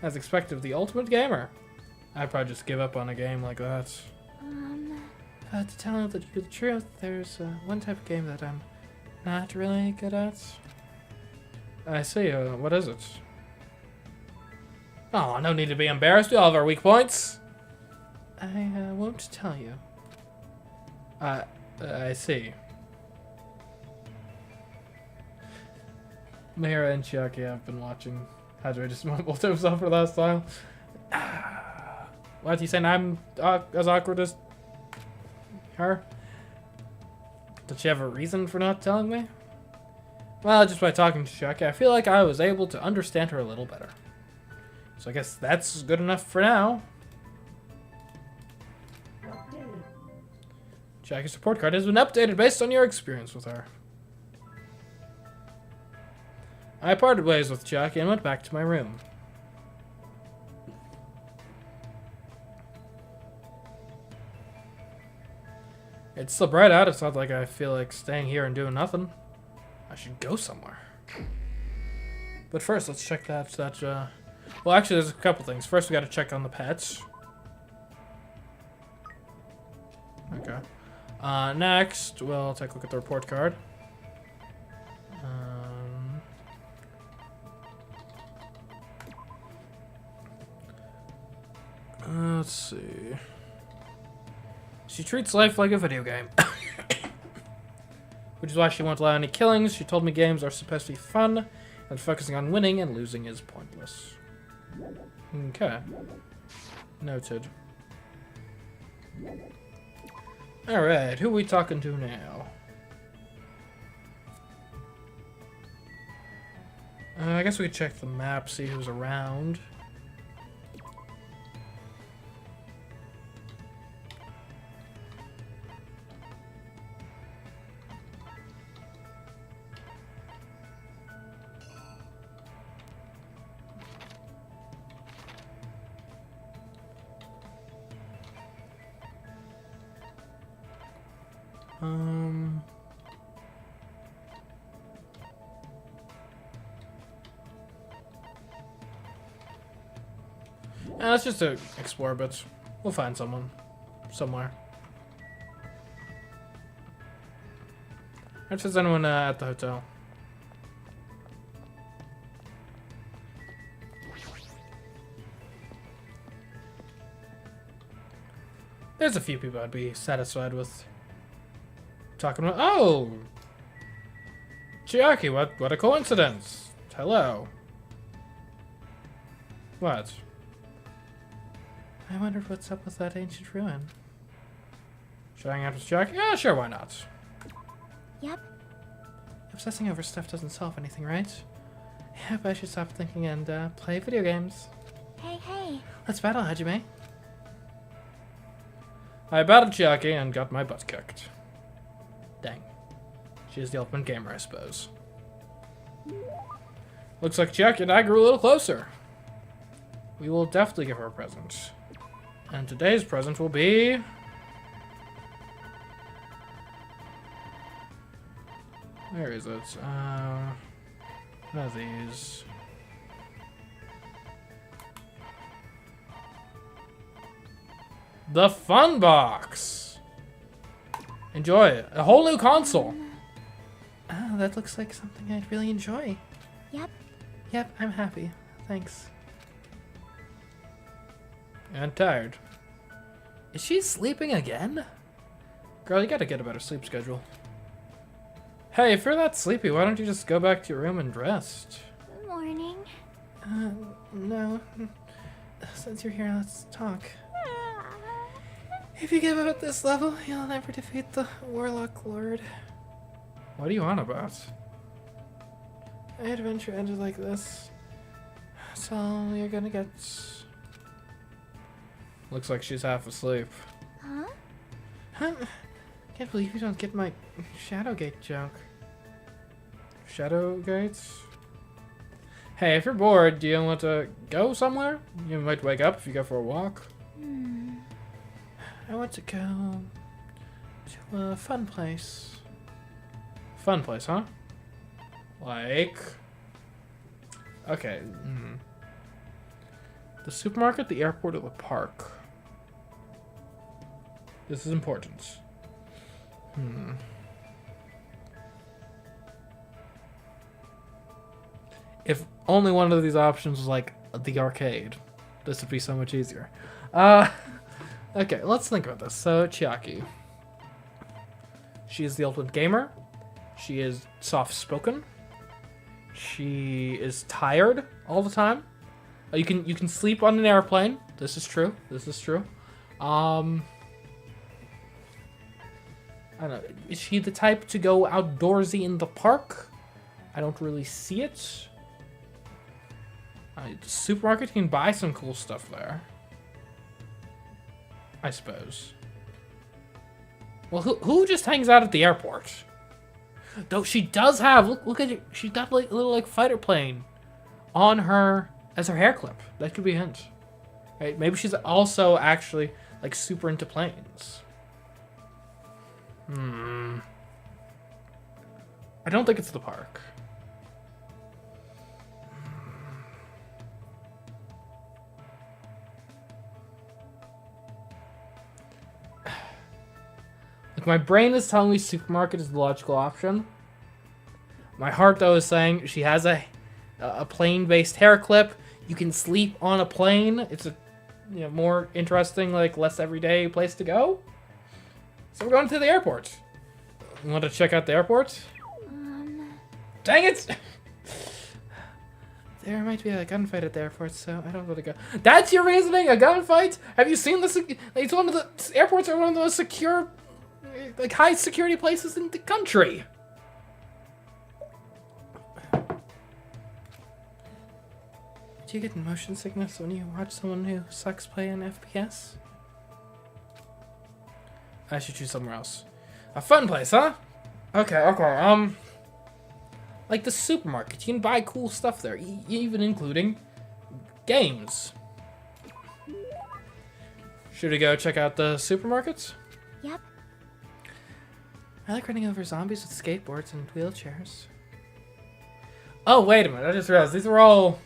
As expected of the ultimate gamer. I'd probably just give up on a game like that. To tell the truth, there's one type of game that I'm not really good at. I see. What is it? Oh, no need to be embarrassed. We all have our weak points. I won't tell you. I see. Mira and Chiaki have been watching Hadra just mumble to himself for the last while. What, you saying I'm as awkward as her? Did she have a reason for not telling me? Well, just by talking to Chiaki, I feel like I was able to understand her a little better. So I guess that's good enough for now. Chiaki's report card has been updated based on your experience with her. I parted ways with Chiaki and went back to my room. It's still bright out. It's not like I feel like staying here and doing nothing. I should go somewhere. But first, let's check that. Well, actually, there's a couple things. First, we got to check on the pets. Okay. Next, we'll take a look at the report card. Let's see. She treats life like a video game. Which is why she won't allow any killings. She told me games are supposed to be fun, and focusing on winning and losing is pointless. Okay. Noted. Alright, who are we talking to now? I guess we could check the map, see who's around. Let's just explore a bit. We'll find someone. Somewhere. If there's anyone at the hotel. There's a few people I'd be satisfied with talking about. Oh! Chiaki, what a coincidence. Hello. What? I wondered what's up with that ancient ruin. Should I hang out with Chiaki? Yeah, sure, why not? Yep. Obsessing over stuff doesn't solve anything, right? Yep, I should stop thinking and play video games. Hey. Let's battle, Hajime. I battled Chiaki and got my butt kicked. Dang. She is the ultimate gamer, I suppose. Looks like Chiaki and I grew a little closer. We will definitely give her a present. And today's present will be... Where is it? One of these. The Fun Box! Enjoy it. A whole new console. Oh, that looks like something I'd really enjoy. Yep. Yep, I'm happy. Thanks. And tired. Is she sleeping again? Girl, you gotta get a better sleep schedule. Hey, if you're that sleepy, why don't you just go back to your room and rest? Morning. No. Since you're here, let's talk. If you give up at this level, you'll never defeat the Warlock Lord. What are you on about? My adventure ended like this. So you're gonna get... Looks like she's half asleep. Huh? Can't believe you don't get my Shadowgate joke. Shadowgates? Hey, if you're bored, do you want to go somewhere? You might wake up if you go for a walk. I want to go to a fun place. Fun place, huh? Like... Okay. The supermarket, the airport, or the park? This is important. If only one of these options was like the arcade, this would be so much easier. Okay, let's think about this. So, Chiaki. She is the ultimate gamer. She is soft-spoken. She is tired all the time. You can sleep on an airplane. This is true. This is true. I don't know. Is she the type to go outdoorsy in the park? I don't really see it. The supermarket, you can buy some cool stuff there. I suppose. Well, who just hangs out at the airport? Though she does have, look at it. She's got like a little like fighter plane on her as her hair clip. That could be a hint. Right? Maybe she's also actually like super into planes. I don't think it's the park. Like, my brain is telling me supermarket is the logical option. My heart, though, is saying she has a plane-based hair clip. You can sleep on a plane. It's a more interesting, like, less everyday place to go. So we're going to the airport. You want to check out the airport? Dang it! There might be a gunfight at the airport, so I don't want to go. That's your reasoning? A gunfight? Have you seen this? It's one of the airports are one of the most secure, like, high security places in the country. Do you get motion sickness when you watch someone who sucks play an FPS? I should choose somewhere else. A fun place, huh? Okay. Like the supermarket, you can buy cool stuff there, even including games. Should we go check out the supermarkets? Yep. I like running over zombies with skateboards and wheelchairs. Oh, wait a minute. I just realized these were all...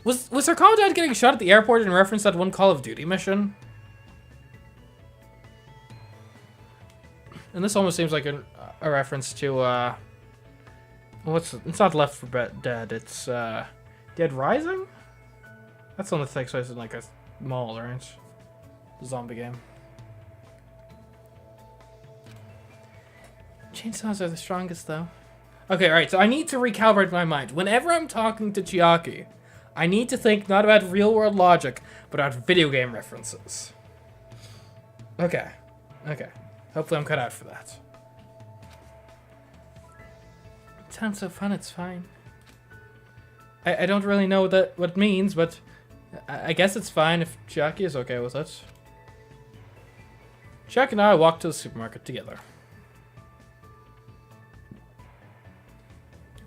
Was her college dad getting shot at the airport in reference to that one Call of Duty mission? And this almost seems like a reference to, it's not Left 4 Dead, it's, Dead Rising? That's one that takes place in, like, a mall, right? The zombie game. Chainsaws are the strongest, though. Okay, right, so I need to recalibrate my mind. Whenever I'm talking to Chiaki, I need to think not about real-world logic, but about video game references. Okay. Hopefully I'm cut out for that. It sounds so fun, it's fine. I don't really know what it means, but I guess it's fine if Chiaki is okay with it. Chiaki and I walked to the supermarket together.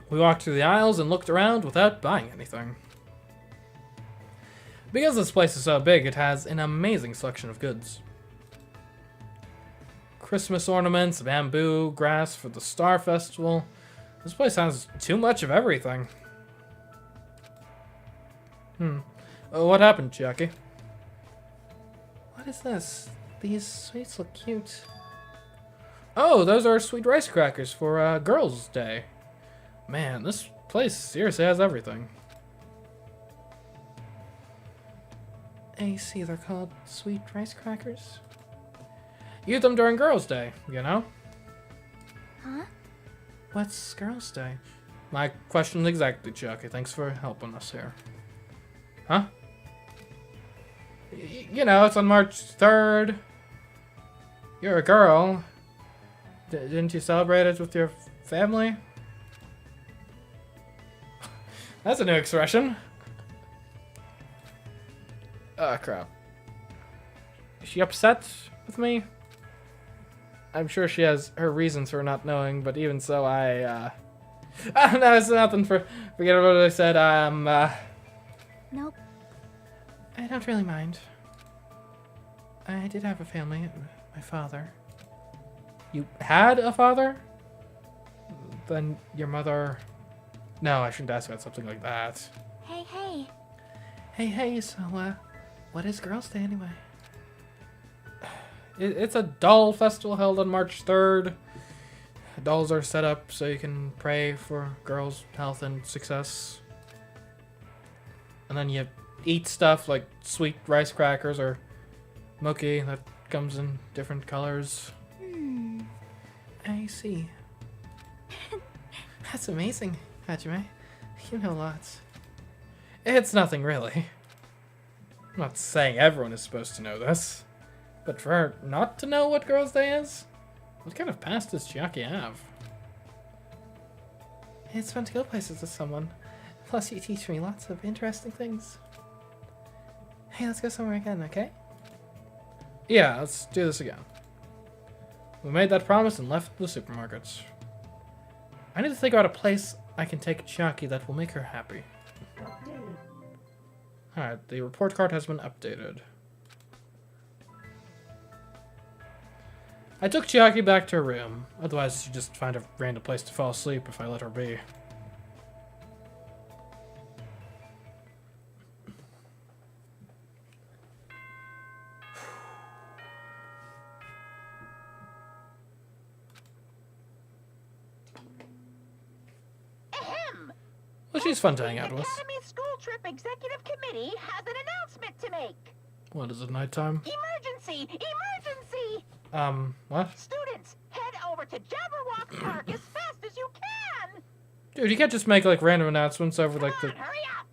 We walked through the aisles and looked around without buying anything. Because this place is so big, it has an amazing selection of goods. Christmas ornaments, bamboo, grass for the Star Festival. This place has too much of everything. What happened, Chiaki? What is this? These sweets look cute. Oh, those are sweet rice crackers for Girls' Day. Man, this place seriously has everything. I see, they're called sweet rice crackers. Eat them during Girls' Day, you know? Huh? What's Girls' Day? My question exactly, Chiaki. Thanks for helping us here. Huh? You know, it's on March 3rd. You're a girl. Didn't you celebrate it with your family? That's a new expression. Oh, crap. Is she upset with me? I'm sure she has her reasons for not knowing, but even so, no, it's nothing. Forget what I said. Nope. I don't really mind. I did have a family. My father. You had a father? Then your mother... No, I shouldn't ask about something like that. Hey, hey. Hey, so, what is Girls' Day anyway? It's a doll festival held on March 3rd. Dolls are set up so you can pray for girls' health and success. And then you eat stuff like sweet rice crackers or mochi that comes in different colors. I see. That's amazing, Hajime. You know lots. It's nothing really. I'm not saying everyone is supposed to know this. But for her not to know what Girls' Day is? What kind of past does Chiaki have? It's fun to go places with someone. Plus, you teach me lots of interesting things. Hey, let's go somewhere again, okay? Yeah, let's do this again. We made that promise and left the supermarkets. I need to think about a place I can take Chiaki that will make her happy. Alright, the report card has been updated. I took Chiaki back to her room. Otherwise, she'd just find a random place to fall asleep if I let her be. Ahem! Well, she's fun to hang out The with. Academy School Trip Executive Committee has an announcement to make. What, is it nighttime? Emergency! Emergency! What? Students, head over to Jabberwock Park as fast as you can! Dude, you can't just make, like, random announcements over, like, Come the... on, hurry up!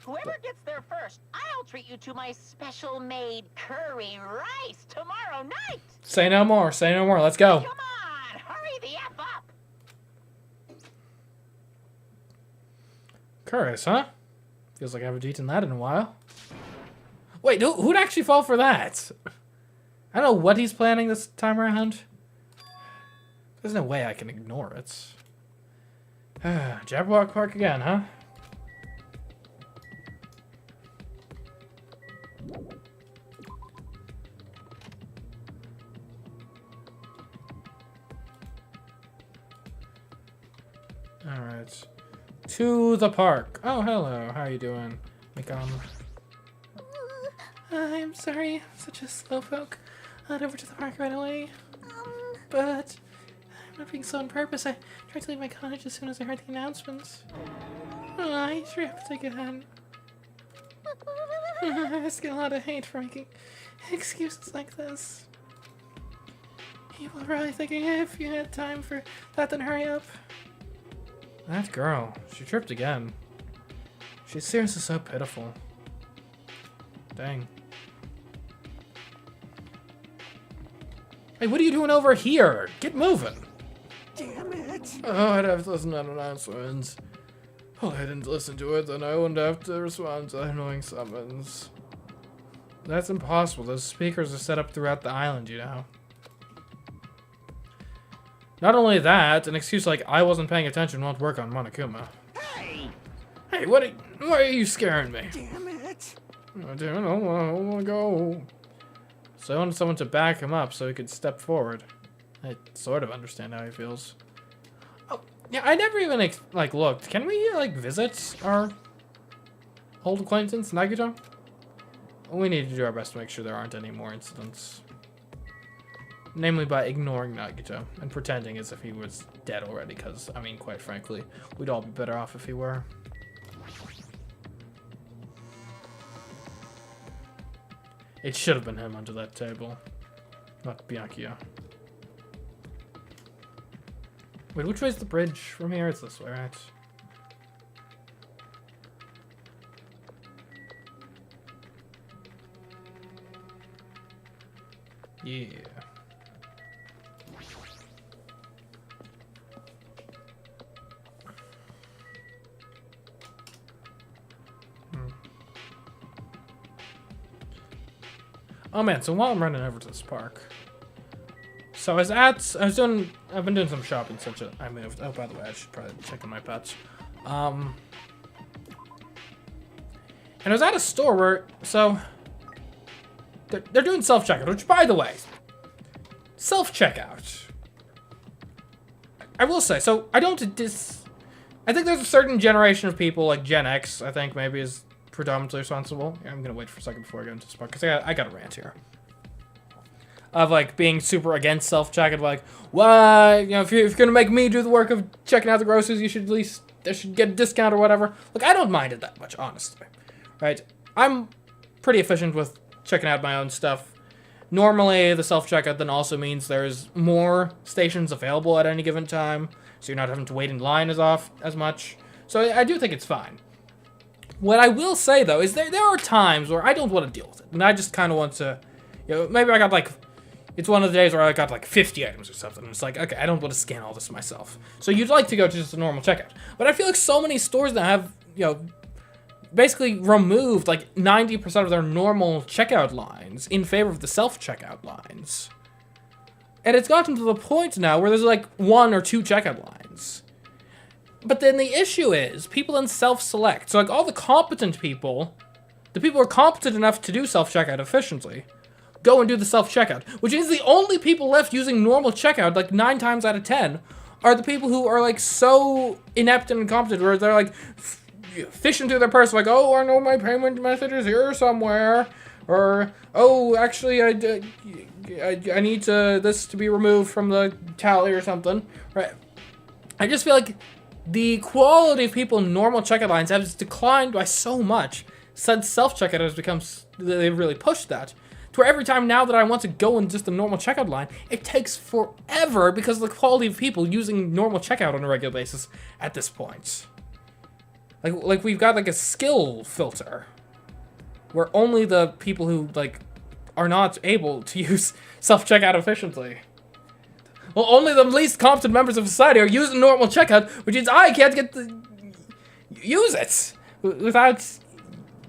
Whoever gets there first, I'll treat you to my special-made curry rice tomorrow night! Say no more, say no more, let's go. Come on, hurry the F up! Curious, huh? Feels like I haven't eaten that in a while. Wait, who'd actually fall for that? I don't know what he's planning this time around. There's no way I can ignore it. Jabberwock Park again, huh? Alright. To the park. Oh, hello. How are you doing? I'm sorry, I'm such a slowpoke. I'll head over to the park right away. But I'm not being slow on purpose. I tried to leave my cottage as soon as I heard the announcements. I sure have to get ahead. I just get a lot of hate for making excuses like this. People are probably thinking, if you had time for that, then hurry up. That girl. She tripped again. She's seriously so pitiful. Dang. Hey, what are you doing over here? Get moving. Damn it! Oh, I'd have to listen to announcements. Oh, I didn't listen to it, then I wouldn't have to respond to annoying summons. That's impossible. Those speakers are set up throughout the island, you know. Not only that, an excuse like I wasn't paying attention won't work on Monokuma. Hey! Hey, why are you scaring me? Damn it! I don't want to go. So I wanted someone to back him up so he could step forward. I sort of understand how he feels. Oh, yeah, I never even, like, looked. Can we, like, visit our old acquaintance, Nagito? We need to do our best to make sure there aren't any more incidents. Namely by ignoring Nagito and pretending as if he was dead already, because, I mean, quite frankly, we'd all be better off if he were. It should have been him under that table, not Byakuya. Wait, which way's the bridge from here? It's this way, right? Yeah. Oh man, so while I'm running over to this park. So I've been doing some shopping since I moved. Oh, by the way, I should probably check on my pets. And I was at a store where, so, they're doing self-checkout, which, by the way, self-checkout. I will say, so I don't I think there's a certain generation of people, like Gen X, I think maybe is predominantly responsible. Yeah, I'm gonna wait for a second before I get into this part, because I got a rant here. Of, like, being super against self-checkout, like, why, you know, if you're gonna make me do the work of checking out the groceries, you should at least, I should get a discount or whatever. Like, I don't mind it that much, honestly. Right? I'm pretty efficient with checking out my own stuff. Normally, the self-checkout then also means there's more stations available at any given time, so you're not having to wait in line as much. So I do think it's fine. What I will say, though, is there are times where I don't want to deal with it, and I just kind of want to, you know, maybe I got, like, it's one of the days where I got, like, 50 items or something, and it's like, okay, I don't want to scan all this myself. So you'd like to go to just a normal checkout. But I feel like so many stores now have, you know, basically removed, like, 90% of their normal checkout lines in favor of the self-checkout lines. And it's gotten to the point now where there's, like, 1 or 2 checkout lines. But then the issue is, people then self-select. So, like, all the competent people, the people who are competent enough to do self-checkout efficiently, go and do the self-checkout. Which is the only people left using normal checkout, like, 9 times out of 10, are the people who are, like, so inept and incompetent, where they're, like, fishing through their purse, like, oh, I know my payment method is here somewhere, or, oh, actually, I need this to be removed from the tally or something, right? I just feel like the quality of people in normal checkout lines has declined by so much since self-checkout has become, they've really pushed that, to where every time now that I want to go in just a normal checkout line, it takes forever because of the quality of people using normal checkout on a regular basis at this point. Like we've got, like, a skill filter where only the people who, like, are not able to use self-checkout efficiently. Well, only the least competent members of society are using normal checkout, which means I can't use it without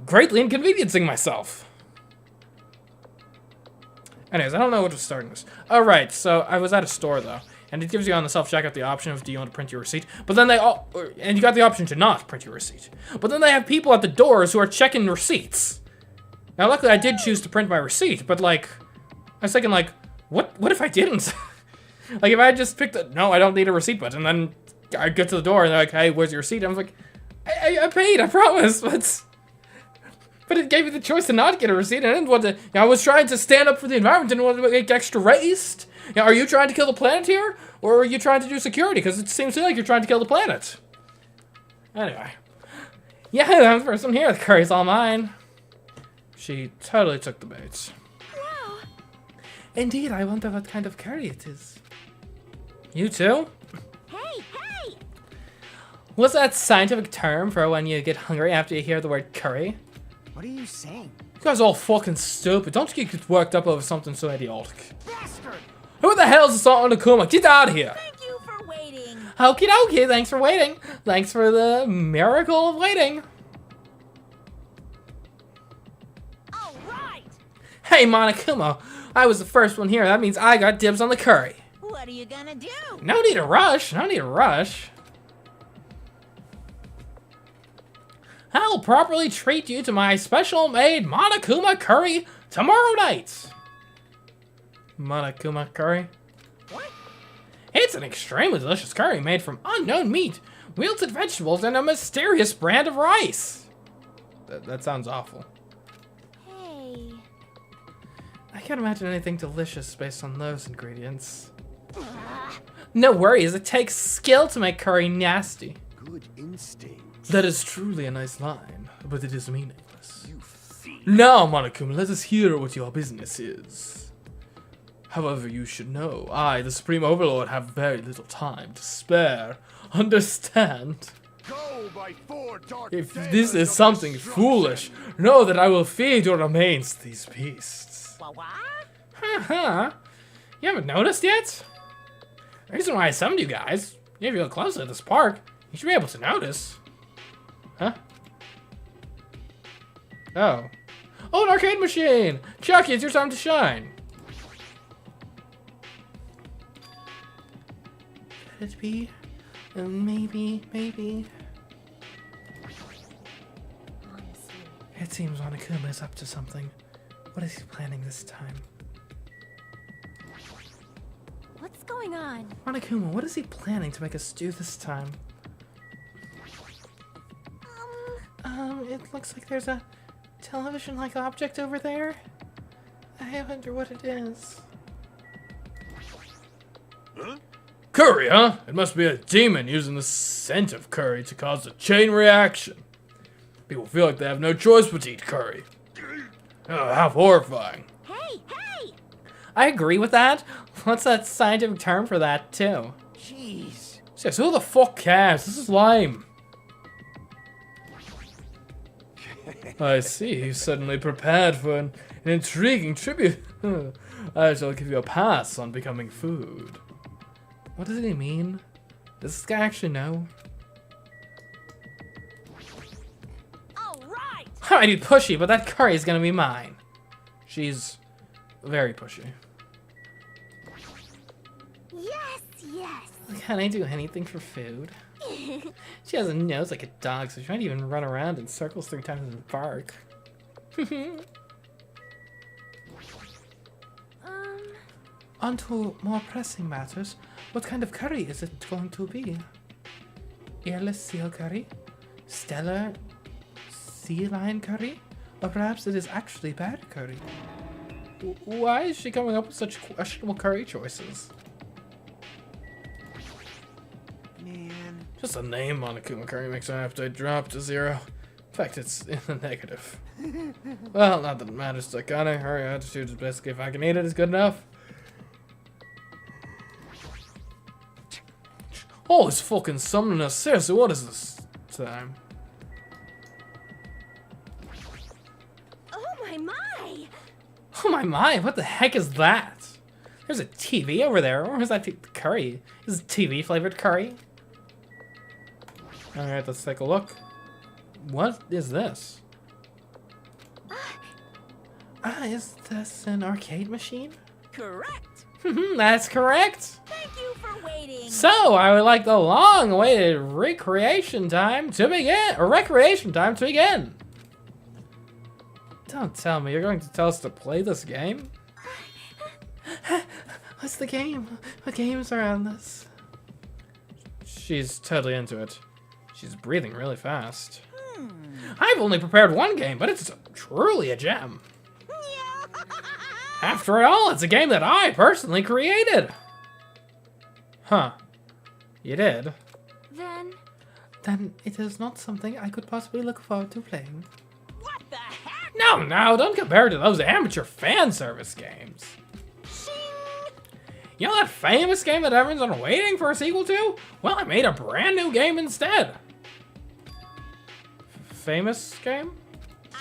greatly inconveniencing myself. Anyways, I don't know what was starting this. Alright, so I was at a store, though. And it gives you on the self-checkout the option of, do you want to print your receipt? But then and you got the option to not print your receipt. But then they have people at the doors who are checking receipts. Now, luckily, I did choose to print my receipt, but, like, I was thinking, like, what if I didn't? Like, if I just picked no, I don't need a receipt button, then I get to the door and they're like, hey, where's your receipt? I'm like, I paid, I promise, but it gave me the choice to not get a receipt. I didn't want to, you know, I was trying to stand up for the environment, didn't want to make extra waste. You know, are you trying to kill the planet here? Or are you trying to do security? Because it seems to me like you're trying to kill the planet. Anyway. Yeah, I'm the first one here. The curry's all mine. She totally took the bait. Wow. Indeed, I wonder what kind of curry it is. You too? Hey! What's that scientific term for when you get hungry after you hear the word curry? What are you saying? You guys are all fucking stupid. Don't you get worked up over something so idiotic. Bastard! Who the hell's this Monokuma? Get out of here! Thank you for waiting. Okie dokie, thanks for waiting. Thanks for the miracle of waiting. All right. Hey, Monokuma, I was the first one here. That means I got dibs on the curry. What are you gonna do? No need to rush. No need to rush. I'll properly treat you to my special-made Monokuma curry tomorrow night. Monokuma curry? What? It's an extremely delicious curry made from unknown meat, wilted vegetables, and a mysterious brand of rice. That sounds awful. Hey. I can't imagine anything delicious based on those ingredients. No worries, it takes skill to make curry nasty. Good instinct. That is truly a nice line, but it is meaningless. You thief. Now, Monokuma, let us hear what your business is. However, you should know, I, the Supreme Overlord, have very little time to spare. Understand? Go by 4 dark If days this is of something destruction. foolish, know that I will feed your remains to these beasts. What? Haha. You haven't noticed yet? The reason why I summoned you guys, if you look closely at this park, you should be able to notice. Huh? Oh. Oh, an arcade machine! Chucky, it's your time to shine. Could it be? Maybe. Honestly. It seems Monokuma is up to something. What is he planning this time? What's going on? Monokuma, what is he planning to make us do this time? it looks like there's a television-like object over there. I wonder what it is. Huh? Curry, huh? It must be a demon using the scent of curry to cause a chain reaction. People feel like they have no choice but to eat curry. Oh, how horrifying. Hey, hey! I agree with that. What's that scientific term for that, too? Jeez. Says, who the fuck cares? This is lame. I see. You suddenly prepared for an intriguing tribute. I shall give you a pass on becoming food. What does he mean? Does this guy actually know? All right! I might be pushy, but that curry is gonna be mine. She's very pushy. Yes, yes. Can I do anything for food? She has a nose like a dog, so she might even run around in circles 3 times and bark. On to more pressing matters. What kind of curry is it going to be? Earless seal curry? Stellar sea lion curry? Or perhaps it is actually bear curry? Why is she coming up with such questionable curry choices? Man. Just the name Monokuma curry makes my appetite drop to 0. In fact, it's in the negative. Well, not that it matters to Akane. Her attitude is basically if I can eat it, it's good enough. Oh, it's fucking summoning us. Seriously, what is this time? Oh my! Oh my, what the heck is that? There's a TV over there. Or is that curry? Is it TV flavored curry? Alright, let's take a look. What is this? Is this an arcade machine? Correct. That's correct. Thank you for waiting. So, I would like the long-awaited recreation time to begin. Or recreation time to begin. Don't tell me you're going to tell us to play this game. What's the game? What games are on this? She's totally into it. She's breathing really fast. I've only prepared one game, but it's truly a gem. After all, it's a game that I personally created. Huh. You did? Then it is not something I could possibly look forward to playing. What the heck? No, don't compare it to those amateur fan service games. You know that famous game that everyone's been waiting for a sequel to? Well, I made a brand new game instead. Famous game?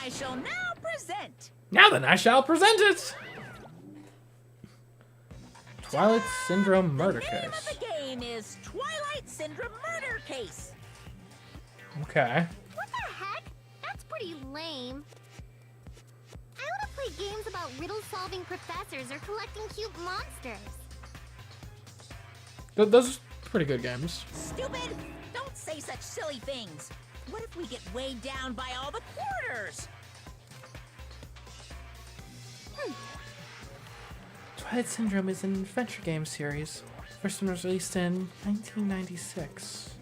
I shall now present. Now then, I shall present it. Twilight Syndrome Murder The name Case. of the game is Twilight Syndrome Murder Case. Okay. What the heck? That's pretty lame. I want to play games about riddle-solving professors or collecting cute monsters. Those are pretty good games. Stupid! Don't say such silly things. What if we get weighed down by all the quarters? Twilight Syndrome is an adventure game series. The first one was released in 1996.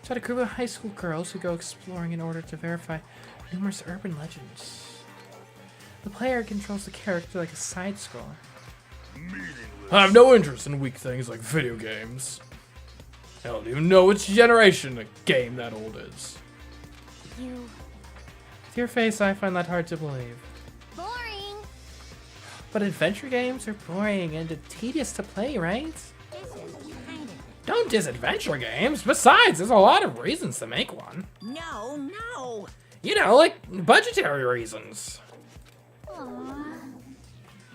It's about a group of high school girls who go exploring in order to verify numerous urban legends. The player controls the character like a side-scroller. I have no interest in weak things like video games. I don't even know which generation a game that old is. With your face, I find that hard to believe. Boring. But adventure games are boring and tedious to play, right? Don't diss adventure games. Besides, there's a lot of reasons to make one. No. You know, like budgetary reasons.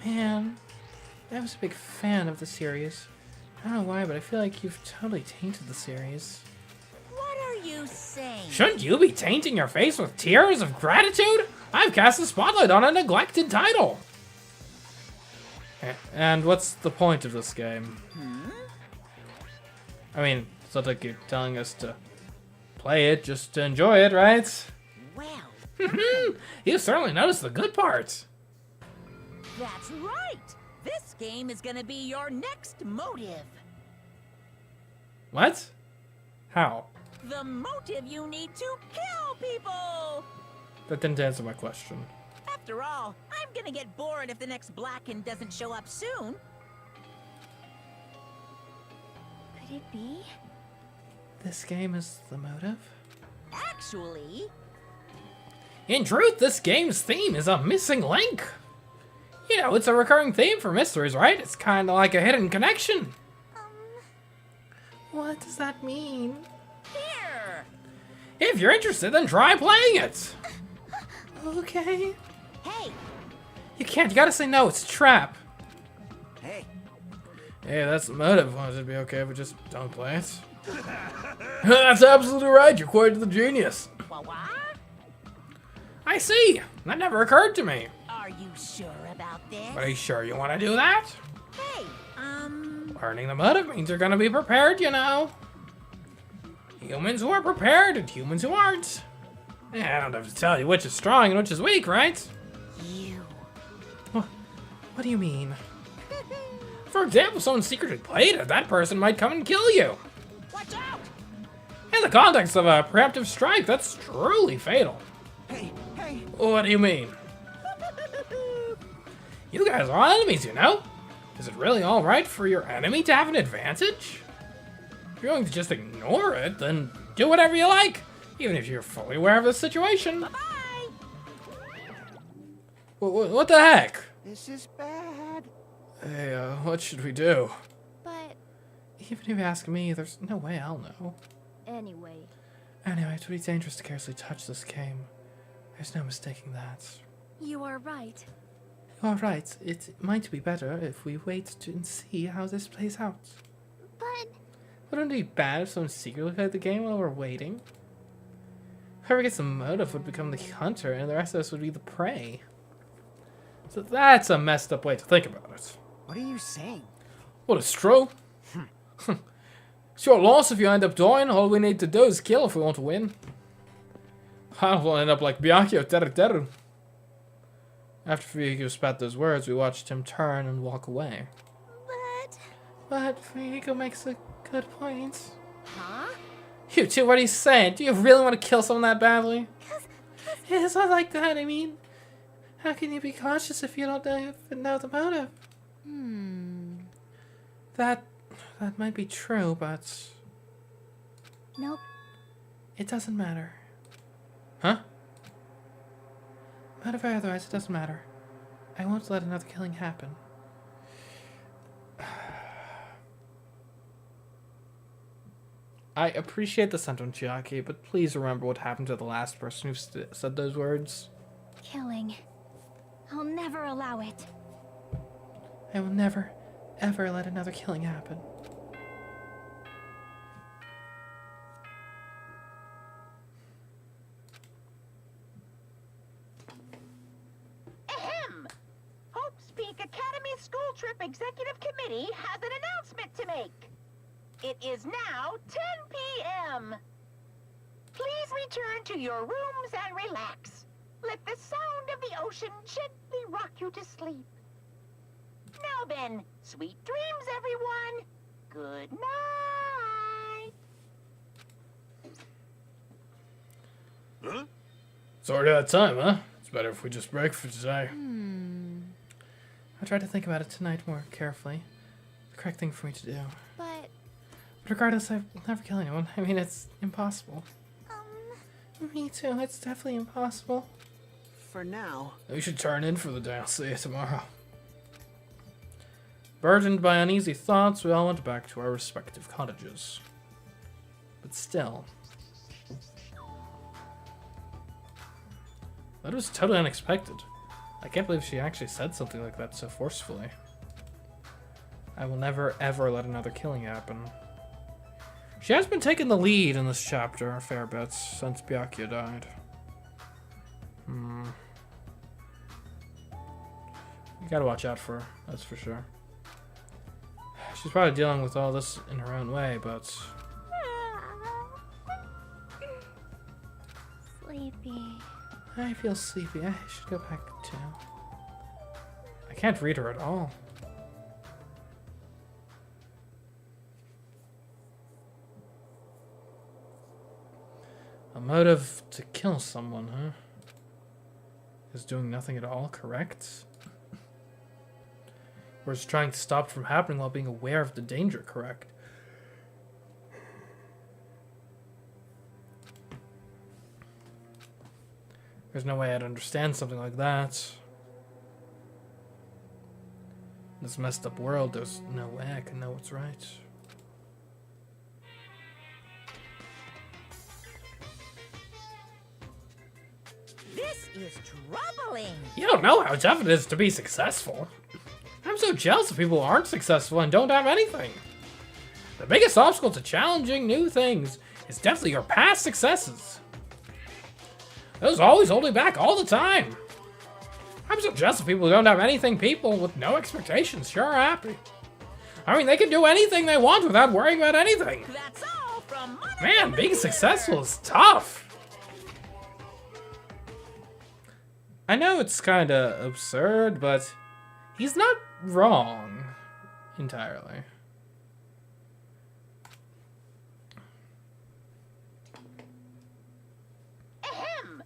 Man, I was a big fan of the series. I don't know why, but I feel like you've totally tainted the series. What are you saying? Shouldn't you be tainting your face with tears of gratitude? I've cast a spotlight on a neglected title. And what's the point of this game? I mean, it's not like you're telling us to play it just to enjoy it, right? Well, You certainly noticed the good parts. that's right. This game is gonna be your next motive. What? How? the motive you need to kill people! That didn't answer my question. After all, I'm gonna get bored if the next Blacken doesn't show up soon. Could it be? This game is the motive? Actually, In truth, this game's theme is a missing link. You know, it's a recurring theme for mysteries, right? It's kind of like a hidden connection. What does that mean? here! If you're interested, then try playing it. Okay. Hey, You can't. You gotta say no. It's a trap. Hey, Hey, that's the motive. Why it'd be okay if we just don't play it? That's absolutely right. You're quite the genius. what? I see. That never occurred to me. Are you sure about this? Are you sure you want to do that? Hey, Learning the motive means you're gonna be prepared, you know. Humans who are prepared and humans who aren't. Yeah, I don't have to tell you which is strong and which is weak, right? you. What do you mean? For example, if someone secretly played it, that person might come and kill you. Watch out! In the context of a preemptive strike, that's truly fatal. hey, hey! What do you mean? You guys are all enemies, you know? Is it really alright for your enemy to have an advantage? If you're going to just ignore it, then do whatever you like, even if you're fully aware of the situation. Bye! What the heck? This is bad. Hey, what should we do? But Even if you ask me, there's no way I'll know. anyway, Anyway, it's really dangerous to carelessly touch this game. There's no mistaking that. you are right. You are right. It might be better if we wait and see how this plays out. But Wouldn't it be bad if someone secretly played the game while we're waiting? Whoever gets the motive would become the hunter, and the rest of us would be the prey. So that's a messed up way to think about it. What are you saying? Well, it's true. It's your loss if you end up dying. All we need to do is kill if we want to win. I don't want to end up like Byakuya Teru. After Fuyuhiko spat those words, we watched him turn and walk away. but But Fuyuhiko makes a good point. huh? You two, what are you saying? Do you really want to kill someone that badly? It's not like that, I mean. How can you be cautious if you don't know the motive? That might be true, but Nope. it doesn't matter. Huh? Motive or otherwise, it doesn't matter. I won't let another killing happen. I appreciate the sentiment, Chiaki, but please remember what happened to the last person who said those words. Killing. I'll never allow it. I will never, ever let another killing happen. Ahem! Hope's Peak Academy School Trip Executive Committee has an announcement to make. It is now 10 p.m. Please return to your rooms and relax. Let the sound of the ocean gently rock you to sleep. Now then, sweet dreams, everyone. Good night. Huh? It's already that time, huh? It's better if we just break for today. I tried to think about it tonight more carefully. The correct thing for me to do. But But regardless, I will never kill anyone. I mean, it's impossible. Me too, it's definitely impossible. For now. We should turn in for the day. I'll see you tomorrow. Burdened by uneasy thoughts, we all went back to our respective cottages. But still, that was totally unexpected. I can't believe she actually said something like that so forcefully. I will never ever let another killing happen. She has been taking the lead in this chapter a fair bit since Byakuya died. You gotta watch out for her, that's for sure. She's probably dealing with all this in her own way, but sleepy. I feel sleepy. I should go back too. I can't read her at all. motive to kill someone, huh? Is doing nothing at all correct? Or is trying to stop it from happening while being aware of the danger correct? There's no way I'd understand something like that. In this messed up world, there's no way I can know what's right. This is troubling. You don't know how tough it is to be successful. I'm so jealous of people who aren't successful and don't have anything. The biggest obstacle to challenging new things is definitely your past successes. Those always hold me back all the time. I'm so jealous of people who don't have anything. People with no expectations sure are happy. I mean, they can do anything they want without worrying about anything. That's all from Monokuma. Man, being successful is tough. I know it's kind of absurd, but he's not wrong entirely. Ahem!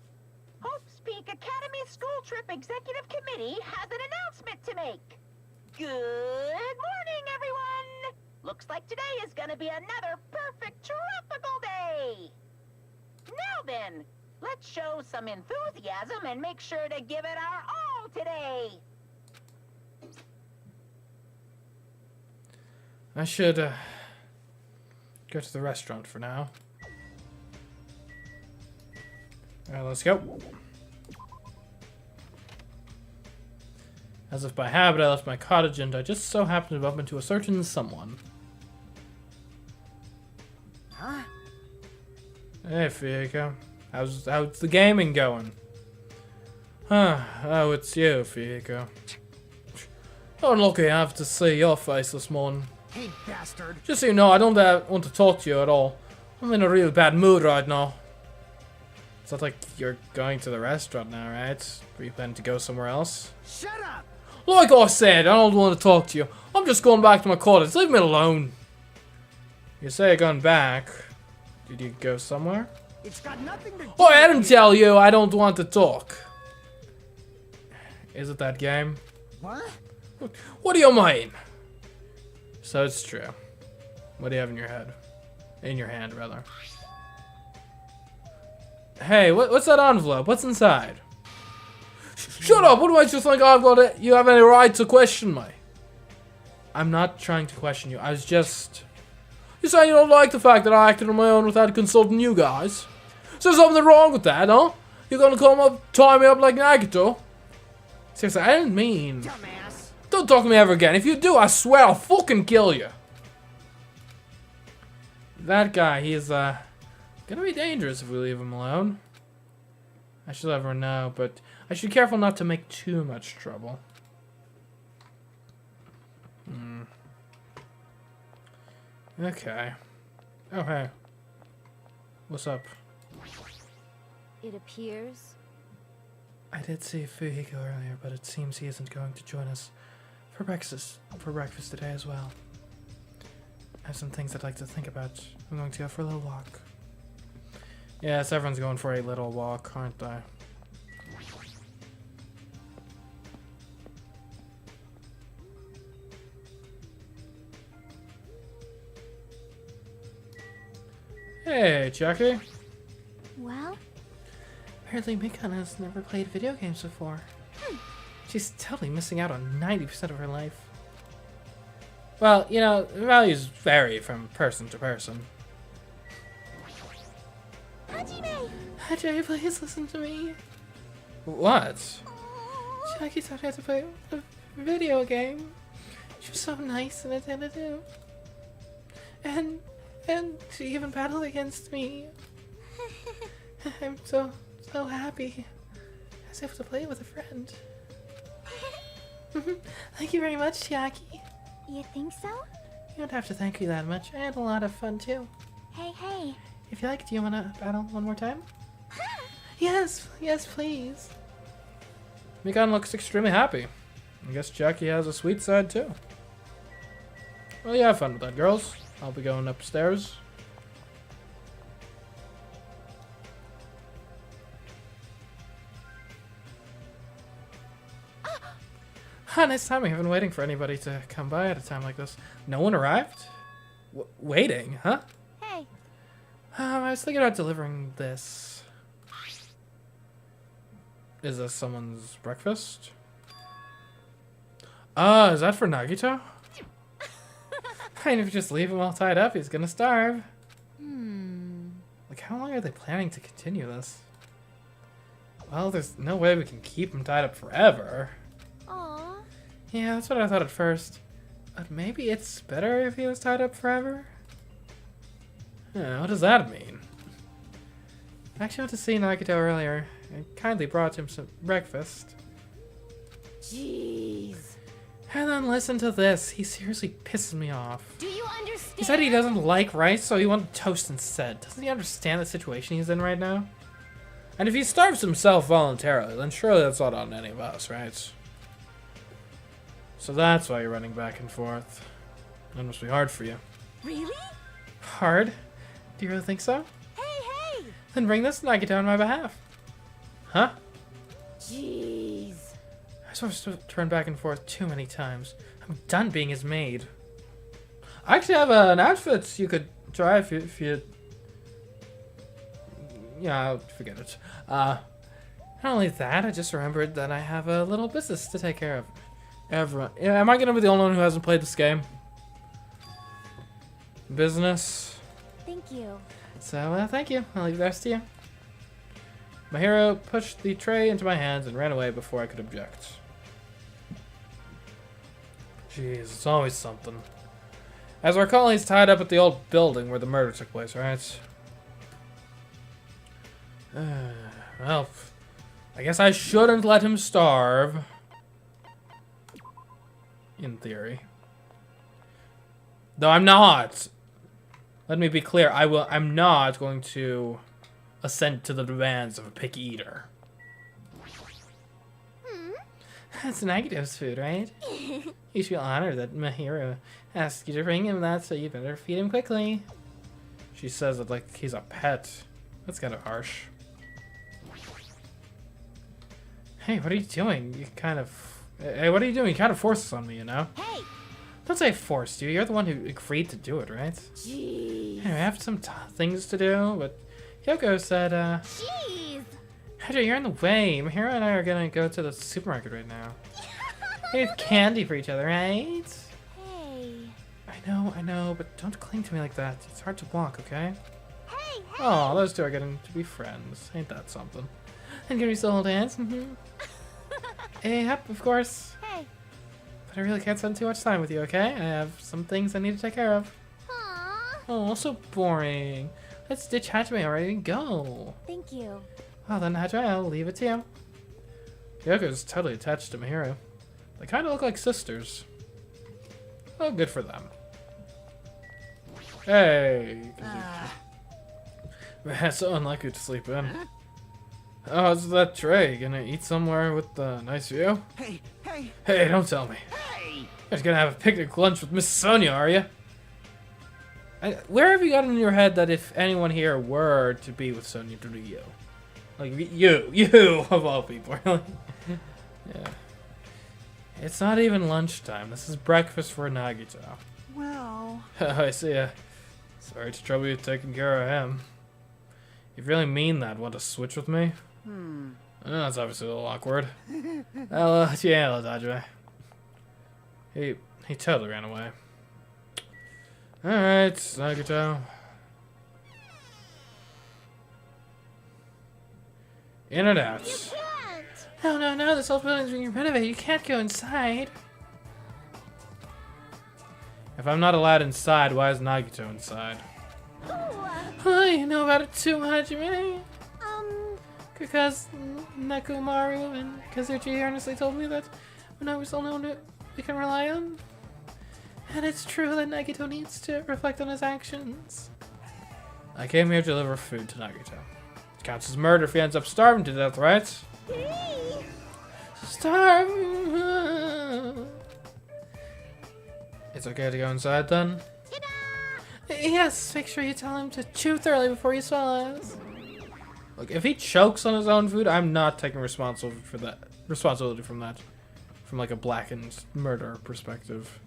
Hope's Peak Academy School Trip Executive Committee has an announcement to make. Good morning, everyone! Looks like today is gonna be another perfect tropical day! Now then, let's show some enthusiasm and make sure to give it our all today! I should go to the restaurant for now. Alright, let's go. As if by habit, I left my cottage and I just so happened to bump into a certain someone. Huh? Hey, Fuyiko. How's the gaming going? Huh, oh, it's you, Fuyiko. Unlucky I have to see your face this morning. Hey, bastard! Just so you know, I don't want to talk to you at all. I'm in a real bad mood right now. It's not like you're going to the restaurant now, right? Are you planning to go somewhere else? Shut up! Like I said, I don't want to talk to you. I'm just going back to my cottage. Leave me alone. You say you're going back. Did you go somewhere? It's got nothing to do Oh, I didn't with tell you I don't want to talk. Is it that game? What? What do you mean? So it's true. What do you have in your head? In your hand, rather. Hey, what's that envelope? What's inside? Shut up! What makes you think you have any right to question me? I'm not trying to question you. I was just... You say you don't like the fact that I acted on my own without consulting you guys? Is there something wrong with that, huh? You're gonna come up, tie me up like Nagito? Seriously, I didn't mean... Dumbass! Don't talk to me ever again. If you do, I swear I'll fucking kill you. That guy, he's, gonna be dangerous if we leave him alone. I should let everyone know, but I should be careful not to make too much trouble. Okay. Oh, hey. What's up? It appears. I did see Fuyiko earlier, but it seems he isn't going to join us for breakfast today as well. I have some things I'd like to think about. I'm going to go for a little walk. Yes, everyone's going for a little walk, aren't they? Hey, Chucky. Well, Apparently Mikan has never played video games before. She's totally missing out on 90% of her life. Well, you know, values vary from person to person. Hajime! Hajime, please listen to me. What? Jackie taught me how to play a video game. She was so nice and attentive. And she even battled against me. I'm so happy. I was able to play with a friend. Thank you very much, Chiaki. You think so? You don't have to thank me that much. I had a lot of fun too. Hey. If you like, do you want to battle one more time? Yes, please. Mikan looks extremely happy. I guess Jackie has a sweet side too. Well, yeah, have fun with that, girls. I'll be going upstairs. Nice timing. I've been waiting for anybody to come by at a time like this. No one arrived? Waiting, huh? Hey. I was thinking about delivering this. Is this someone's breakfast? Is that for Nagito? And if you just leave him all tied up, he's gonna starve. Like, how long are they planning to continue this? Well, there's no way we can keep him tied up forever. Aw. Yeah, that's what I thought at first. But maybe it's better if he was tied up forever? Yeah, what does that mean? I actually went to see Nagito earlier and kindly brought him some breakfast. Jeez. And then listen to this. He seriously pisses me off. Do you understand? He said he doesn't like rice, so he wanted toast instead. Doesn't he understand the situation he's in right now? And if he starves himself voluntarily, then surely that's not on any of us, right? So that's why you're running back and forth. That must be hard for you. Really? Hard? Do you really think so? Hey! Then bring this Nagito on my behalf. Huh? Jeez. I was supposed to run back and forth too many times. I'm done being his maid. I actually have an outfit you could try if you... Yeah, forget it. Not only that, I just remembered that I have a little business to take care of. Everyone... Yeah, am I gonna be the only one who hasn't played this game? Business. Thank you. So, thank you. I'll leave the rest to you. My hero pushed the tray into my hands and ran away before I could object. Jeez, it's always something. As I recall, he's tied up at the old building where the murder took place, right? Well, I guess I shouldn't let him starve. In theory. Though I'm not. Let me be clear, I'm not going to assent to the demands of a picky eater. That's Nagito's food, right? You should feel honored that my hero asked you to bring him that, so you better feed him quickly. She says it like he's a pet. That's kind of harsh. Hey, what are you doing? You kind of... Hey, what are you doing? You kind of forced this on me, you know? Hey! Don't say I forced you. You're the one who agreed to do it, right? Jeez. Anyway, I have some things to do, but Kyoko said, Jeez. Hedra, you're in the way. Mahiro and I are gonna go to the supermarket right now. We have candy for each other, right? Hey. I know, but don't cling to me like that. It's hard to walk, okay? Hey! Oh, those two are getting to be friends. Ain't that something? And can we still hold hands? Yep, of course. Hey. But I really can't spend too much time with you, okay? I have some things I need to take care of. Aww. Oh, so boring. Let's ditch Hajime already and go. Thank you. Well then, Hajime, I'll leave it to you. Kyoko's totally attached to Mahiro. They kind of look like sisters. Oh, good for them. Hey. Man, so unlucky to sleep in. Oh, it's that tray. Gonna eat somewhere with a nice view? Hey! Hey, don't tell me. Hey! You're just gonna have a picnic lunch with Miss Sonia, are you? Where have you got in your head that if anyone here were to be with Sonia, to do you? Like, you of all people, really? Yeah. It's not even lunchtime. This is breakfast for Nagito. Well... I see ya. Sorry to trouble you taking care of him. You really mean that? Want to switch with me? That's obviously a little awkward. Yeah, Hajime. He totally ran away. Alright, Nagito. In and out. You can't. No, this whole building's being renovated. You can't go inside. If I'm not allowed inside, why is Nagito inside? You know about it too, Hajime. Because Nekomaru and Kazuchi earnestly told me that when I was alone, we can rely on. And it's true that Nagito needs to reflect on his actions. I came here to deliver food to Nagito. It counts as murder if he ends up starving to death, right? Starving. It's okay to go inside then? Yes, make sure you tell him to chew thoroughly before he swallows. Look, if he chokes on his own food, I'm not taking responsibility from that. from like a blackened murder perspective.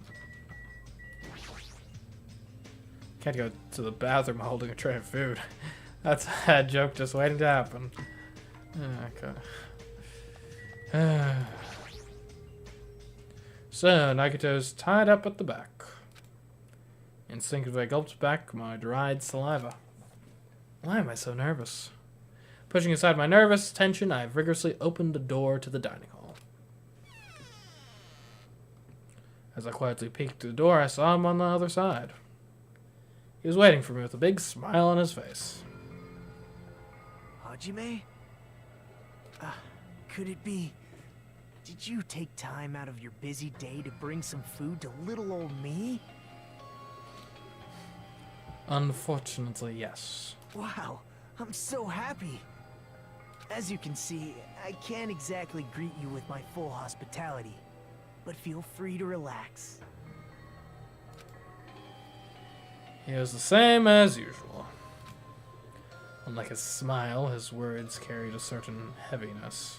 Can't go to the bathroom holding a tray of food. That's a bad joke just waiting to happen. Okay. So, Nagito's tied up at the back. Instinctively, I gulped back my dried saliva. Why am I so nervous? Pushing aside my nervous tension, I vigorously opened the door to the dining hall. As I quietly peeked through the door, I saw him on the other side. He was waiting for me with a big smile on his face. Hajime? Could it be... Did you take time out of your busy day to bring some food to little old me? Unfortunately, yes. Wow, I'm so happy. As you can see, I can't exactly greet you with my full hospitality, but feel free to relax. He was the same as usual. Unlike his smile, his words carried a certain heaviness.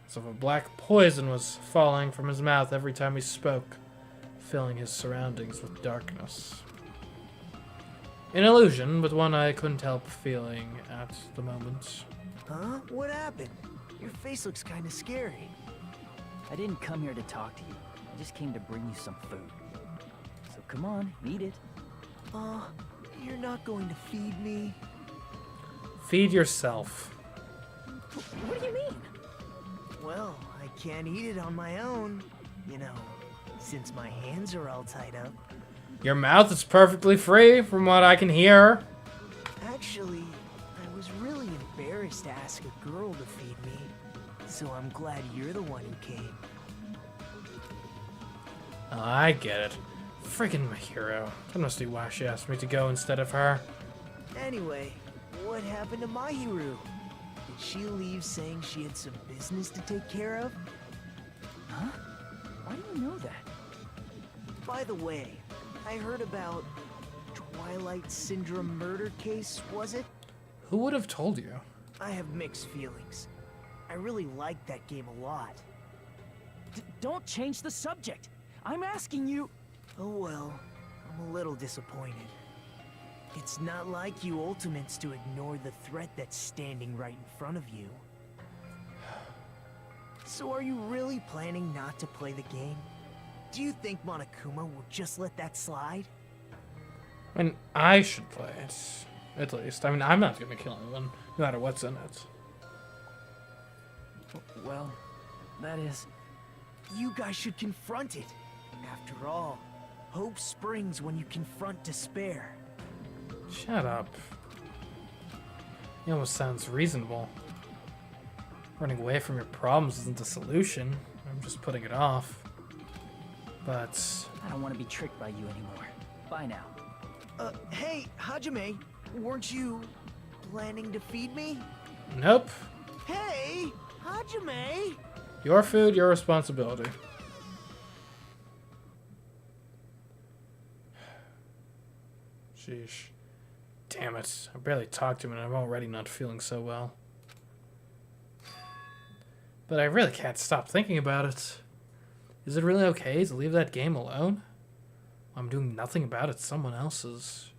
As if a black poison was falling from his mouth every time he spoke, filling his surroundings with darkness. An illusion, but one I couldn't help feeling at the moment. Huh? What happened? Your face looks kind of scary. I didn't come here to talk to you. I just came to bring you some food. So come on, eat it. You're not going to feed me? Feed yourself. What do you mean? Well, I can't eat it on my own, you know, since my hands are all tied up. Your mouth is perfectly free, from what I can hear. Actually, I was really embarrassed to ask a girl to feed me, so I'm glad you're the one who came. Oh, I get it. Friggin' my hero. That must be why she asked me to go instead of her. Anyway, what happened to my hero? Did she leave saying she had some business to take care of? Huh? Why do you know that? By the way, I heard about Twilight Syndrome murder case, was it? Who would have told you? I have mixed feelings. I really liked that game a lot. Don't change the subject. I'm asking you... Oh well, I'm a little disappointed. It's not like you Ultimates to ignore the threat that's standing right in front of you. So are you really planning not to play the game? Do you think Monokuma will just let that slide? I mean, I should play it. At least. I mean, I'm not gonna kill anyone, no matter what's in it. Well, that is... You guys should confront it. After all, hope springs when you confront despair. Shut up. It almost sounds reasonable. Running away from your problems isn't the solution. I'm just putting it off. But... I don't want to be tricked by you anymore. Bye now. Hey, Hajime, weren't you planning to feed me? Nope. Hey, Hajime! Your food, your responsibility. Sheesh. Damn it. I barely talked to him and I'm already not feeling so well. But I really can't stop thinking about it. Is it really okay to leave that game alone? I'm doing nothing about it. Someone else's.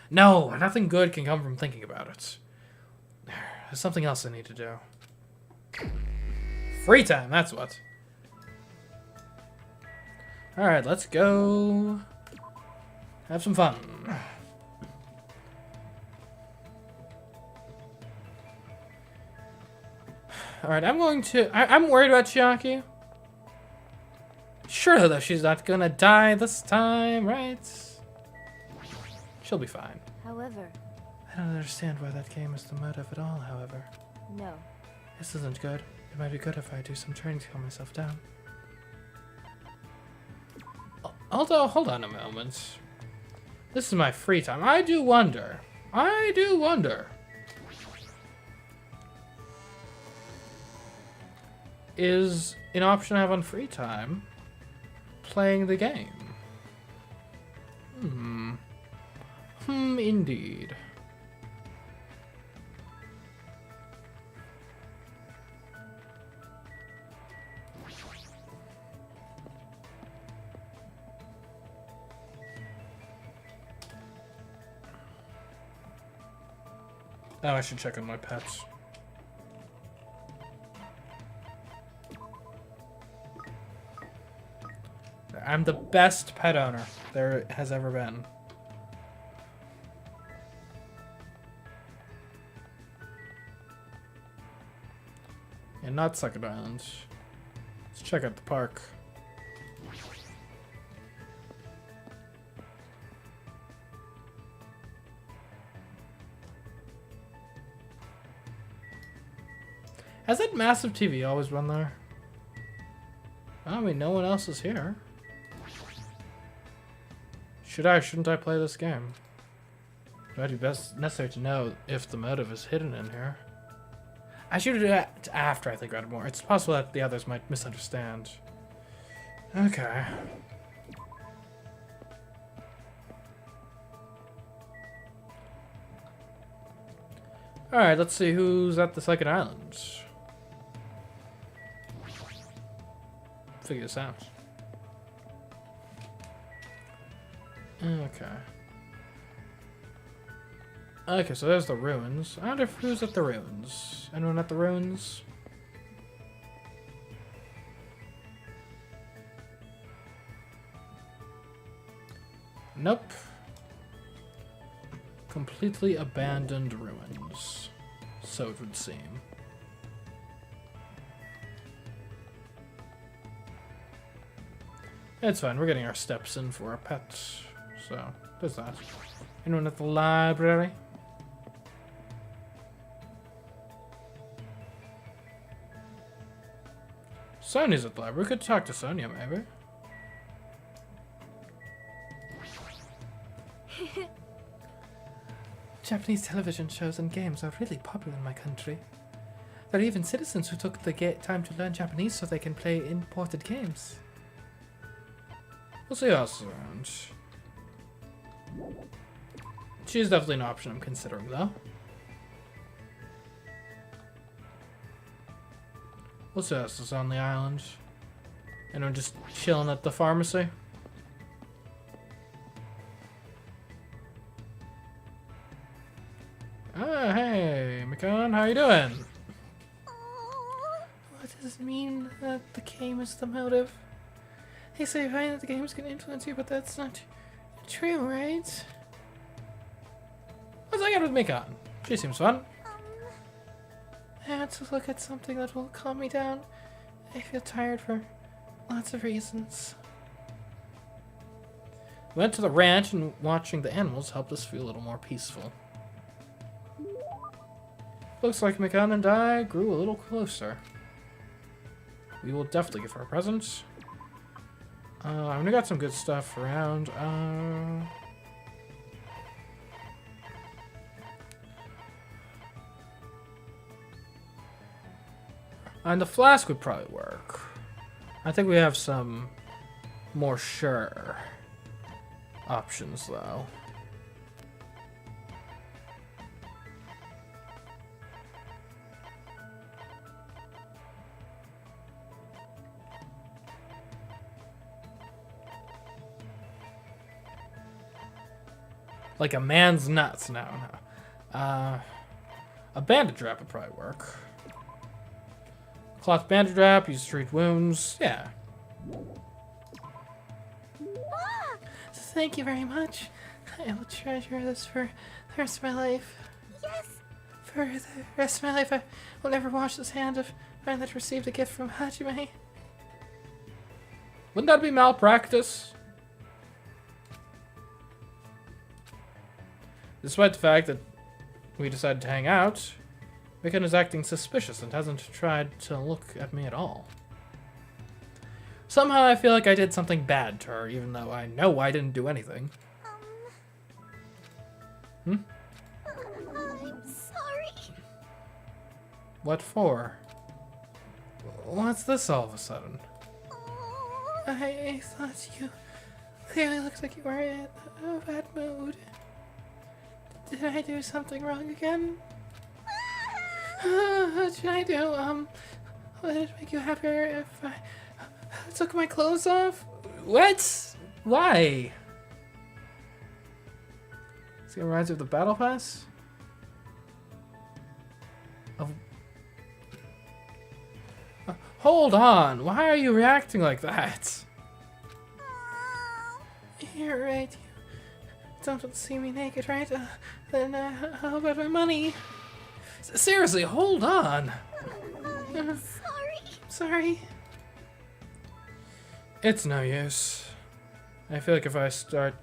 No, nothing good can come from thinking about it. There's something else I need to do. Free time, that's what. Alright, let's go have some fun. Alright, I'm going to... I'm worried about Chiaki. Surely, though, she's not gonna die this time, right? She'll be fine. However, I don't understand why that game is the motive at all, however. no. This isn't good. It might be good if I do some training to calm myself down. Although, hold on a moment. This is my free time. I do wonder. Is an option I have on free time playing the game? Indeed. Oh, I should check on my pets. I'm the best pet owner there has ever been. And not Second Island. Let's check out the park. Has that massive TV always been there? I mean, no one else is here. Should I or shouldn't I play this game? It might be best necessary to know if the motive is hidden in here. I should do that after I think about it more. It's possible that the others might misunderstand. Okay. Alright, let's see who's at the second island. Figure this out. Okay. Okay, so there's the ruins. I wonder who's at the ruins. Anyone at the ruins? Nope. Completely abandoned ruins. So it would seem. It's fine, we're getting our steps in for our pets. So, there's that. Anyone at the library? Sonia's at the library. We could talk to Sonia, maybe. Japanese television shows and games are really popular in my country. There are even citizens who took the time to learn Japanese so they can play imported games. We'll see who else is around. She's definitely an option I'm considering, though. We'll see who else is on the island. Anyone just chilling at the pharmacy? Oh, hey, Mikan, how you doing? What does it mean that the game is the motive? They say fine that the games can influence you, but that's not true, right? Let's hang out with Mikan. She seems fun. I had to look at something that will calm me down. I feel tired for lots of reasons. Went to the ranch and watching the animals helped us feel a little more peaceful. Looks like Mikan and I grew a little closer. We will definitely give her a present. I mean, we got some good stuff around. And the flask would probably work. I think we have some more sure options, though. Like a man's nuts. No. A bandage wrap would probably work. Cloth bandage wrap, use to treat wounds. Yeah. Thank you very much. I will treasure this for the rest of my life. Yes! For the rest of my life, I will never wash this hand of mine that received a gift from Hajime. Wouldn't that be malpractice? Despite the fact that we decided to hang out, Mikan is acting suspicious and hasn't tried to look at me at all. Somehow I feel like I did something bad to her, even though I know I didn't do anything. I'm sorry. What for? What's this all of a sudden? I thought you clearly looked like you were in a bad mood. Did I do something wrong again? What should I do? Would it make you happier if I took my clothes off? What? Why? See, it reminds you of the battle pass? Hold on. Why are you reacting like that? You're right. You don't want to see me naked, right? Then how about my money? Seriously, hold on. Sorry. It's no use. I feel like if I start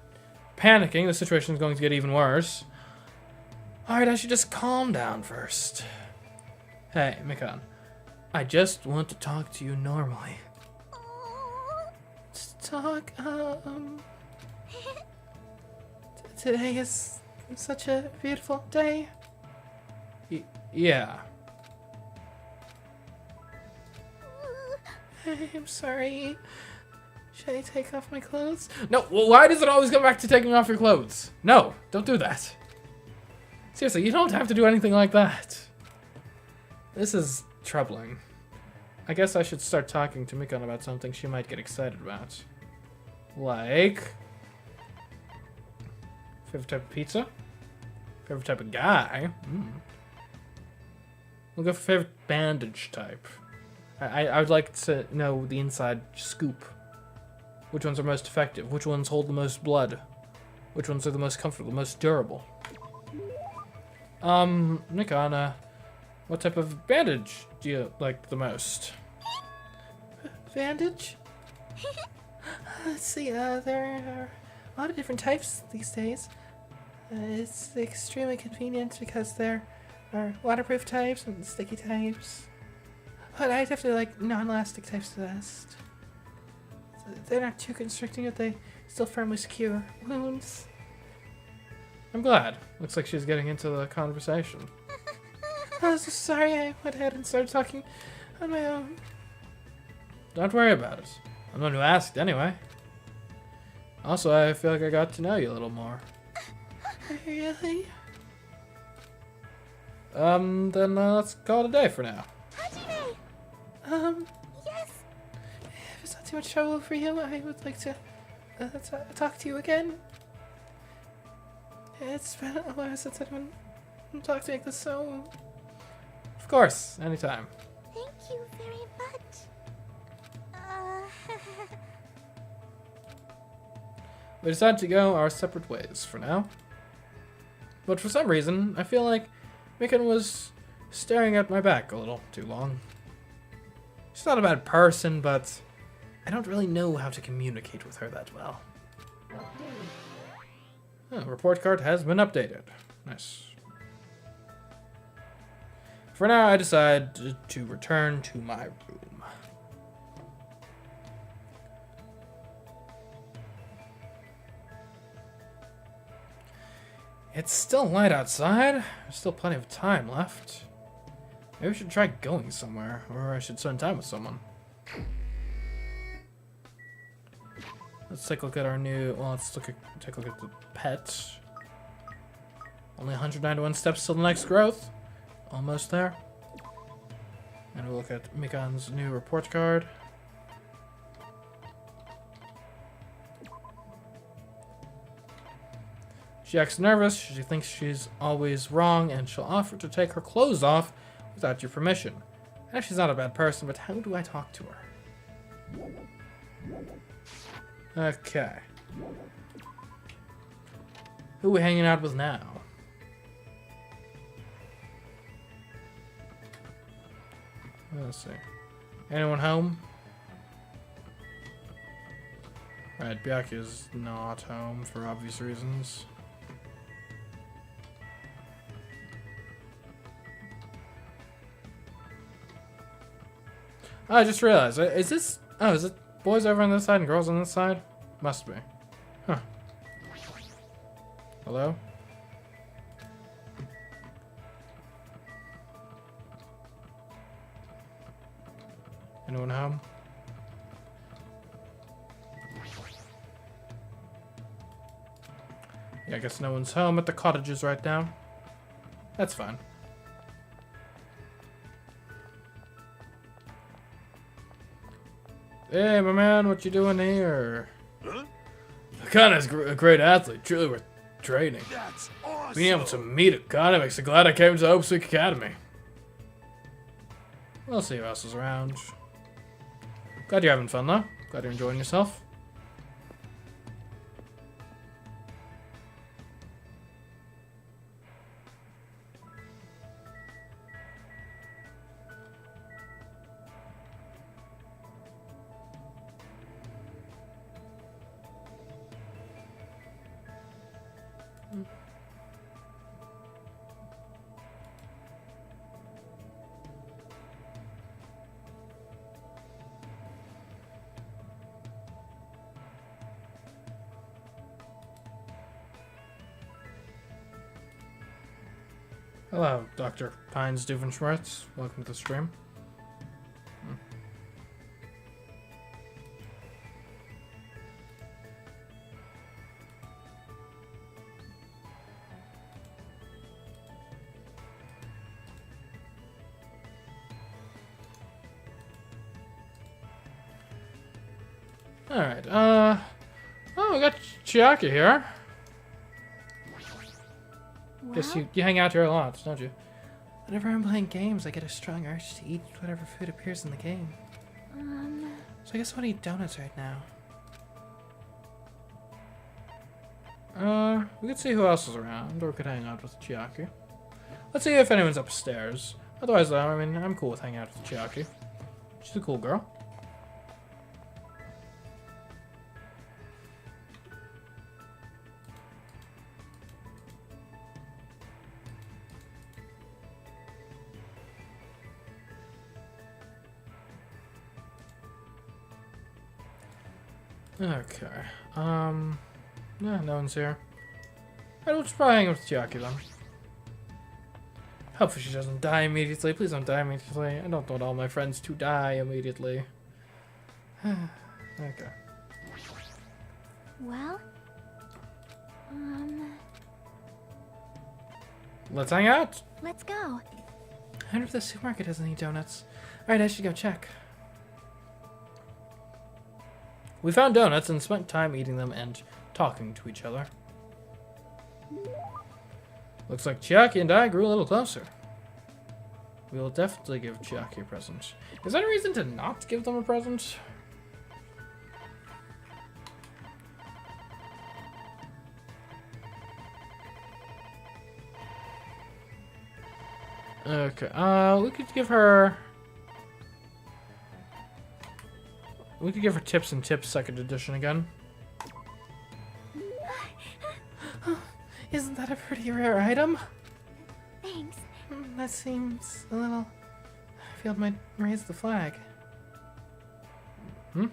panicking, the situation is going to get even worse. Alright, I should just calm down first. Hey, Mikan. I just want to talk to you normally. Talk, today is such a beautiful day. Yeah. I'm sorry. Should I take off my clothes? No, well, why does it always come back to taking off your clothes? No, don't do that. Seriously, you don't have to do anything like that. This is troubling. I guess I should start talking to Mikan about something she might get excited about. Like... favorite type of pizza? Favorite type of guy? We'll go for favorite bandage type. I would like to know the inside scoop. Which ones are most effective? Which ones hold the most blood? Which ones are the most comfortable, the most durable? Mikan, what type of bandage do you like the most? Bandage? Let's see, there are a lot of different types these days. It's extremely convenient because there are waterproof types and sticky types. But I definitely like non-elastic types the best. They're not too constricting, but they still firmly secure wounds. I'm glad. Looks like she's getting into the conversation. I'm so sorry I went ahead and started talking on my own. Don't worry about it. I'm the one who asked anyway. Also, I feel like I got to know you a little more. Really? Then let's call it a day for now. Hajime! Yes? If it's not too much trouble for you, I would like to talk to you again. It's been a while since anyone talked to me like this, so... Of course, anytime. Thank you very much. We decided to go our separate ways for now. But for some reason, I feel like Mikan was staring at my back a little too long. She's not a bad person, but I don't really know how to communicate with her that well. Oh, report card has been updated. Nice. For now, I decide to return to my room. It's still light outside. There's still plenty of time left. Maybe we should try going somewhere, or I should spend time with someone. Let's take a look at our new. Well, take a look at the pet. Only 191 steps till the next growth. Almost there. And we'll look at Mikan's new report card. She acts nervous. She thinks she's always wrong, and she'll offer to take her clothes off without your permission. And she's not a bad person, but how do I talk to her? Okay. Who are we hanging out with now? Let's see. Anyone home? Alright, Byakuya's not home for obvious reasons. I just realized, is this... Oh, is it boys over on this side and girls on this side? Must be. Huh. Hello? Anyone home? Yeah, I guess no one's home at the cottages right now. That's fine. Hey, my man, what you doing here? Huh? Akana's a great athlete. Truly worth training. That's awesome. Being able to meet Akana makes me glad I came to Hope Creek Academy. we'll see who else is around. Glad you're having fun, though. Glad you're enjoying yourself. Hello, Dr. Pines Doofenshmirtz. Welcome to the stream. Alright, oh, we got Chiaki here. Guess you hang out here a lot, don't you? Whenever I'm playing games, I get a strong urge to eat whatever food appears in the game. So I guess I want to eat donuts right now. We could see who else is around, or we could hang out with Chiaki. Let's see if anyone's upstairs. Otherwise, though, I mean, I'm cool with hanging out with Chiaki. She's a cool girl. Okay. Yeah, no one's here. Alright, we'll just probably hang with Chiaki then. Hopefully she doesn't die immediately. Please don't die immediately. I don't want all my friends to die immediately. Okay. Well, Let's hang out. let's go. I wonder if the supermarket has any donuts. Alright, I should go check. We found donuts and spent time eating them and talking to each other. Looks like Chiaki and I grew a little closer. We will definitely give Chiaki a present. Is there any reason to not give them a present? Okay, we could give her... We could give her Tips and Tips 2nd edition again. Isn't that a pretty rare item? Thanks. That seems a little... I feel it might raise the flag. Hmm?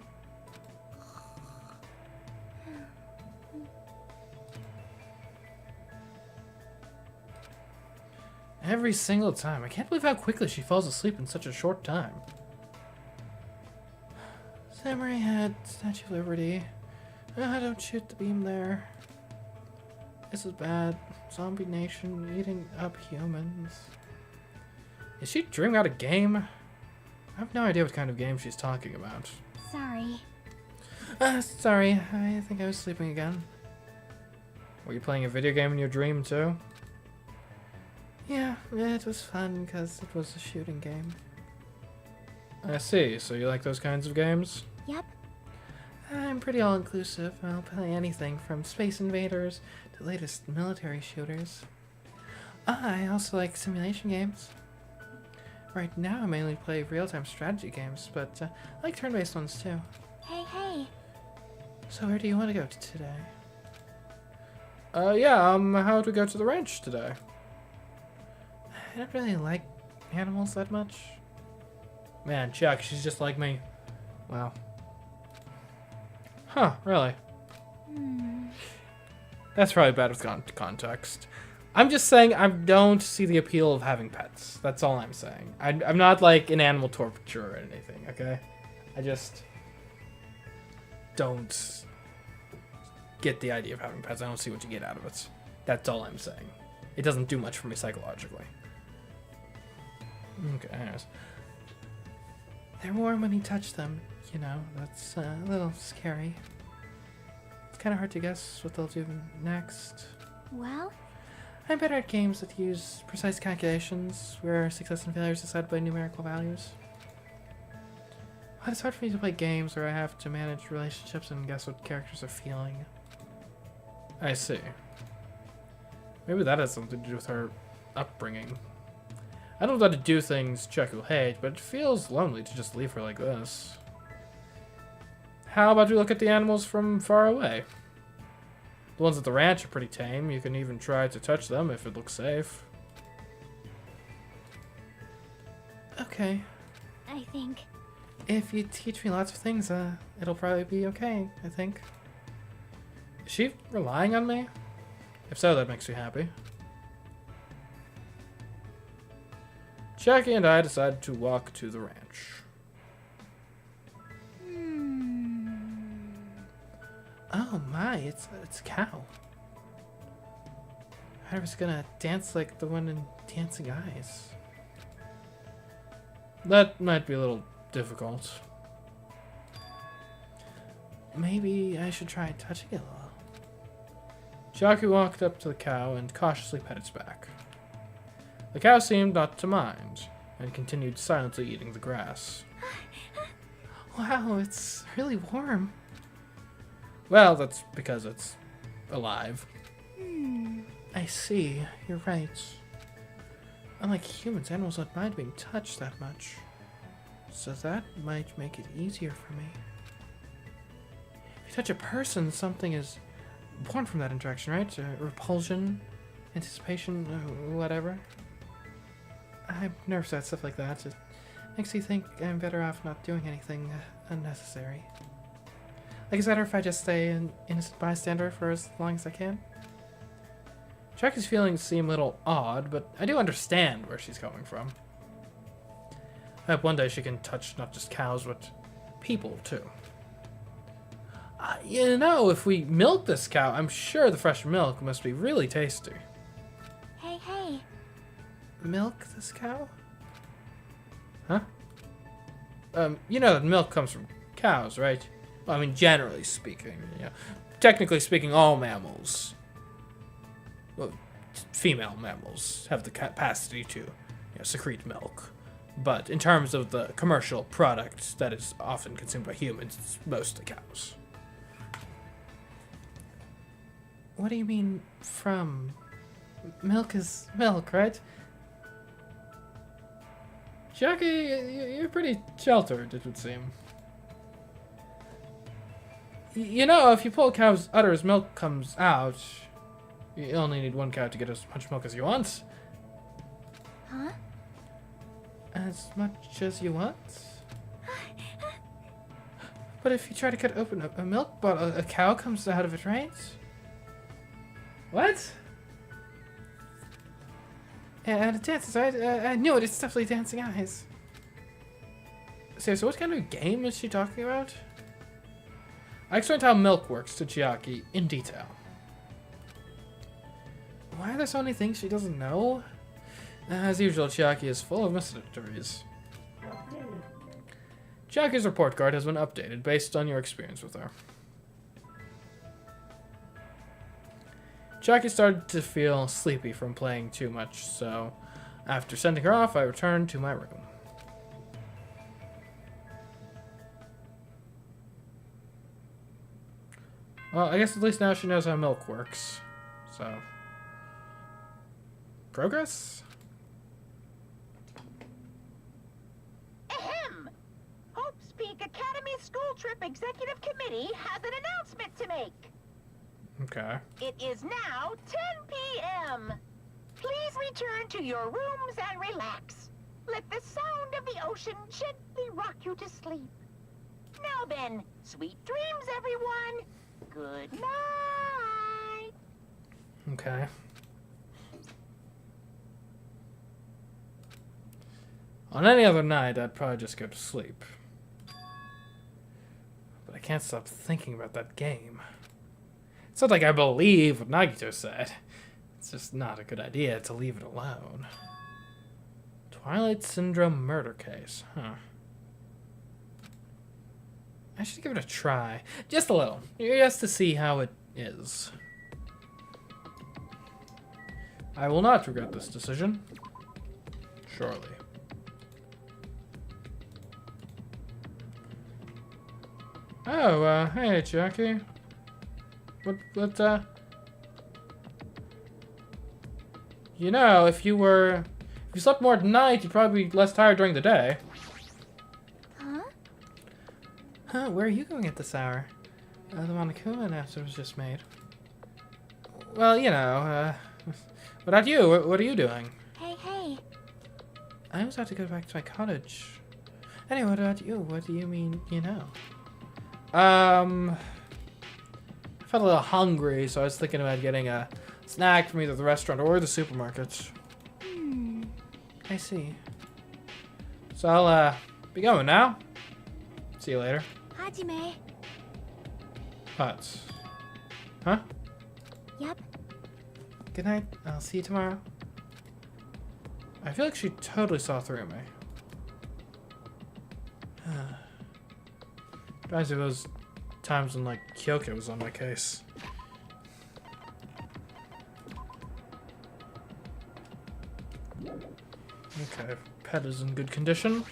Every single time. I can't believe how quickly she falls asleep in such a short time. Samurai Head, Statue of Liberty. Don't shoot the beam there. This is bad. Zombie Nation eating up humans. Is she dreaming out a game? I have no idea what kind of game she's talking about. Sorry. Sorry. I think I was sleeping again. Were you playing a video game in your dream too? Yeah, it was fun because it was a shooting game. I see. So you like those kinds of games? Yep. I'm pretty all-inclusive. I'll play anything from Space Invaders to the latest military shooters. I also like simulation games. Right now I mainly play real-time strategy games, but I like turn-based ones too. Hey. So where do you want to go today? How to go to the ranch today? I don't really like animals that much. Man, Chuck, she's just like me. Wow. Huh, really? That's probably bad with context. I'm just saying I don't see the appeal of having pets. That's all I'm saying. I'm not like an animal torturer or anything, okay? I just don't get the idea of having pets. I don't see what you get out of it. That's all I'm saying. It doesn't do much for me psychologically. Okay, anyways. They're warm when you touch them, you know. That's a little scary. It's kind of hard to guess what they'll do next. Well, I'm better at games that use precise calculations, where success and failure is decided by numerical values. Well, it's hard for me to play games where I have to manage relationships and guess what characters are feeling. I see. Maybe that has something to do with her upbringing. I don't know how to do things Chuck will hate, but it feels lonely to just leave her like this. How about we look at the animals from far away? The ones at the ranch are pretty tame. You can even try to touch them if it looks safe. Okay. I think. If you teach me lots of things, it'll probably be okay, I think. Is she relying on me? If so, that makes me happy. Jackie and I decided to walk to the ranch. Oh my, it's a cow. I was gonna dance like the one in Dancing Eyes. That might be a little difficult. Maybe I should try touching it a little. Jackie walked up to the cow and cautiously pet its back. The cow seemed not to mind, and continued silently eating the grass. Wow, it's really warm. Well, that's because it's alive. I see, you're right. Unlike humans, animals don't mind being touched that much. So that might make it easier for me. If you touch a person, something is born from that interaction, right? Repulsion, anticipation, whatever. I'm nervous at stuff like that. It makes me think I'm better off not doing anything unnecessary. Like, is it better if I just stay an innocent bystander for as long as I can? Jackie's feelings seem a little odd, but I do understand where she's coming from. I hope one day she can touch not just cows, but people, too. You know, if we milk this cow, I'm sure the fresh milk must be really tasty. Hey. Milk this cow? Huh? You know that milk comes from cows, right? Well, I mean, generally speaking, yeah. Technically speaking, all mammals, well, female mammals, have the capacity to, secrete milk. But in terms of the commercial product that is often consumed by humans, it's mostly cows. What do you mean from? Milk is milk, right? Jackie, you're pretty sheltered, it would seem. You know, if you pull a cow's udder as milk comes out, you only need one cow to get as much milk as you want. Huh? As much as you want? But if you try to cut open a milk bottle, a cow comes out of it, right? What? And it dances, right? I knew it, it's definitely Dancing Eyes. So what kind of game is she talking about? I explained how milk works to Chiaki in detail. Why are there so many things she doesn't know? As usual, Chiaki is full of mysteries. Chiaki's report card has been updated based on your experience with her. Chiaki started to feel sleepy from playing too much, so after sending her off, I returned to my room. Well, I guess at least now she knows how milk works, so... Progress? Ahem! Hope's Peak Academy School Trip Executive Committee has an announcement to make. Okay. It is now 10 p.m. Please return to your rooms and relax. Let the sound of the ocean gently rock you to sleep. Now then, sweet dreams, everyone. Good night. Okay. On any other night, I'd probably just go to sleep. But I can't stop thinking about that game. It's not like I believe what Nagito said. It's just not a good idea to leave it alone. Twilight Syndrome murder case, huh? I should give it a try. Just a little. Just to see how it is. I will not regret this decision. Surely. Oh, hey, Jackie. What, You know, if you slept more at night, you'd probably be less tired during the day. Huh? Huh, where are you going at this hour? The Monokuma announcement was just made. Well, you know, what about you? What are you doing? Hey. I was about to go back to my cottage. Anyway, what about you? What do you mean, you know? I felt a little hungry, so I was thinking about getting a snack from either the restaurant or the supermarket. I see. So I'll be going now. See you later. Hajime. What? Huh? Yep. Good night. I'll see you tomorrow. I feel like she totally saw through me. Reminds me of those times when, like, Kyoko was on my case. Okay, pet is in good condition.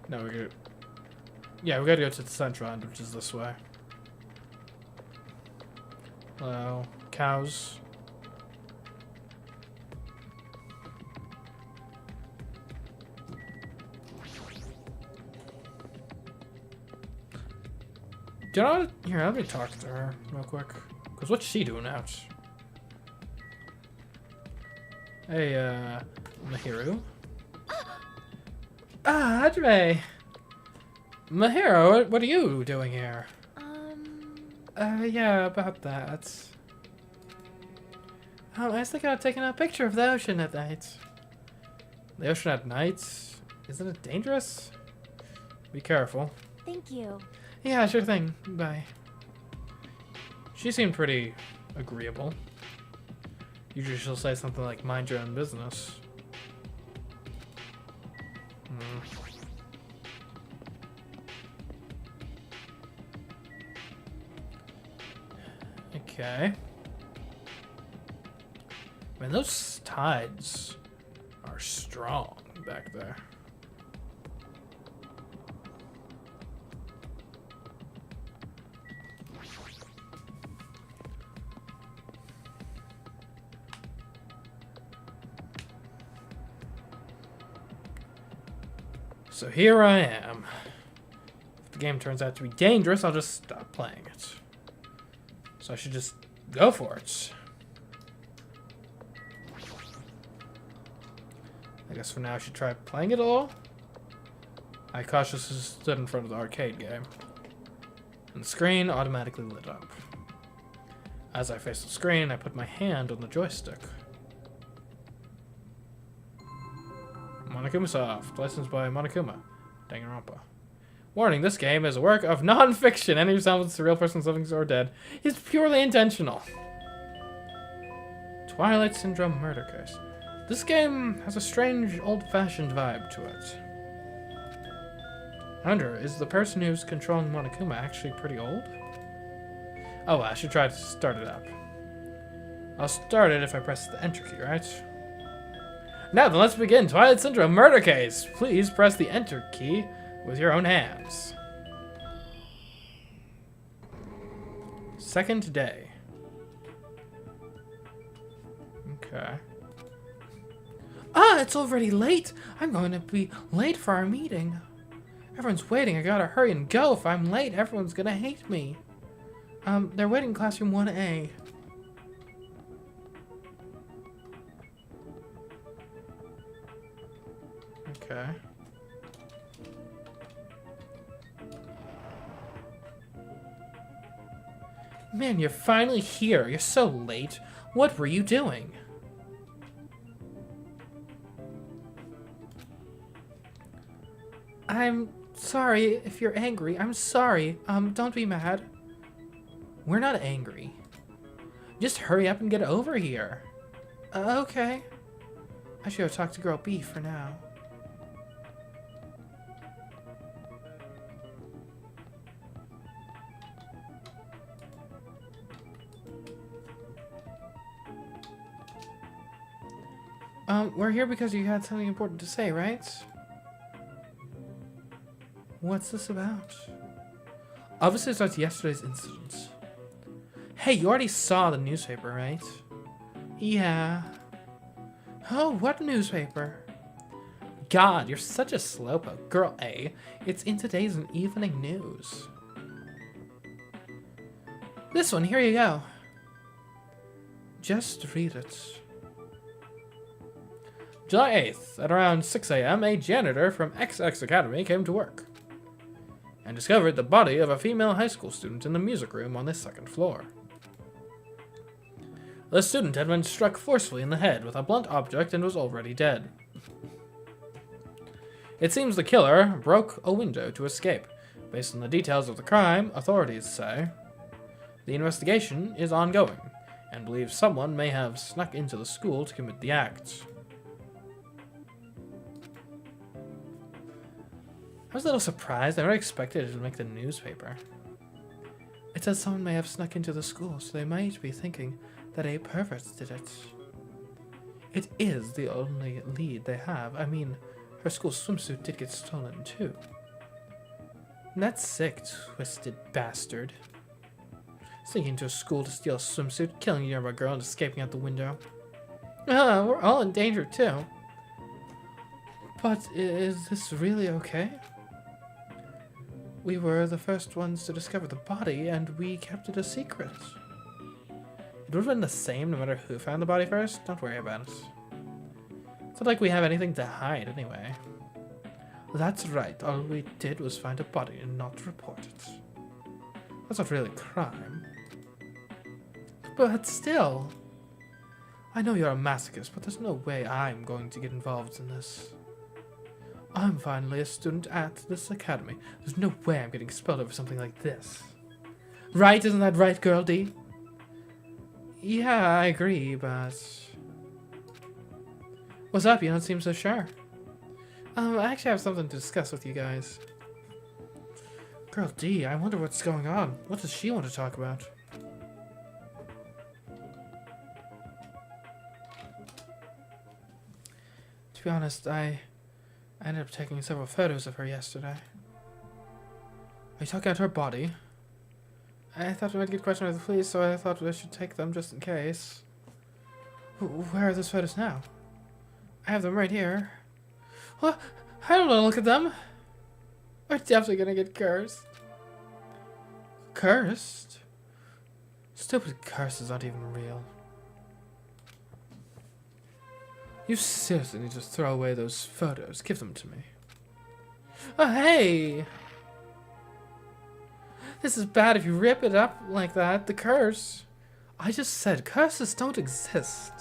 No, we gotta... Yeah, we gotta go to the central end, which is this way. Hello, cows. Do you know what? Here, let me talk to her real quick. Because what's she doing out? Hey, Mahiru? Ah, Hajime! Mahiru, what are you doing here? Yeah, about that. Oh, I was thinking about taking a picture of the ocean at night. The ocean at night? Isn't it dangerous? Be careful. Thank you. Yeah, sure thing. Bye. She seemed pretty agreeable. Usually she'll say something like, mind your own business. Okay. Man, those tides are strong back there. So here I am. If the game turns out to be dangerous, I'll just stop playing it. So I should just go for it. I guess for now I should try playing it all. I cautiously stood in front of the arcade game. And the screen automatically lit up. As I faced the screen, I put my hand on the joystick. Monokuma Soft, licensed by Monokuma. Danganronpa. Warning, this game is a work of non-fiction. Any resemblance to real persons living or dead is purely intentional. Twilight Syndrome Murder Case. This game has a strange, old-fashioned vibe to it. I wonder, is the person who's controlling Monokuma actually pretty old? Oh, well, I should try to start it up. I'll start it if I press the enter key, right? Now then, let's begin. Twilight Syndrome Murder Case. Please press the enter key with your own hands. Second day. Okay. Ah, it's already late. I'm going to be late for our meeting. Everyone's waiting. I gotta hurry and go. If I'm late, everyone's gonna hate me. They're waiting in classroom 1A. Okay. Man, you're finally here. You're so late. What were you doing? I'm sorry if you're angry. I'm sorry. Don't be mad. We're not angry. Just hurry up and get over here. Okay. I should go talk to Girl B for now. We're here because you had something important to say, right? What's this about? Obviously it's about yesterday's incident. Hey, you already saw the newspaper, right? Yeah. Oh, what newspaper? God, you're such a slowpoke. Girl A, it's in today's evening news. This one, here you go. Just read it. July 8th, at around 6 a.m., a janitor from XX Academy came to work and discovered the body of a female high school student in the music room on the second floor. The student had been struck forcefully in the head with a blunt object and was already dead. It seems the killer broke a window to escape. Based on the details of the crime, authorities say the investigation is ongoing and believe someone may have snuck into the school to commit the act. I was a little surprised. I never expected it to make the newspaper. It says someone may have snuck into the school, so they might be thinking that a pervert did it. It is the only lead they have. I mean, her school swimsuit did get stolen too. That's sick, twisted bastard. Sneaking into a school to steal a swimsuit, killing a young girl and escaping out the window. We're all in danger too. But is this really okay? We were the first ones to discover the body, and we kept it a secret. It would have been the same no matter who found the body first. Don't worry about it. It's not like we have anything to hide anyway. That's right, all we did was find a body and not report it. That's not really a crime. But still, I know you're a masochist, but there's no way I'm going to get involved in this. I'm finally a student at this academy. There's no way I'm getting expelled over something like this. Right, isn't that right, Girl D? Yeah, I agree, but... What's up? You don't seem so sure. I actually have something to discuss with you guys. Girl D, I wonder what's going on. What does she want to talk about? To be honest, I ended up taking several photos of her yesterday. Are you talking about her body? I thought we might get questioned by the police, so I thought I should take them just in case. Where are those photos now? I have them right here. Well, I don't want to look at them. We're definitely gonna get cursed. Cursed? Stupid curses aren't even real. You seriously need to throw away those photos. Give them to me. Oh, hey! This is bad if you rip it up like that. The curse. I just said curses don't exist.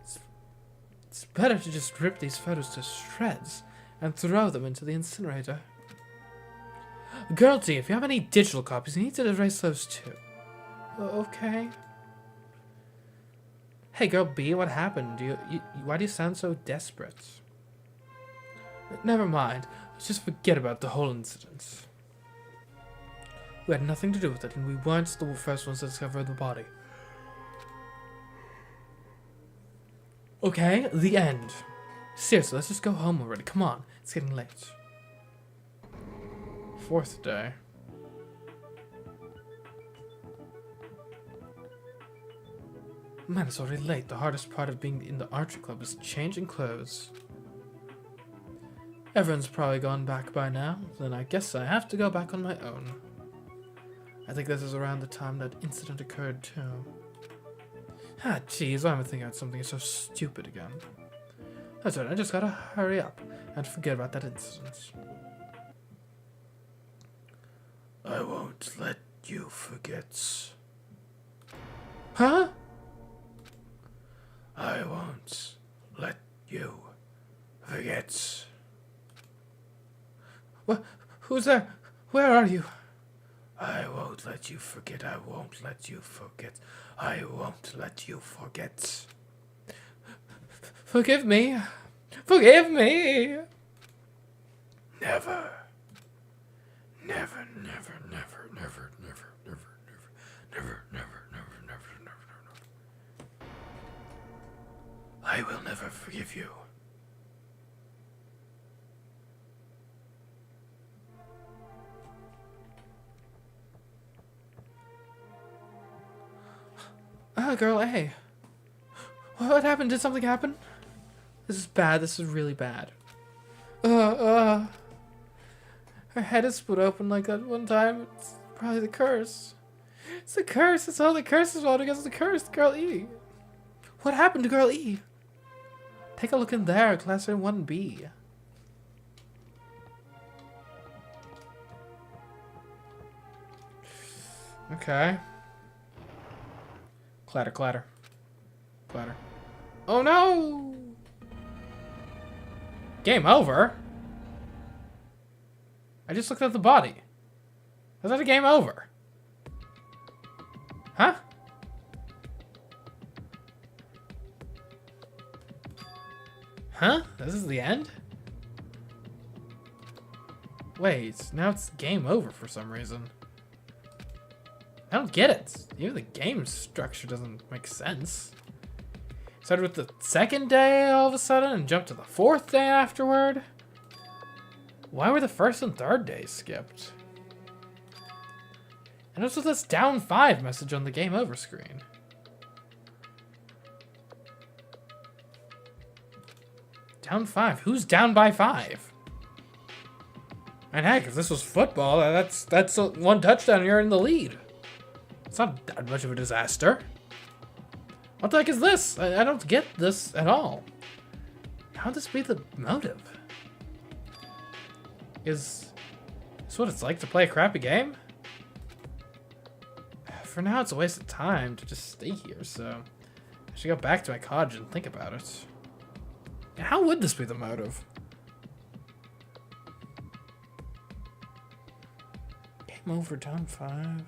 It's better to just rip these photos to shreds and throw them into the incinerator. Girl D, if you have any digital copies, you need to erase those too. Okay. Hey, Girl B, what happened? Why do you sound so desperate? Never mind. Let's just forget about the whole incident. We had nothing to do with it, and we weren't the first ones to discover the body. Okay, the end. Seriously, let's just go home already. Come on, it's getting late. Fourth day. Man, it's already late. The hardest part of being in the archery club is changing clothes. Everyone's probably gone back by now. Then I guess I have to go back on my own. I think this is around the time that incident occurred too. Ah, jeez, why am I thinking about something so stupid again? That's right, I just gotta hurry up and forget about that incident. I won't let you forget. Huh? I won't let you forget. What? Who's there? Where are you? I won't let you forget. I won't let you forget. I won't let you forget. Forgive me. Forgive me. Never. Never, never, never, never, never, never, never, never, never, never, never, never, never. I will never forgive you. Girl A. What happened? Did something happen? This is bad. This is really bad. Her head is split open like that one time. It's probably the curse. It's the curse. It's all the curse is voting against the curse. Girl E. What happened to Girl E? Take a look in there, Classroom 1B. Okay. Clatter, clatter. Clatter. Oh no! Game over? I just looked at the body. Was that a game over? Huh? Huh? This is the end? Wait, now it's game over for some reason. I don't get it. Even the game structure doesn't make sense. Started with the second day all of a sudden and jumped to the fourth day afterward. Why were the first and third days skipped? And what's with this down 5 message on the game over screen? Down 5? Who's down by 5? And heck, if this was football, that's one touchdown, you're in the lead. It's not that much of a disaster. What the heck is this? I don't get this at all. How'd this be the motive? Is this what it's like to play a crappy game? For now, it's a waste of time to just stay here, so I should go back to my cottage and think about it. And how would this be the motive? Game over, down 5.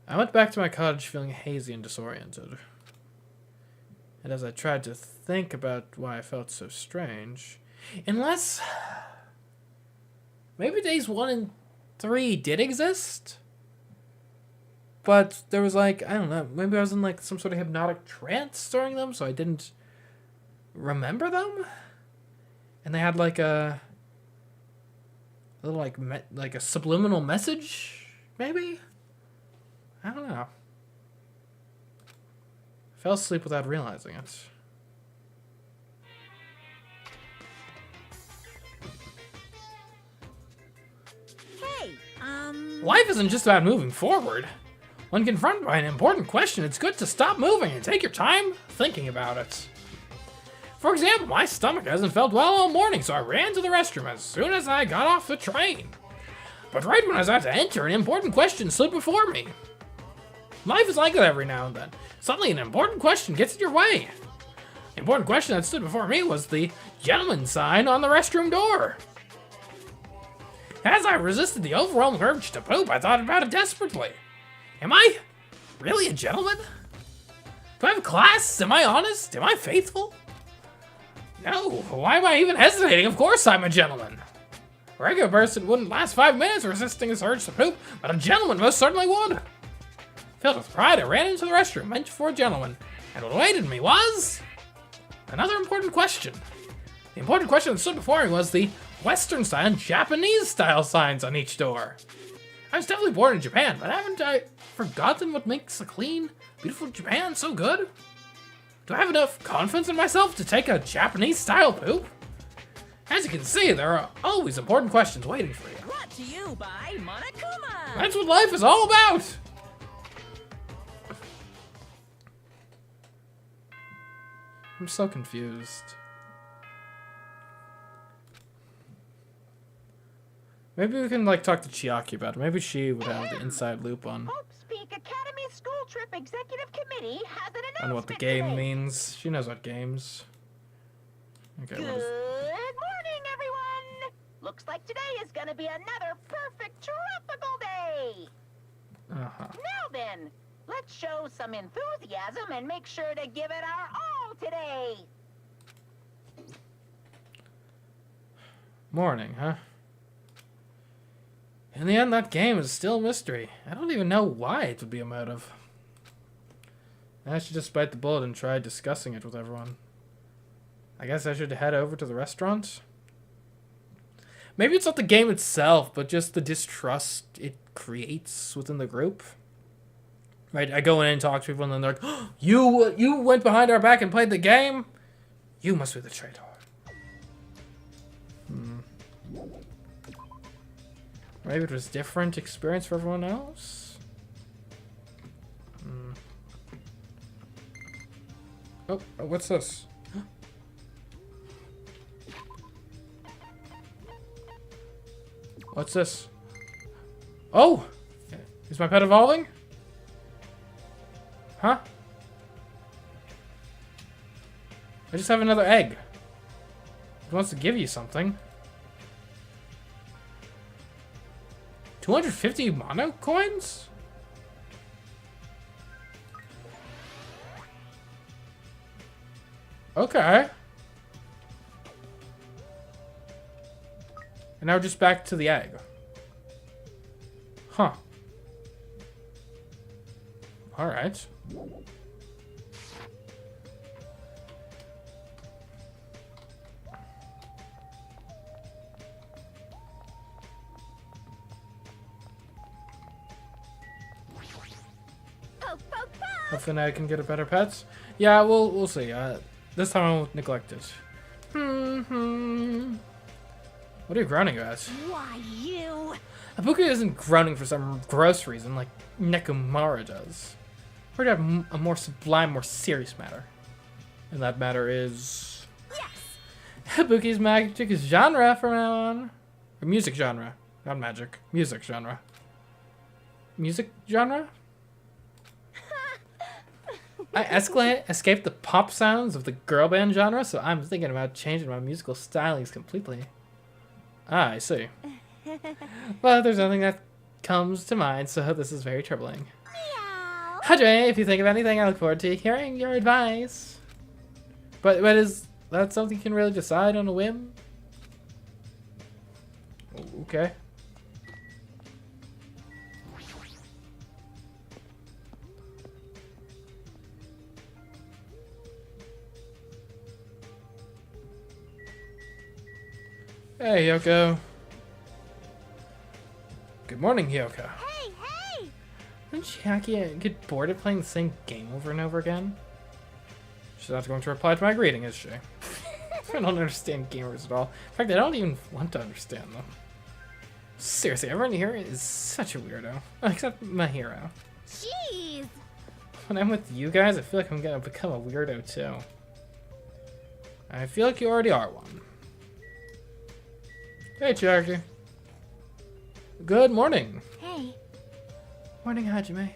I went back to my cottage feeling hazy and disoriented. And as I tried to think about why I felt so strange, unless maybe days 1 and 3 did exist, but there was like, I don't know, maybe I was in like some sort of hypnotic trance during them, so I didn't remember them. And they had like a little like a subliminal message, maybe. I don't know. Fell asleep without realizing it. Hey, Life isn't just about moving forward. When confronted by an important question, it's good to stop moving and take your time thinking about it. For example, my stomach hasn't felt well all morning, so I ran to the restroom as soon as I got off the train. But right when I was about to enter, an important question stood before me. Life is like that every now and then. Suddenly an important question gets in your way. The important question that stood before me was the gentleman sign on the restroom door. As I resisted the overwhelming urge to poop, I thought about it desperately. Am I really a gentleman? Do I have class? Am I honest? Am I faithful? No, why am I even hesitating? Of course I'm a gentleman. A regular person wouldn't last 5 minutes resisting this urge to poop, but a gentleman most certainly would. Filled with pride, I ran into the restroom meant for a gentleman, and what awaited me was another important question. The important question that stood before me was the Western style and Japanese style signs on each door. I was definitely born in Japan, but haven't I forgotten what makes a clean, beautiful Japan so good? Do I have enough confidence in myself to take a Japanese style poop? As you can see, there are always important questions waiting for you. brought to you by Monokuma. That's what life is all about! I'm so confused. Maybe we can like talk to Chiaki about it. Maybe she would have the inside loop on Hope's Academy School Trip Executive Committee has an announcement what the game today. means. She knows what games. Okay, Good what is morning, everyone! Looks like today is gonna be another perfect tropical day! uh-huh. Now then, let's show some enthusiasm and make sure to give it our all today! Morning, huh? In the end, that game is still a mystery. I don't even know why it would be a motive. I should just bite the bullet and try discussing it with everyone. I guess I should head over to the restaurant. Maybe it's not the game itself, but just the distrust it creates within the group. Right, I go in and talk to people, and then they're like, oh, you went behind our back and played the game? You must be the traitor. Maybe it was a different experience for everyone else? Oh, what's this? What's this? Oh! Is my pet evolving? Huh? I just have another egg. It wants to give you something. 250 mono coins? Okay. And now we're just back to the egg. Huh. Alright. Hopefully now I can get a better pets. Yeah, we'll see. This time I won't neglect it. What are you groaning at? Why, you? Ibuki isn't groaning for some gross reason like Nekomara does. We're gonna have a more sublime, more serious matter. And that matter is... Yes! Ibuki's magic is genre from now on. Or music genre. Not magic. Music genre. Music genre? I escaped the pop sounds of the girl band genre, so I'm thinking about changing my musical stylings completely. Ah, I see. Well, there's nothing that comes to mind, so this is very troubling. Meow. Hajime, if you think of anything, I look forward to hearing your advice. But is that something you can really decide on a whim? Okay. Hey, Yoko. Good morning, Yoko. Hey, hey! Didn't Chiaki get bored of playing the same game over and over again? She's not going to reply to my greeting, is she? I don't understand gamers at all. In fact, I don't even want to understand them. Seriously, everyone here is such a weirdo. Except my hero. Jeez! When I'm with you guys, I feel like I'm going to become a weirdo too. I feel like you already are one. Hey, Chiaki. Good morning. Hey. Morning, Hajime.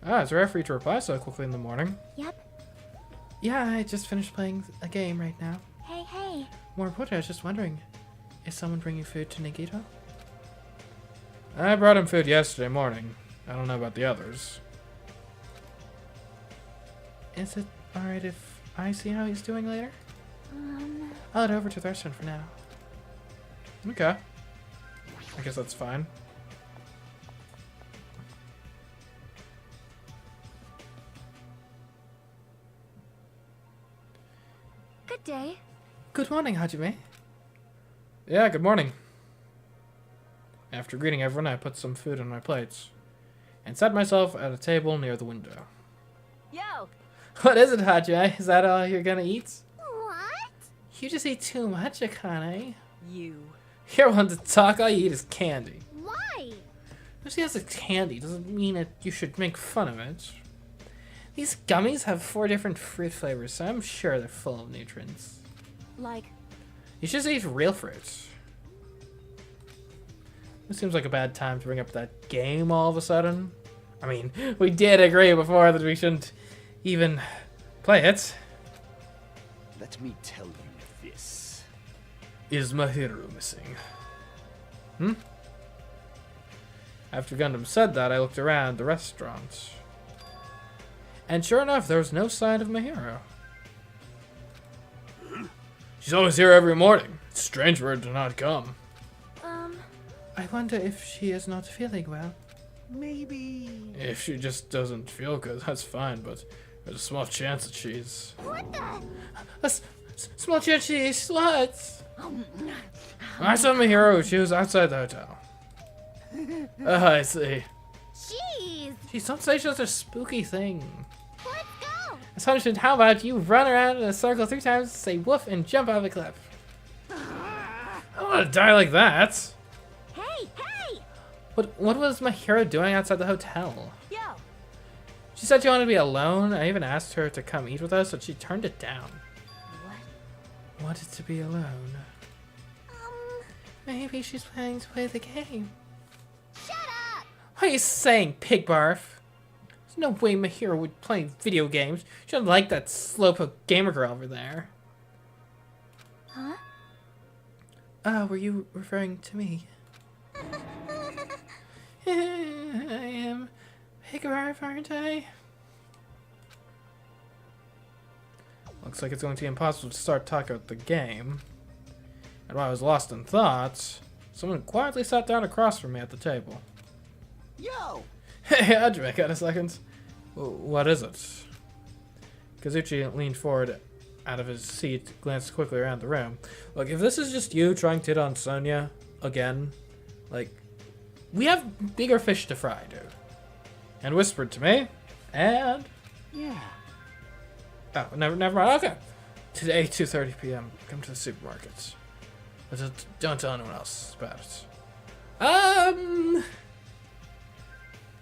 Ah, it's rare for you to reply so quickly in the morning. Yep. Yeah, I just finished playing a game right now. Hey, hey. More importantly, I was just wondering, is someone bringing food to Nagito? I brought him food yesterday morning. I don't know about the others. Is it alright if I see how he's doing later? I'll head over to the restaurant for now. Okay. I guess that's fine. Good day. Good morning, Hajime. Yeah, good morning. After greeting everyone, I put some food on my plates and sat myself at a table near the window. Yo! What is it, Hajime? Is that all you're gonna eat? What? You just eat too much, Akane. You. You're one to talk, all you eat is candy. Why? Just because it's candy doesn't mean that you should make fun of it. These gummies have 4 different fruit flavors, so I'm sure they're full of nutrients. Like, You should just eat real fruits. It seems like a bad time to bring up that game all of a sudden. I mean, we did agree before that we shouldn't even play it. Let me tell you this. Is my hero missing? After Gundam said that, I looked around the restaurant. And sure enough, there was no sign of my hero. She's always here every morning. It's strange for her to not come. I wonder if she is not feeling well. Maybe... If she just doesn't feel good, that's fine, but there's a small chance that she's... What the? Small chance she's what? I saw my hero. She was outside the hotel. I see. Jeez. She's don't say such a spooky thing. Let's go. Astonishment, how about you run around in a circle 3 times, say woof, and jump off a cliff? I don't want to die like that. Hey, hey. What was my hero doing outside the hotel? Yo, She said she wanted to be alone. I even asked her to come eat with us, but she turned it down. what? Wanted to be alone. Maybe she's planning to play the game. Shut up. What are you saying, pig barf? There's no way my hero would play video games. She doesn't like that slowpoke gamer girl over there. Huh? Were you referring to me? I am pig barf, aren't I? Looks like it's going to be impossible to start talking about the game. And while I was lost in thought, someone quietly sat down across from me at the table. Yo! Hey, Hajime, got a second? What is it? Kazuchi leaned forward out of his seat, glanced quickly around the room. Look, if this is just you trying to hit on Sonya again, like, we have bigger fish to fry, dude. And whispered to me, and... Yeah. Oh, never mind, okay. Today, 2:30 p.m., come to the supermarket. But don't tell anyone else about it.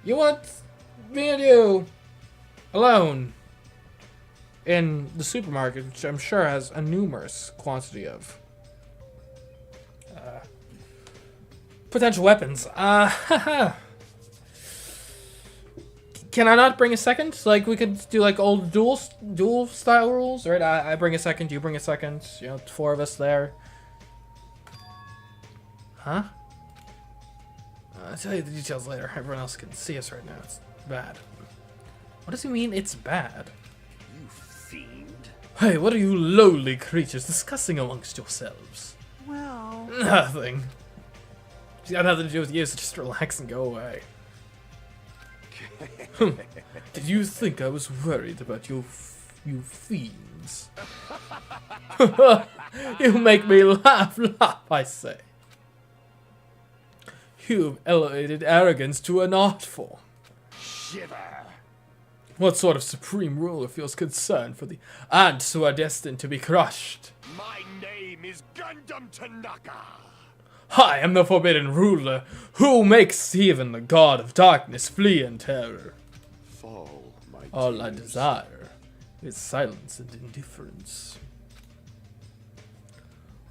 You want me and you alone in the supermarket, which I'm sure has a numerous quantity of potential weapons. Can I not bring a second? Like, we could do like old duel style rules, right? I bring a second, you bring a second. You know, 4 of us there. Huh? I'll tell you the details later. Everyone else can see us right now. It's bad. What does he mean, it's bad? You fiend. Hey, what are you lowly creatures discussing amongst yourselves? Well... Nothing. It's got nothing to do with you, so just relax and go away. Did you think I was worried about you fiends? You make me laugh, I say. You've elevated arrogance to an art form. Shiver. What sort of supreme ruler feels concern for the ants who are destined to be crushed? My name is Gundam Tanaka. I am the forbidden ruler who makes even the god of darkness flee in terror. Fall, my All I tears. desire is silence and indifference.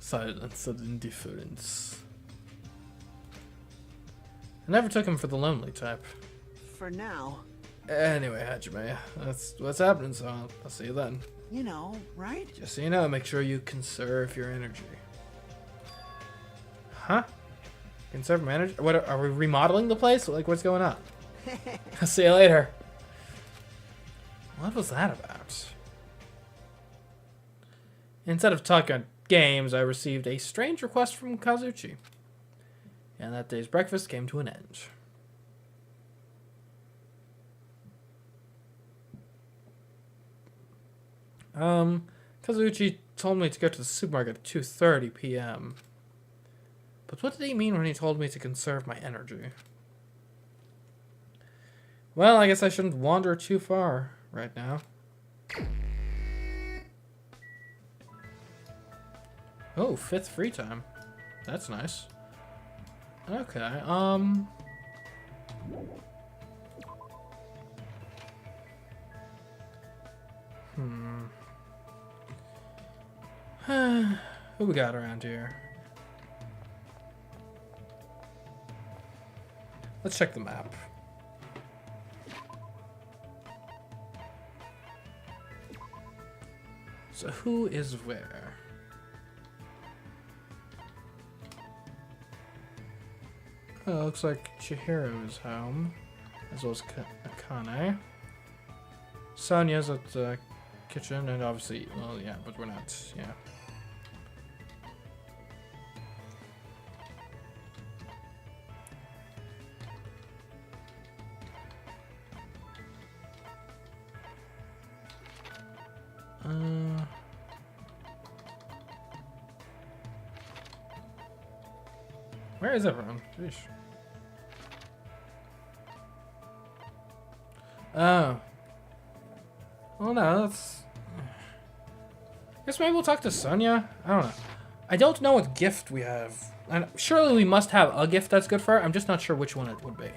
Silence and indifference. I never took him for the lonely type. For now, Anyway, Hajime, that's what's happening, so I'll see you then. you know, right? Just so you know, make sure you conserve your energy. Huh? Conserve my energy? What, are we remodeling the place? Like, what's going on? I'll see you later. What was that about? Instead of talking games, I received a strange request from Kazuchi. And that day's breakfast came to an end. Kazuchi told me to go to the supermarket at 2:30 p.m. But what did he mean when he told me to conserve my energy? Well, I guess I shouldn't wander too far right now. Oh, 5th free time. That's nice. Okay, who we got around here? Let's check the map. So who is where? Oh, looks like Chihiro is home, as well as Akane. Sonya's at the kitchen, and obviously, well, yeah, but we're not, yeah. Where is everyone? Sheesh. Oh. Well, no, that's... I guess maybe we'll talk to Sonia? I don't know. I don't know what gift we have. And surely we must have a gift that's good for her. I'm just not sure which one it would be.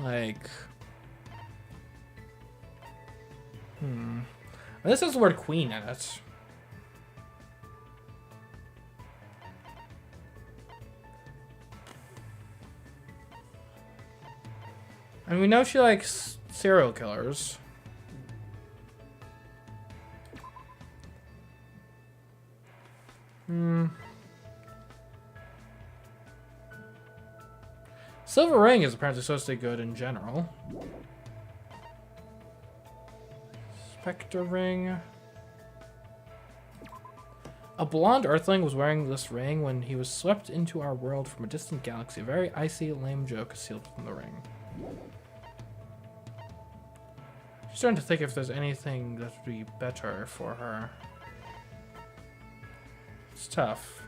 Like... This is the word queen in it. And we know she likes serial killers. Silver ring is apparently supposed to be good in general. Spectre ring. A blonde earthling was wearing this ring when he was swept into our world from a distant galaxy. A very icy, lame joke sealed within the ring. Just starting to think if there's anything that would be better for her. It's tough.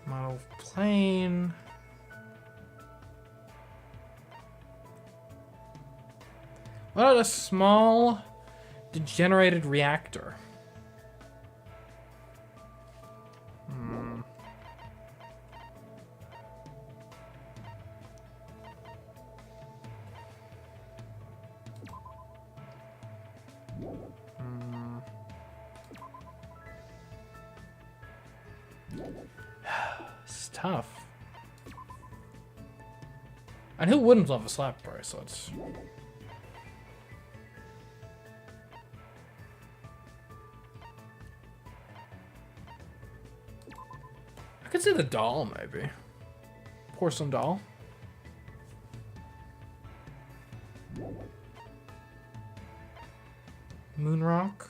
Model plane. What about a small degenerated reactor? It's tough. And who wouldn't love a slap bracelet? I could see the doll, maybe. Porcelain doll. Moonrock.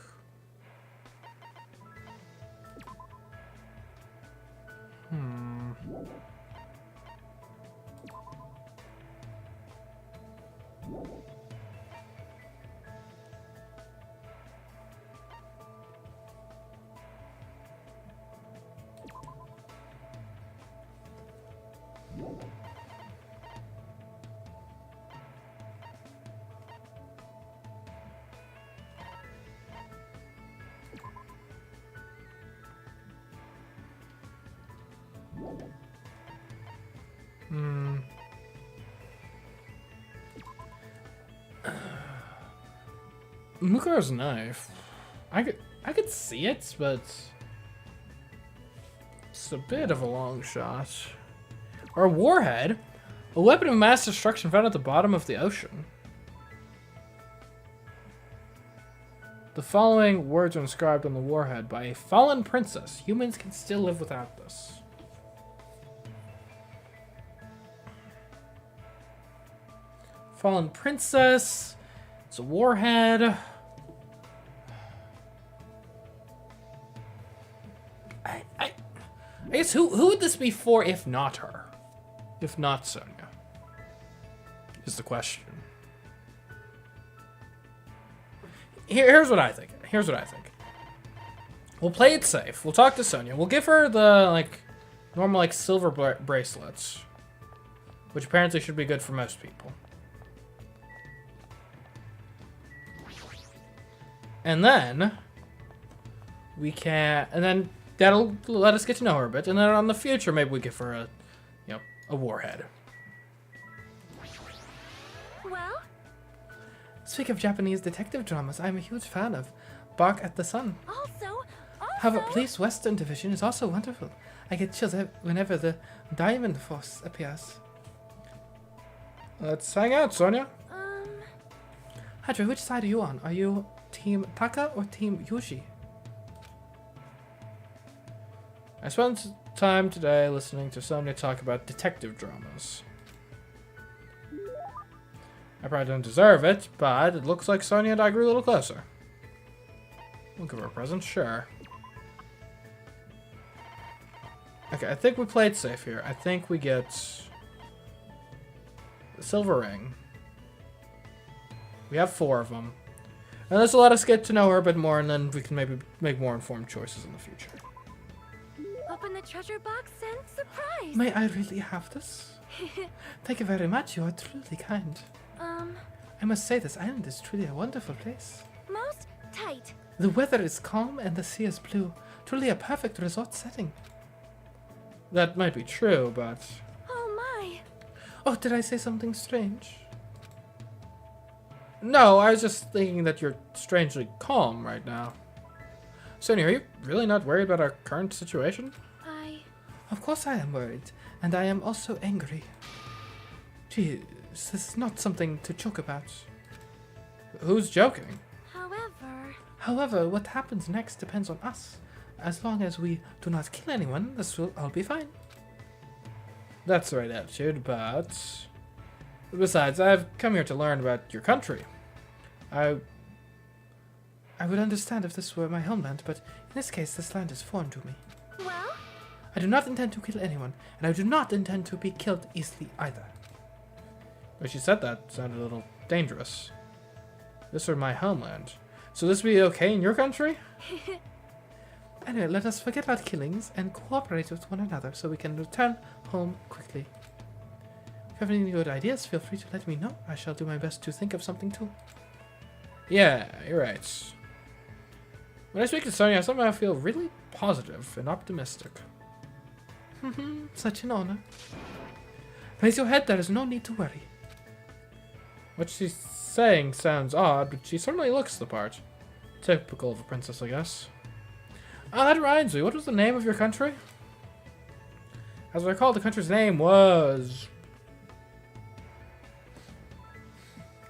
Mukura's knife. I could see it, but it's a bit of a long shot. Or a warhead, a weapon of mass destruction found at the bottom of the ocean. The following words are inscribed on the warhead by a fallen princess. Humans can still live without this. Fallen princess. It's a warhead. I guess who would this be for if not her? If not Sonia? Is the question. Here's what I think. We'll play it safe. We'll talk to Sonia. We'll give her the normal silver bracelets, which apparently should be good for most people. And then we can, and then that'll let us get to know her a bit. And then on the future, maybe we give her a warhead. Well? Speak of Japanese detective dramas, I'm a huge fan of Bark at the Sun. Also, However, Police Western Division is also wonderful. I get chills whenever the Diamond Force appears. Let's hang out, Sonia. Hadra, which side are you on? Are you Team Taka or Team Yuji? I suppose time today listening to Sonia talk about detective dramas. I probably don't deserve it, but it looks like Sonia and I grew a little closer. We'll give her a present, sure. Okay, I think we played safe here. I think we get the silver ring. We have 4 of them. And this will let us get to know her a bit more, and then we can maybe make more informed choices in the future. Open the treasure box and surprise! May I really have this? Thank you very much. You are truly kind. I must say this island is truly a wonderful place. Most tight. The weather is calm and the sea is blue. Truly a perfect resort setting. That might be true, but... Oh my. Oh, did I say something strange? No, I was just thinking that you're strangely calm right now. Sonia, are you really not worried about our current situation? Of course I am worried, and I am also angry. Jeez, this is not something to joke about. Who's joking? However, what happens next depends on us. As long as we do not kill anyone, this will all be fine. That's the right attitude, but... Besides, I've come here to learn about your country. I would understand if this were my homeland, but in this case, this land is foreign to me. Well? I do not intend to kill anyone, and I do not intend to be killed easily either. When she said that, it sounded a little dangerous. This is my homeland. So this be okay in your country? Anyway, let us forget about killings and cooperate with one another so we can return home quickly. If you have any good ideas, feel free to let me know. I shall do my best to think of something too. Yeah, you're right. When I speak to Sonia, I somehow feel really positive and optimistic. Such an honor. Raise your head, there is no need to worry. What she's saying sounds odd, but she certainly looks the part. Typical of a princess, I guess. Oh, that reminds me, what was the name of your country? As I recall, the country's name was...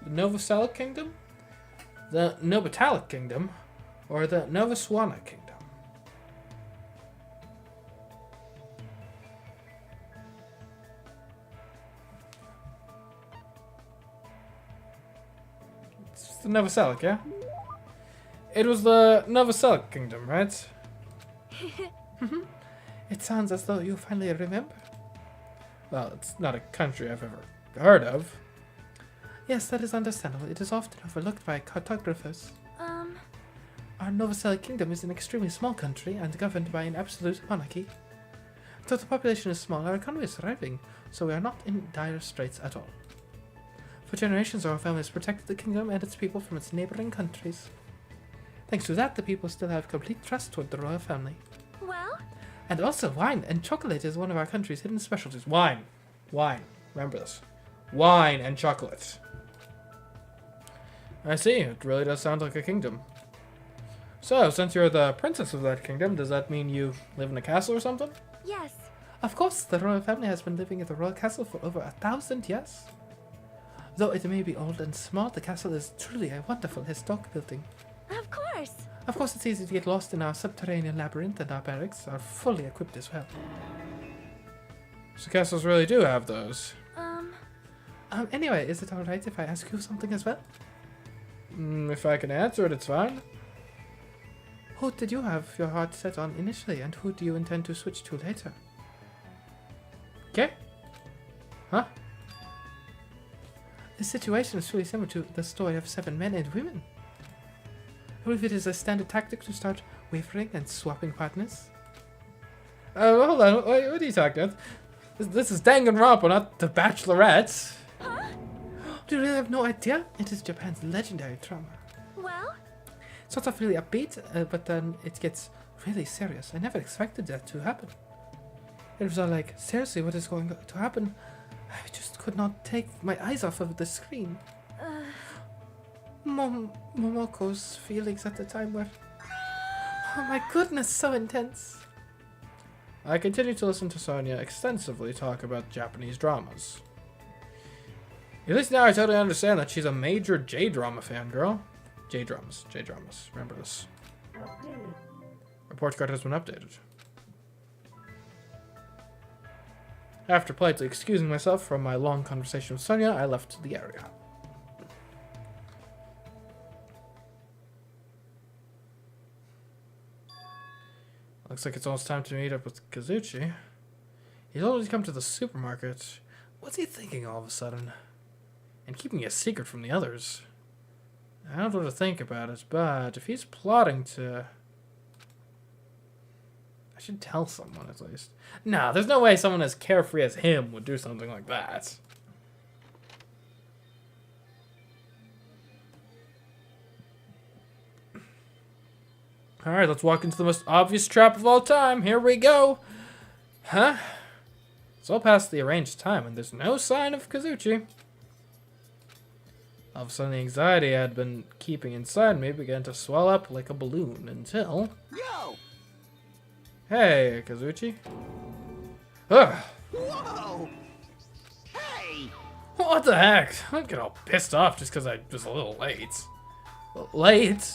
the Novoselic Kingdom? The Novatalic Kingdom? Or the Novaswana Kingdom? It's the Novoselic, yeah? It was the Novoselic Kingdom, right? It sounds as though you finally remember. Well, it's not a country I've ever heard of. Yes, that is understandable. It is often overlooked by cartographers. Our Novoselic Kingdom is an extremely small country and governed by an absolute monarchy. Though the population is small, our economy is thriving, so we are not in dire straits at all. For generations, our family has protected the kingdom and its people from its neighboring countries. Thanks to that, the people still have complete trust toward the royal family. Well? And also, wine and chocolate is one of our country's hidden specialties. Wine. Wine. Remember this. Wine and chocolate. I see. It really does sound like a kingdom. So, since you're the princess of that kingdom, does that mean you live in a castle or something? Yes. Of course, the royal family has been living at the royal castle for over 1,000 years. Though it may be old and small, the castle is truly a wonderful historic building. Of course. Of course, it's easy to get lost in our subterranean labyrinth, and our barracks are fully equipped as well. So castles really do have those. Anyway, is it alright if I ask you something as well? If I can answer it, it's fine. Who did you have your heart set on initially, and who do you intend to switch to later? Okay. Huh? This situation is truly similar to the story of 7 men and women. I believe it is a standard tactic to start wavering and swapping partners. Hold on, what are you talking about? This is Danganronpa, not The Bachelorette. Huh? Do you really have no idea? It is Japan's legendary drama. Well? Sort of really upbeat, but then it gets really serious. I never expected that to happen. It was all like, seriously, what is going to happen? I just could not take my eyes off of the screen. Momoko's feelings at the time were... oh my goodness, so intense. I continue to listen to Sonia extensively talk about Japanese dramas. At least now I totally understand that she's a major J-drama fan, girl. J-dramas. Remember this. Report card has been updated. After politely excusing myself from my long conversation with Sonia, I left the area. Looks like it's almost time to meet up with Kazuchi. He's always come to the supermarket. What's he thinking all of a sudden? And keeping a secret from the others. I don't know what to think about it, but if he's plotting to... I should tell someone at least. No, there's no way someone as carefree as him would do something like that. Alright, let's walk into the most obvious trap of all time. Here we go. Huh? It's all past the arranged time, and there's no sign of Kazuchi. All of a sudden, the anxiety I had been keeping inside me began to swell up like a balloon until... Yo! Hey, Kazuchi. Ugh. Whoa! Hey! What the heck? Don't get all pissed off just because I was a little late. Late?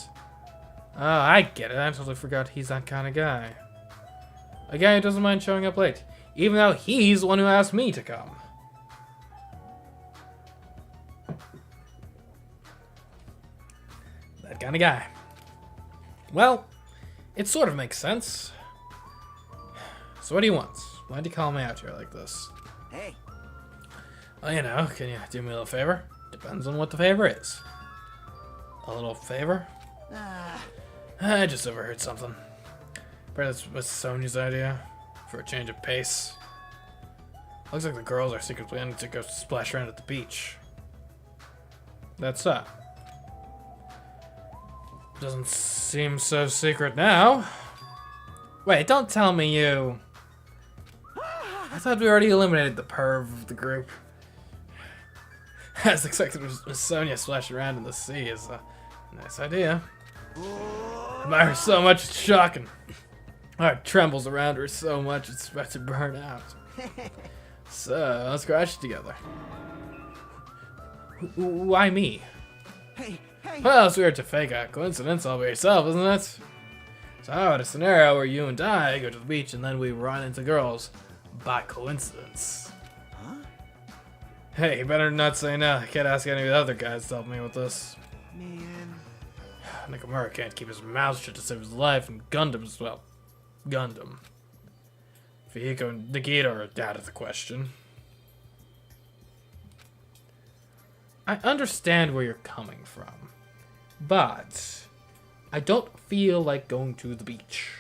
Oh, I get it. I totally forgot he's that kind of guy. A guy who doesn't mind showing up late, even though he's the one who asked me to come. That kind of guy. Well, it sort of makes sense. So what do you want? Why'd you call me out here like this? Hey. Well, you know, can you do me a little favor? Depends on what the favor is. A little favor? I just overheard something. Perhaps this was Sonia's idea for a change of pace. Looks like the girls are secretly planning to go splash around at the beach. That's up. Doesn't seem so secret now. Wait, don't tell me you... I thought we already eliminated the perv of the group. As expected, Sonia splashing around in the sea is a nice idea. I admire her so much, it's shocking. Heart trembles around her so much, it's about to burn out. So, let's crash it together. Why me? Hey, hey! Well, it's weird to fake a coincidence all by yourself, isn't it? So how about a scenario where you and I go to the beach and then we run into girls by coincidence? Huh? Hey, you better not say no. I can't ask any of the other guys to help me with this. Man. Nakamura can't keep his mouth shut to save his life, and Gundam's, well, Gundam. Fihiko and Nagita are out of the question. I understand where you're coming from, but I don't feel like going to the beach.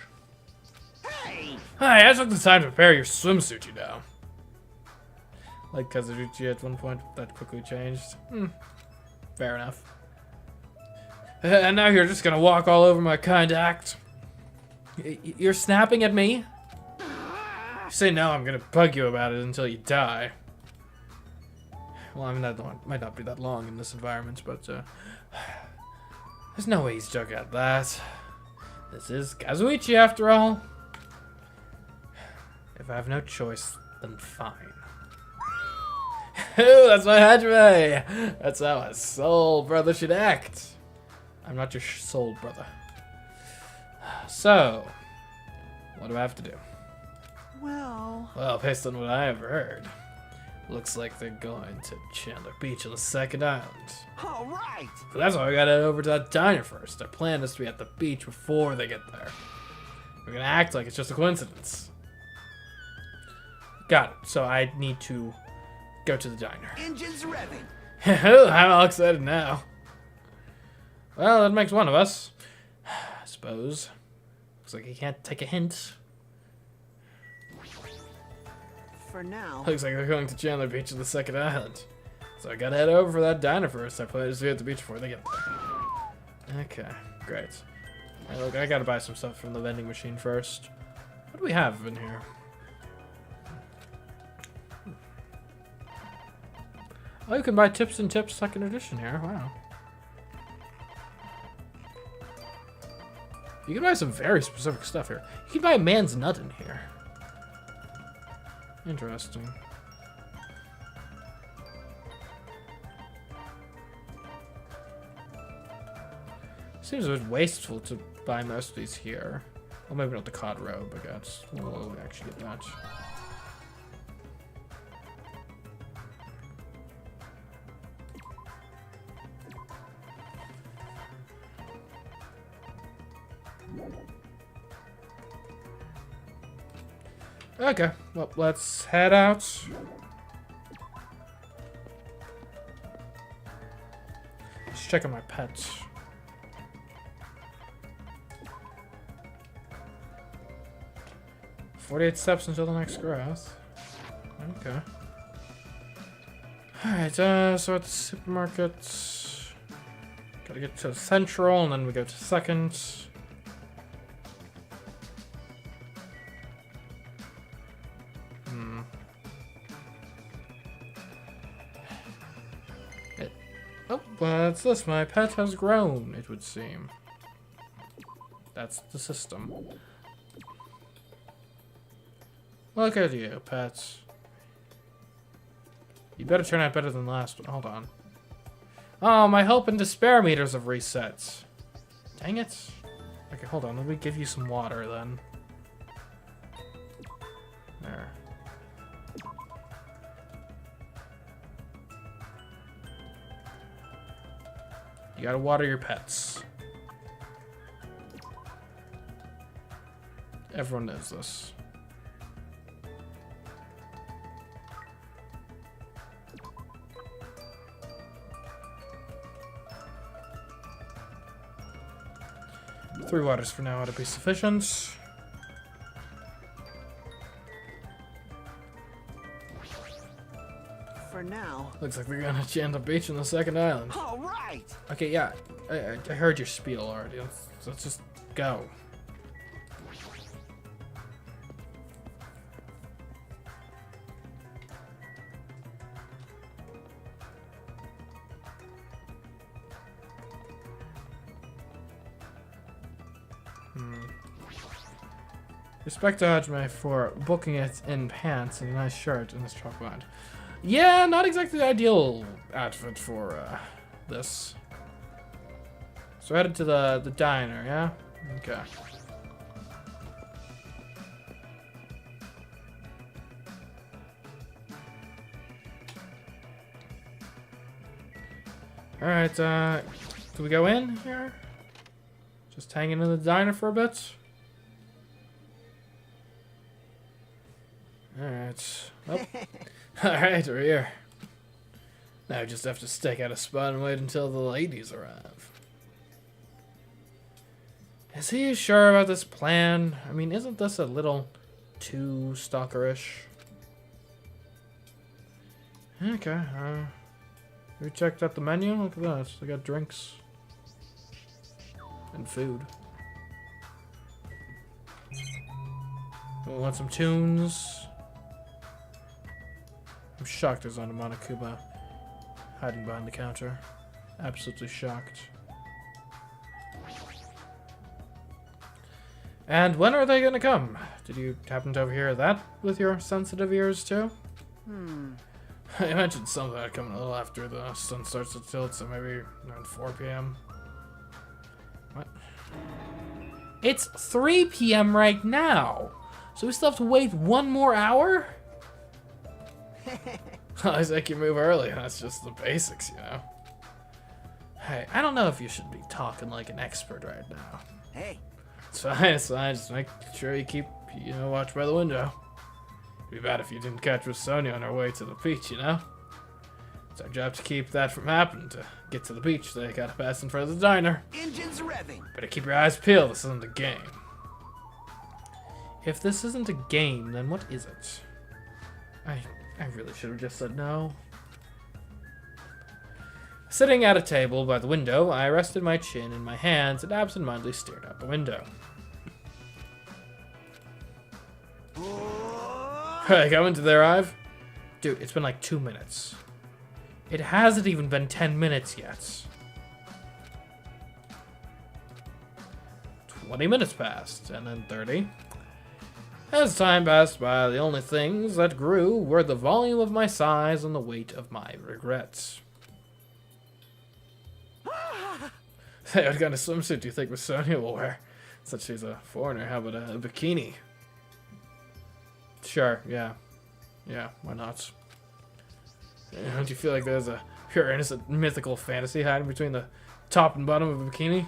Hey! Hi, I took the time to prepare your swimsuit, you know. Like Kazuchi at one point, that quickly changed. Fair enough. And now you're just gonna walk all over my kind act. You're snapping at me? You say no, I'm gonna bug you about it until you die. Well, I mean, that might not be that long in this environment, but there's no way he's joking at that. This is Kazuichi after all. If I have no choice, then fine. Ooh, that's my Hajime! That's how a soul brother should act. I'm not your soul brother. So, what do I have to do? Well, based on what I have heard, looks like they're going to Chandler Beach on the second island. All right. So that's why we gotta head over to that diner first. Our plan is to be at the beach before they get there. We're gonna act like it's just a coincidence. Got it. So I need to go to the diner. Engines revving. I'm all excited now. Well, that makes one of us, I suppose. Looks like he can't take a hint. For now. Looks like they're going to Chandler Beach on the second island. So I gotta head over for that diner first. I plan to be at the beach before they get there. Okay, great. Hey, look, I gotta buy some stuff from the vending machine first. What do we have in here? Oh, you can buy Tips and Tips second edition here. Wow. You can buy some very specific stuff here. You can buy a man's nut in here. Interesting. Seems a bit wasteful to buy most of these here. Well, maybe not the cod robe, I guess. We'll actually get that. Okay, well, let's head out. Let's check on my pets. "48 steps until the next growth." Okay. Alright, so at the supermarket, gotta get to Central, and then we go to Second. Oh, what's this? My pet has grown, it would seem. That's the system. Look at you, pets. You better turn out better than last one. Hold on. Oh, my hope and despair meters have reset. Dang it. Okay, hold on. Let me give you some water then. There. You gotta water your pets. Everyone knows this. Three waters for now ought to be sufficient. For now. Looks like we're gonna end up beaching the second island. All right. Okay, yeah, I heard your spiel already. Let's just go. Respect to Hajime for booking it in pants and a nice shirt in this truck band. Yeah, not exactly the ideal outfit for this. So headed to the diner, yeah? Okay. Alright, do we go in here? Just hanging in the diner for a bit? Alright. Oh. Alright, we're here. Now we just have to stake out a spot and wait until the ladies arrive. Is he sure about this plan? I mean, isn't this a little too stalkerish? Okay, we checked out the menu. Look at that. They got drinks. And food. We want some tunes. I'm shocked there's not a Monokuma hiding behind the counter. Absolutely shocked. And when are they gonna come? Did you happen to overhear that with your sensitive ears too? I mentioned something about coming a little after the sun starts to tilt, so maybe around 4 p.m. What? It's 3 p.m. right now! So we still have to wait 1 more hour? I think you move early, that's just the basics, you know. Hey, I don't know if you should be talking like an expert right now. Hey. It's fine, just make sure you keep, watch by the window. It'd be bad if you didn't catch with Sonia on our way to the beach, you know? It's our job to keep that from happening. To get to the beach, they gotta pass in front of the diner. Engines revving. Better keep your eyes peeled, this isn't a game. If this isn't a game, then what is it? I really should have just said no. Sitting at a table by the window, I rested my chin in my hands and absentmindedly stared out the window. Hey, coming to their arrive? Dude, it's been like 2 minutes. It hasn't even been 10 minutes yet. 20 minutes passed, and then 30. As time passed by, the only things that grew were the volume of my sighs and the weight of my regrets. Hey, what kind of swimsuit do you think Miss Sonia will wear? Since she's a foreigner, how about a bikini? Sure, yeah. Yeah, why not? Don't you feel like there's a pure innocent mythical fantasy hiding between the top and bottom of a bikini?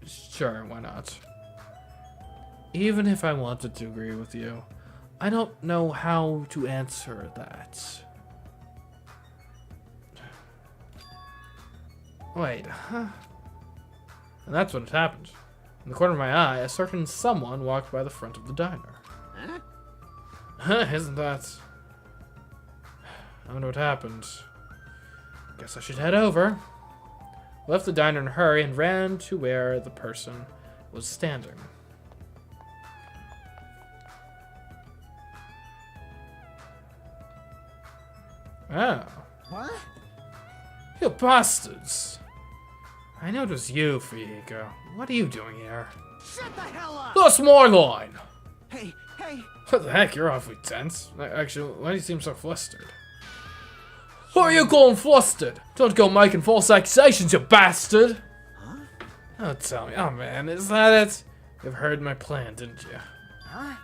Sure, why not? even if I wanted to agree with you, I don't know how to answer that. Wait, huh? And that's when it happened. In the corner of my eye, a certain someone walked by the front of the diner. Huh? Isn't that... I wonder what happened. Guess I should head over. Left the diner in a hurry and ran to where the person was standing. Oh. What? You bastards! I know it was you, Fuyiko. What are you doing here? Shut the hell up! That's my line! Hey, hey! What the heck, you're awfully tense. Actually, why do you seem so flustered? What are you calling flustered? Don't go making false accusations, you bastard! Huh? Oh, tell me. Oh, man, is that it? You've heard my plan, didn't you? Huh?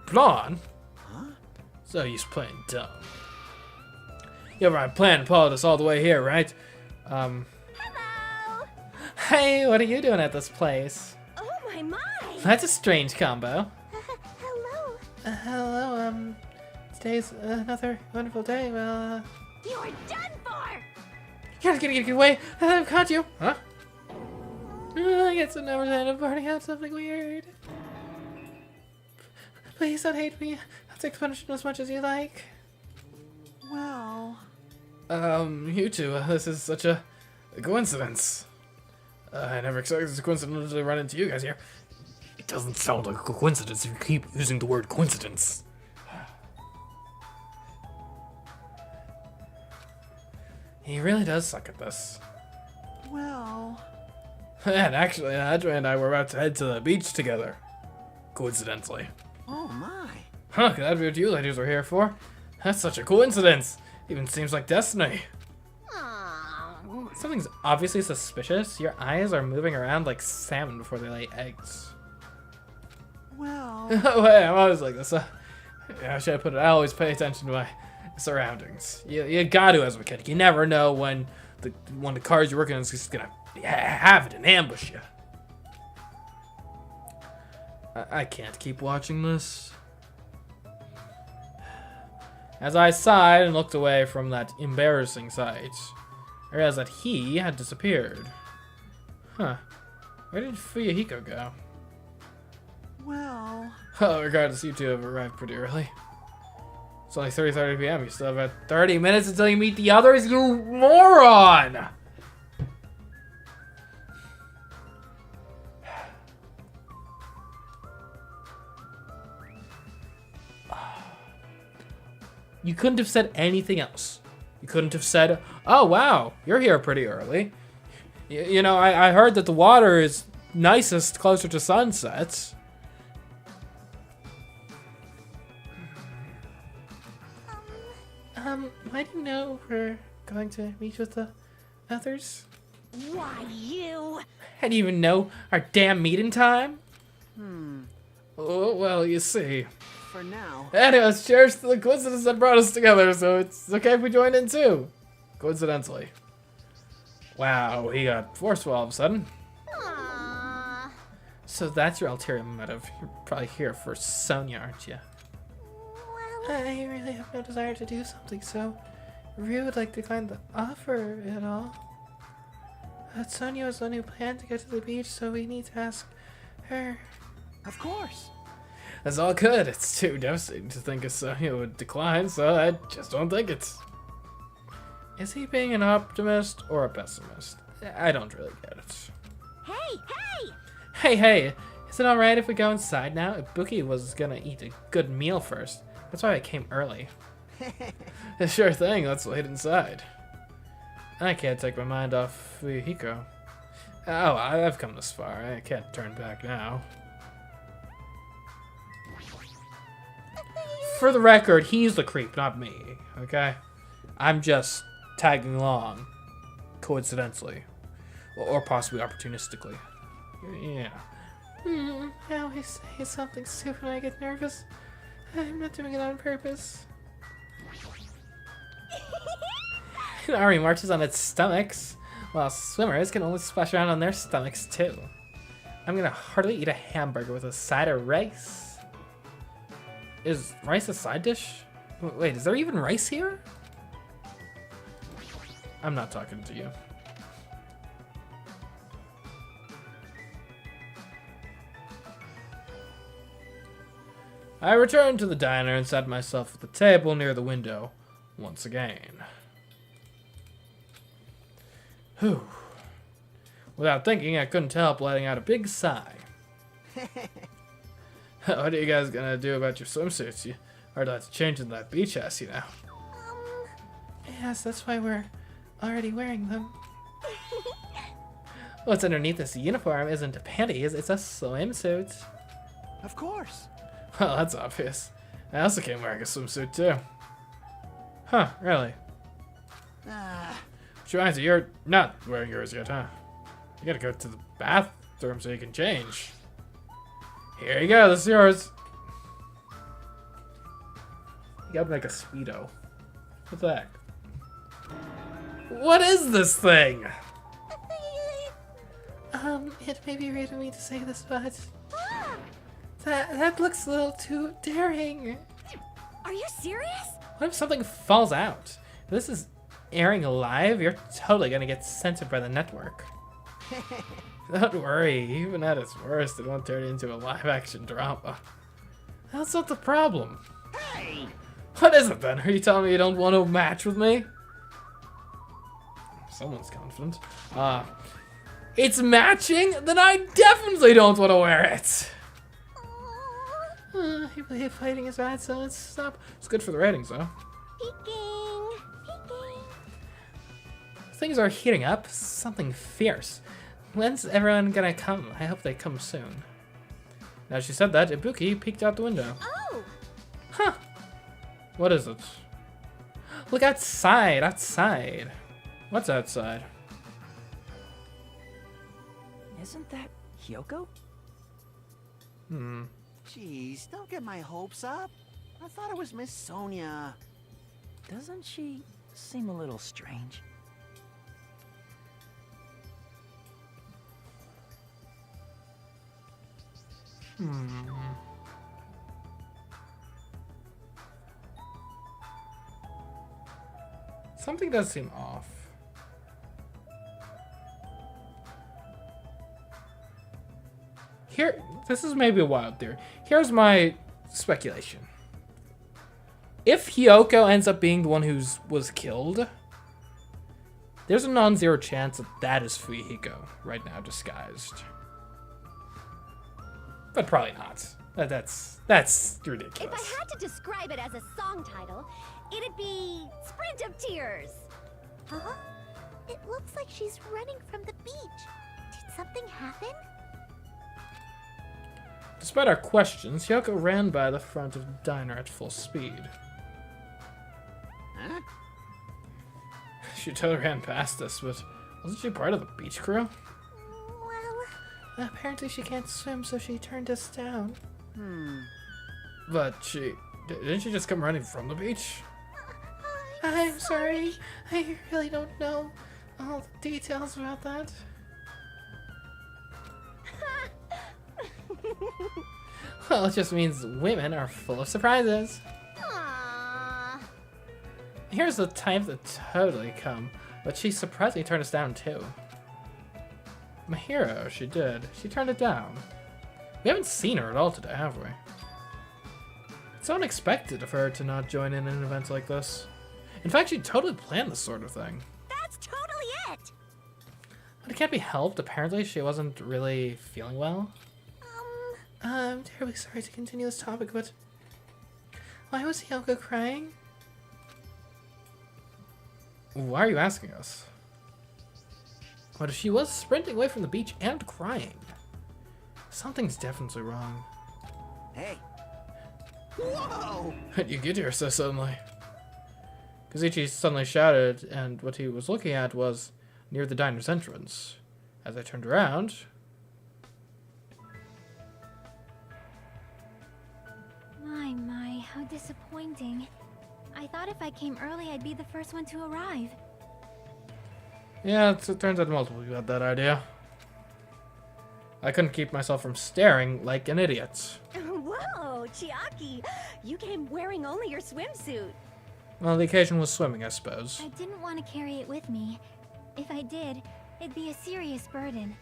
Plan? Huh? So he's playing dumb. You have my plan and followed us all the way here, right? Hello! Hey, what are you doing at this place? Oh my! That's a strange combo. Hello! Hello, today's another wonderful day. Well, You're done for! you're gonna get away. I've caught you. Huh? I guess I never end up burning out something weird. Please don't hate me. I'll take punishment as much as you like. Well... You two, this is such a coincidence. I never expected this coincidence to run into you guys here. It doesn't sound like a coincidence if you keep using the word coincidence. He really does suck at this. Well... And actually, Adra and I were about to head to the beach together. Coincidentally. Oh my. Huh, that'd be what you ladies were here for. That's such a coincidence. Even seems like destiny. Aww. Something's obviously suspicious. Your eyes are moving around like salmon before they lay eggs. Well... Oh, hey, I'm always like this. How should I put it? I always pay attention to my surroundings. You got to as a kid. You never know when the cars you're working on is just gonna have it and ambush you. I can't keep watching this. As I sighed and looked away from that embarrassing sight, I realized that he had disappeared. Huh. Where did Fuyahiko go? Well... Oh, regardless, you two have arrived pretty early. It's only 3:30 p.m. You still have about 30 minutes until you meet the others, you moron! You couldn't have said anything else. You couldn't have said, oh, wow, you're here pretty early. You know, I heard that the water is nicest closer to sunsets. Why do you know we're going to meet with the others? Why, you? How do you even know our damn meeting time? Hmm. Oh, well, you see. For now... Anyways, cheers to the coincidence that brought us together, so it's okay if we join in too. Coincidentally. Wow, he got forceful all of a sudden. Aww. So that's your ulterior motive. You're probably here for Sonia, aren't you? Well, I really have no desire to do something so Ryu would like to decline the offer at all. Sonia was the one who planned to go to the beach, so we need to ask her. Of course. That's all good. It's too devastating to think Sonia would decline, so I just don't think it's... Is he being an optimist or a pessimist? I don't really get it. Hey! Hey, is it alright if we go inside now? Ibuki was gonna eat a good meal first. That's why I came early. Sure thing, let's wait inside. I can't take my mind off Fuyahiko. Oh, I've come this far. I can't turn back now. For the record, he's the creep, not me, okay? I'm just tagging along, coincidentally. Or possibly opportunistically. Yeah. I always say something stupid when I get nervous. I'm not doing it on purpose. Ari marches on its stomachs, while swimmers can only splash around on their stomachs too. I'm gonna hardly eat a hamburger with a side of rice. Is rice a side dish? Wait, is there even rice here? I'm not talking to you. I returned to the diner and sat myself at the table near the window once again. Whew. Without thinking, I couldn't help letting out a big sigh. What are you guys gonna do about your swimsuits? You are to change in that beach house, you know. Yes, that's why we're already wearing them. What's underneath this uniform isn't panties, it's a swimsuit. Of course. Well, that's obvious. I also came wearing a swimsuit, too. Huh, really? Which reminds me, you're not wearing yours yet, huh? You gotta go to the bathroom so you can change. Here you go, this is yours. You gotta make a Speedo. What the heck? What is this thing? It may be rude of me to say this, but that looks a little too daring. Are you serious? What if something falls out? If this is airing live, you're totally gonna get censored by the network. Don't worry, even at its worst, it won't turn into a live-action drama. That's not the problem. Hey! What is it then? Are you telling me you don't want to match with me? Someone's confident. It's matching? Then I definitely don't want to wear it. I believe fighting is bad, so let's stop. It's good for the ratings, though. Peeking. Peeking. Things are heating up. Something fierce. When's everyone gonna come? I hope they come soon. Now she said that, Ibuki peeked out the window. Oh! Huh. What is it? Look outside, outside. What's outside? Isn't that Hyoko? Jeez, don't get my hopes up. I thought it was Miss Sonia. Doesn't she seem a little strange? Something does seem off. Here, this is maybe a wild theory. Here's my speculation. If Hyoko ends up being the one who was killed, there's a non-zero chance that that is Fuyuhiko right now disguised. But probably not. That's ridiculous. If I had to describe it as a song title, it'd be Sprint of Tears. Huh? It looks like she's running from the beach. Did something happen? Despite our questions, Hyoko ran by the front of the diner at full speed. Huh? She totally ran past us, but wasn't she part of the beach crew? Well, Apparently she can't swim, so she turned us down. But didn't she just come running from the beach? I'm sorry. I really don't know all the details about that. Well, it just means women are full of surprises. aww. Here's the type that totally come, but she surprisingly turned us down too. Mahiro, she did. She turned it down. We haven't seen her at all today, have we? It's unexpected of her to not join in an event like this. In fact, she totally planned this sort of thing. That's totally it. But it can't be helped. Apparently, she wasn't really feeling well. I'm terribly sorry to continue this topic, but why was Hyoko crying? Why are you asking us? What if she was sprinting away from the beach and crying? Something's definitely wrong. Hey. Whoa! How'd you get here so suddenly? Kazuchi suddenly shouted, and what he was looking at was near the diner's entrance. As I turned around... My, how disappointing. I thought if I came early, I'd be the first one to arrive. Yeah, it turns out multiple people had that idea. I couldn't keep myself from staring like an idiot. Whoa, Chiaki, you came wearing only your swimsuit. Well, the occasion was swimming, I suppose. I didn't want to carry it with me. If I did, it'd be a serious burden.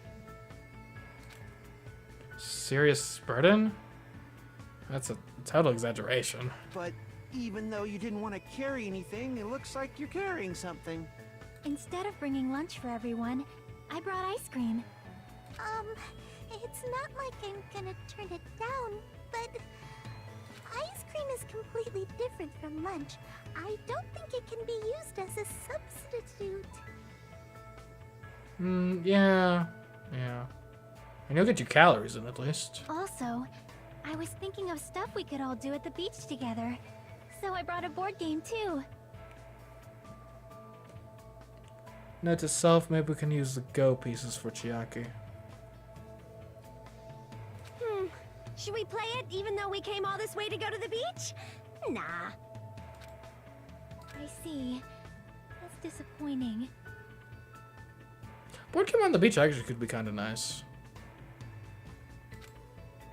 Serious burden? That's a total exaggeration. But even though you didn't want to carry anything, it looks like you're carrying something. Instead of bringing lunch for everyone, I brought ice cream. It's not like I'm gonna turn it down, but ice cream is completely different from lunch. I don't think it can be used as a substitute. Yeah. And you'll get your calories in at least. Also, I was thinking of stuff we could all do at the beach together. So I brought a board game too. Note to self, maybe we can use the go pieces for Chiaki. Should we play it even though we came all this way to go to the beach? Nah. I see. That's disappointing. Board game on the beach actually could be kind of nice.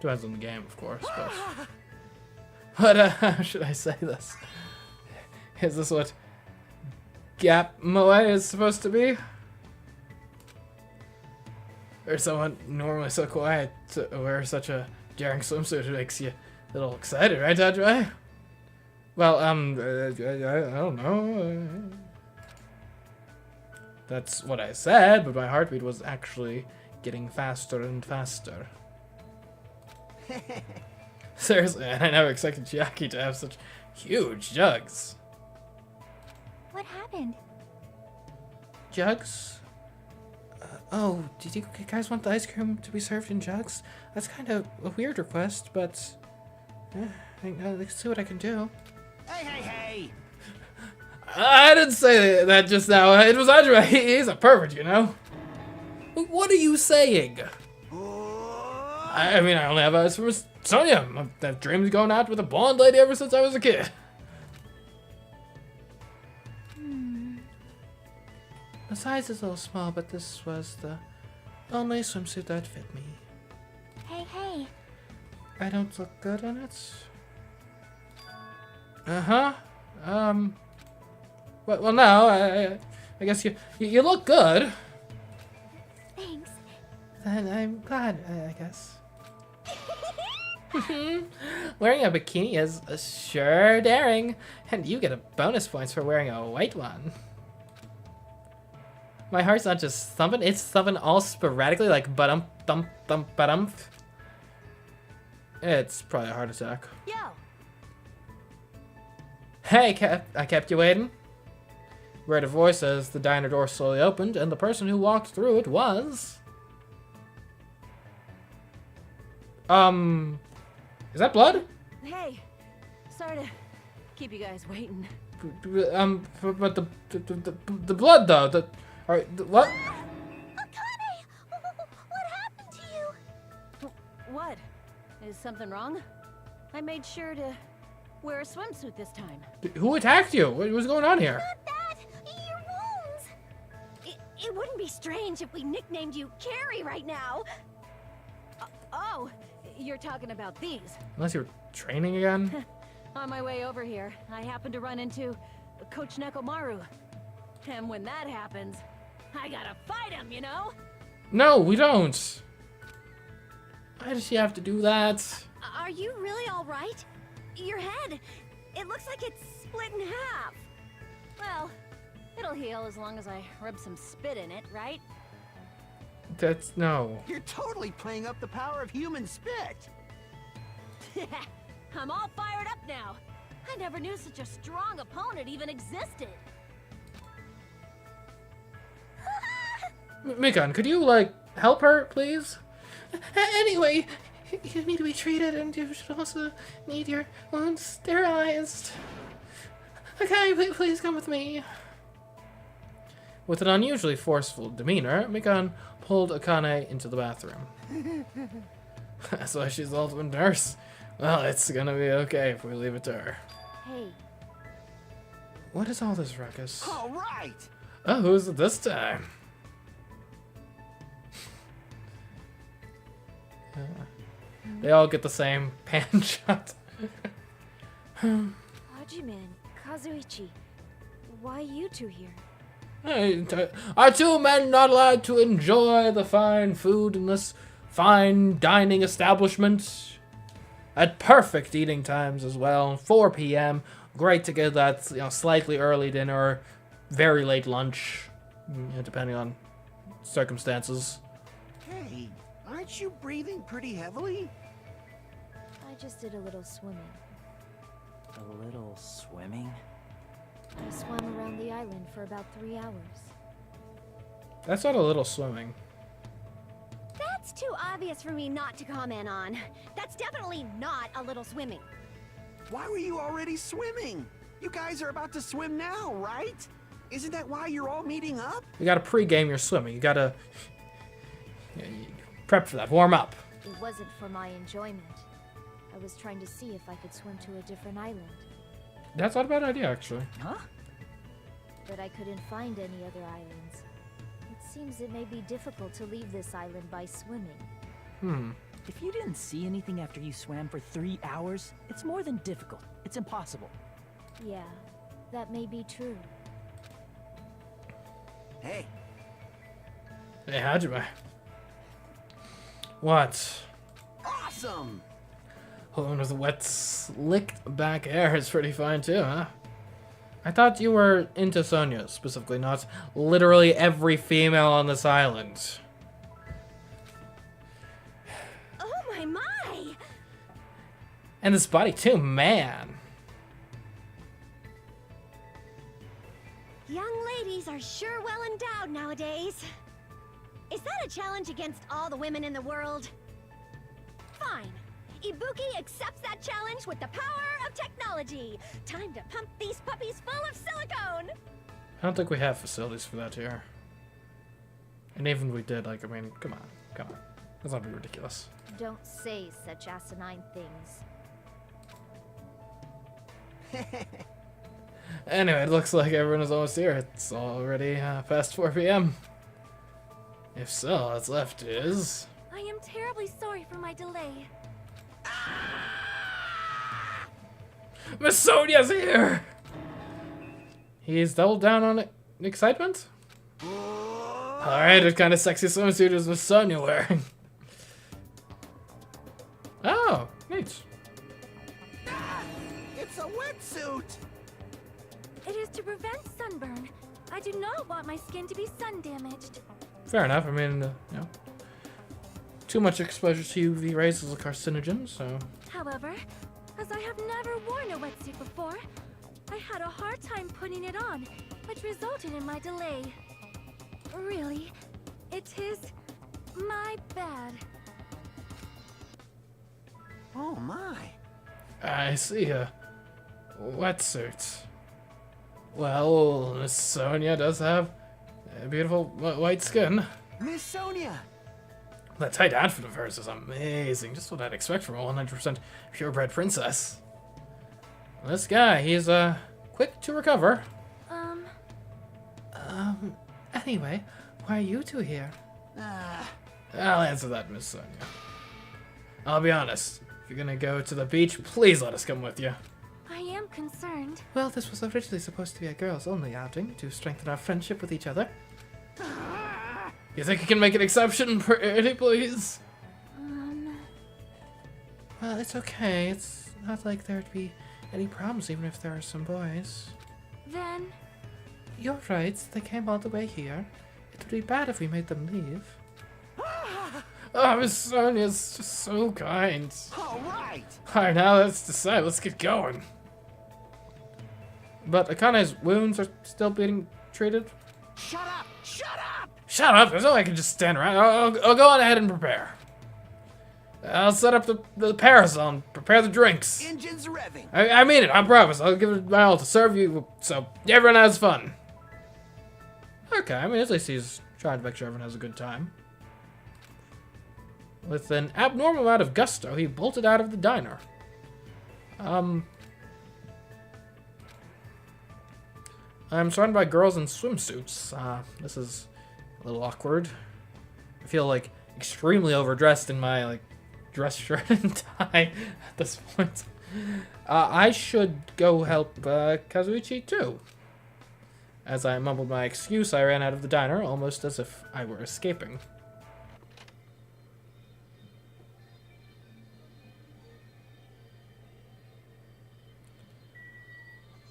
Depends on the game, of course, but how should I say this? Is this what Gap Moe is supposed to be? Or someone normally so quiet to wear such a daring swimsuit? It makes you a little excited, right, Dodgeway? Well, I don't know. That's what I said, but my heartbeat was actually getting faster and faster. Seriously, I never expected Chiaki to have such huge jugs. What happened? Jugs? Oh, did you guys want the ice cream to be served in jugs? That's kind of a weird request, but let's see what I can do. Hey! I didn't say that just now. It was Andre. He's a pervert, you know. What are you saying? I mean, I only have eyes for Sonya. I've dreamed of going out with a blonde lady ever since I was a kid. The size is a little small, but this was the only swimsuit that fit me. Hey. I don't look good in it? Well, no, I guess you look good. Thanks. Then I'm glad, I guess. Wearing a bikini is sure daring, and you get a bonus points for wearing a white one. My heart's not just thumping, it's thumping all sporadically, like ba-dum, thump, thump, ba-dum. It's probably a heart attack. Yo, Hey, I kept you waiting. Read a voice as the diner door slowly opened, and the person who walked through it was... Is that blood? hey, sorry to keep you guys waiting. But the blood though, what? Akane! What happened to you? What? Is something wrong? I made sure to wear a swimsuit this time. Who attacked you? What was going on here? Not that! Your wounds! It wouldn't be strange if we nicknamed you Carrie right now. Oh, you're talking about these. Unless you're training again? On my way over here, I happened to run into Coach Nekomaru. And when that happens, I gotta fight him, you know? No, we don't. Why does she have to do that? Are you really all right? Your head, it looks like it's split in half. Well, it'll heal as long as I rub some spit in it, right? That's no. You're totally playing up the power of human spit. I'm all fired up now. I never knew such a strong opponent even existed. Mikan, could you, like, help her, please? Anyway, you need to be treated, and you should also need your wounds sterilized. Okay, please come with me. With an unusually forceful demeanor, Mikan pulled Akane into the bathroom. That's why she's the ultimate nurse. Well, it's gonna be okay if we leave it to her. Hey, What is all this ruckus? All right. Oh, who's it this time? They all get the same pan shot. Hajiman, Kazuichi, why you two here? Are two men not allowed to enjoy the fine food in this fine dining establishment? At perfect eating times as well, 4 p.m. Great to get that, slightly early dinner, very late lunch, depending on circumstances. Hey, aren't you breathing pretty heavily? I just did a little swimming. A little swimming? I swam around the island for about 3 hours. That's not a little swimming. That's too obvious for me not to comment on. That's definitely not a little swimming. Why were you already swimming? You guys are about to swim now, right? Isn't that why you're all meeting up? You gotta pre-game your swimming. You gotta prep for that. Warm up. It wasn't for my enjoyment. I was trying to see if I could swim to a different island. That's not a bad idea, actually. Huh? But I couldn't find any other islands. It seems it may be difficult to leave this island by swimming. If you didn't see anything after you swam for 3 hours, it's more than difficult. It's impossible. Yeah, that may be true. Hey, Hey, Hajime. What? awesome! Holding with wet, slicked back hair is pretty fine too, huh? I thought you were into Sonya, specifically, not literally every female on this island. Oh my! And this body too, man. Young ladies are sure well endowed nowadays. Is that a challenge against all the women in the world? Fine. Ibuki accepts that challenge with the power of technology. Time to pump these puppies full of silicone. I don't think we have facilities for that here. And even if we did, come on. Let's not be ridiculous. Don't say such asinine things. Anyway, it looks like everyone is almost here. It's already past 4 p.m. If so, what's left is... I am terribly sorry for my delay. Miss Sonya's here! He's doubled down on excitement? Alright, what kind of sexy swimsuit is Miss Sonya wearing? Oh, neat. It's a wetsuit! It is to prevent sunburn. I do not want my skin to be sun damaged. Fair enough, I mean, too much exposure to UV rays is a carcinogen, so... However, as I have never worn a wetsuit before, I had a hard time putting it on, which resulted in my delay. Really, it is my bad. Oh my. I see a wetsuit. Well, Miss Sonya does have a beautiful white skin. Miss Sonya! That tight outfit of hers is amazing. Just what I'd expect from a 100% purebred princess. This guy, he's quick to recover. Anyway, why are you two here? I'll answer that, Miss Sonya. I'll be honest. If you're gonna go to the beach, please let us come with you. I am concerned. Well, this was originally supposed to be a girls-only outing to strengthen our friendship with each other. You think you can make an exception, pretty please? Well, it's okay. It's not like there'd be any problems even if there are some boys. Then, You're right. They came all the way here. It would be bad if we made them leave. Oh, Miss Sonya's just so kind. Alright! Alright, now let's decide. Let's get going. But Akane's wounds are still being treated. Shut up! Shut up! Shut up! There's no way I can just stand around. I'll go on ahead and prepare. I'll set up the parasol and prepare the drinks. Engines revving! I mean it, I promise. I'll give it my all to serve you so everyone has fun. Okay, I mean, at least he's trying to make sure everyone has a good time. With an abnormal amount of gusto, he bolted out of the diner. I'm surrounded by girls in swimsuits. This is a little awkward. I feel extremely overdressed in my dress shirt and tie at this point. I should go help Kazuichi too. As I mumbled my excuse, I ran out of the diner, almost as if I were escaping.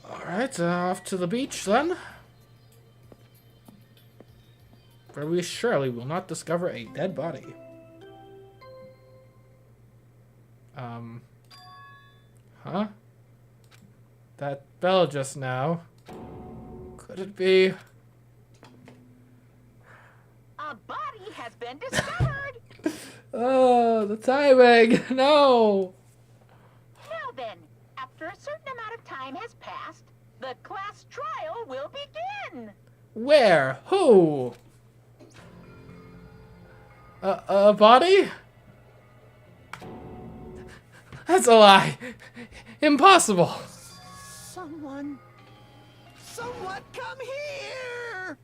Alright, off to the beach then. Where we surely will not discover a dead body. Huh? That bell just now. Could it be? A body has been discovered! Oh, the timing! No! Now then, after a certain amount of time has passed, the class trial will begin! Where? Who? A body? That's a lie. Impossible. Someone come here!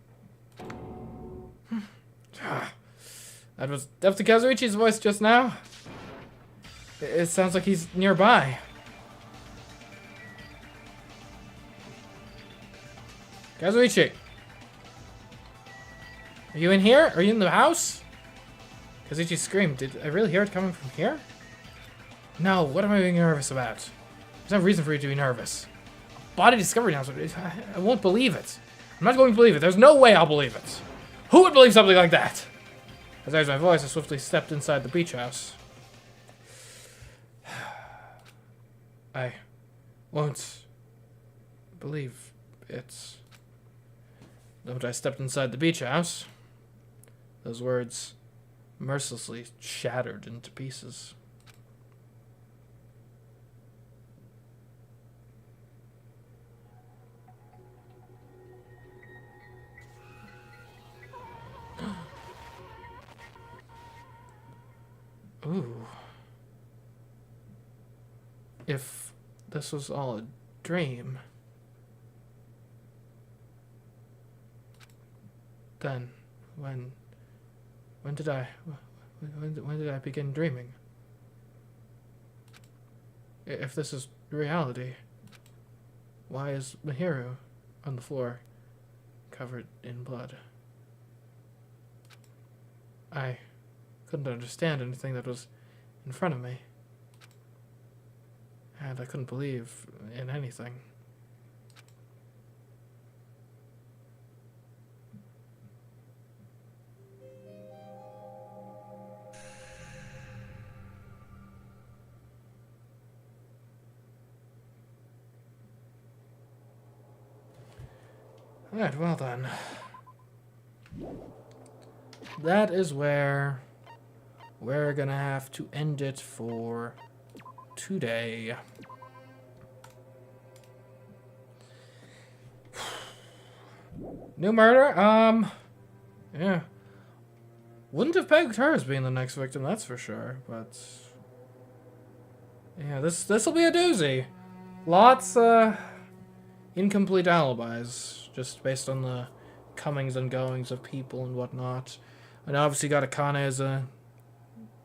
That was Dr. Kazuichi's voice just now. It sounds like he's nearby. Kazuichi! Are you in here? Are you in the house? Kazuichi screamed. Did I really hear it coming from here? No, what am I being nervous about? There's no reason for you to be nervous. Body discovery announcement. I won't believe it. I'm not going to believe it. There's no way I'll believe it. Who would believe something like that? As I raised my voice, I swiftly stepped inside the beach house. I won't believe it. The moment I stepped inside the beach house, those words mercilessly shattered into pieces. Ooh. If this was all a dream, then when did I begin dreaming? If this is reality, why is Mihiru on the floor covered in blood? I couldn't understand anything that was in front of me. And I couldn't believe in anything. Alright, well then. That is where we're gonna have to end it for today. New murder? Yeah. Wouldn't have pegged her as being the next victim, that's for sure, but yeah, this'll be a doozy. Lots, incomplete alibis, just based on the comings and goings of people and whatnot. And obviously got Akane as a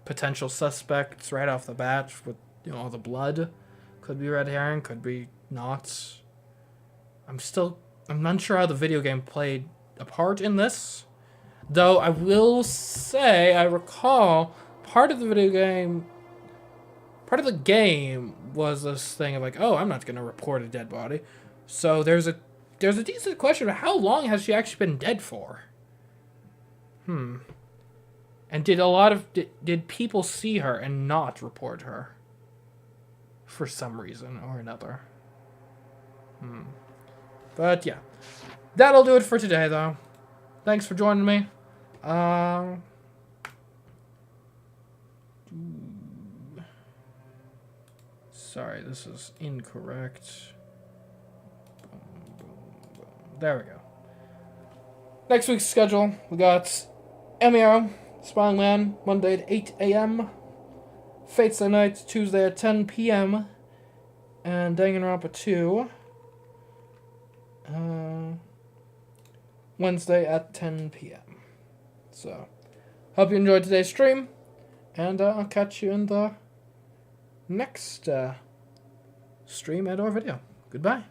potential suspect right off the bat with, you know, all the blood. Could be red herring, could be not. I'm not sure how the video game played a part in this. Though I will say, I recall part of the game was this thing of like, oh, I'm not gonna report a dead body. So there's a decent question of how long has she actually been dead for? And did people see her and not report her? For some reason or another. But yeah. That'll do it for today though. Thanks for joining me. Sorry, this is incorrect. There we go. Next week's schedule, we got Emiaro, Spying Land, Monday at 8 a.m. Fate Stay Night, Tuesday at 10 p.m. And Danganronpa 2. Wednesday at 10 p.m. So, hope you enjoyed today's stream. And I'll catch you in the next stream and or video. Goodbye.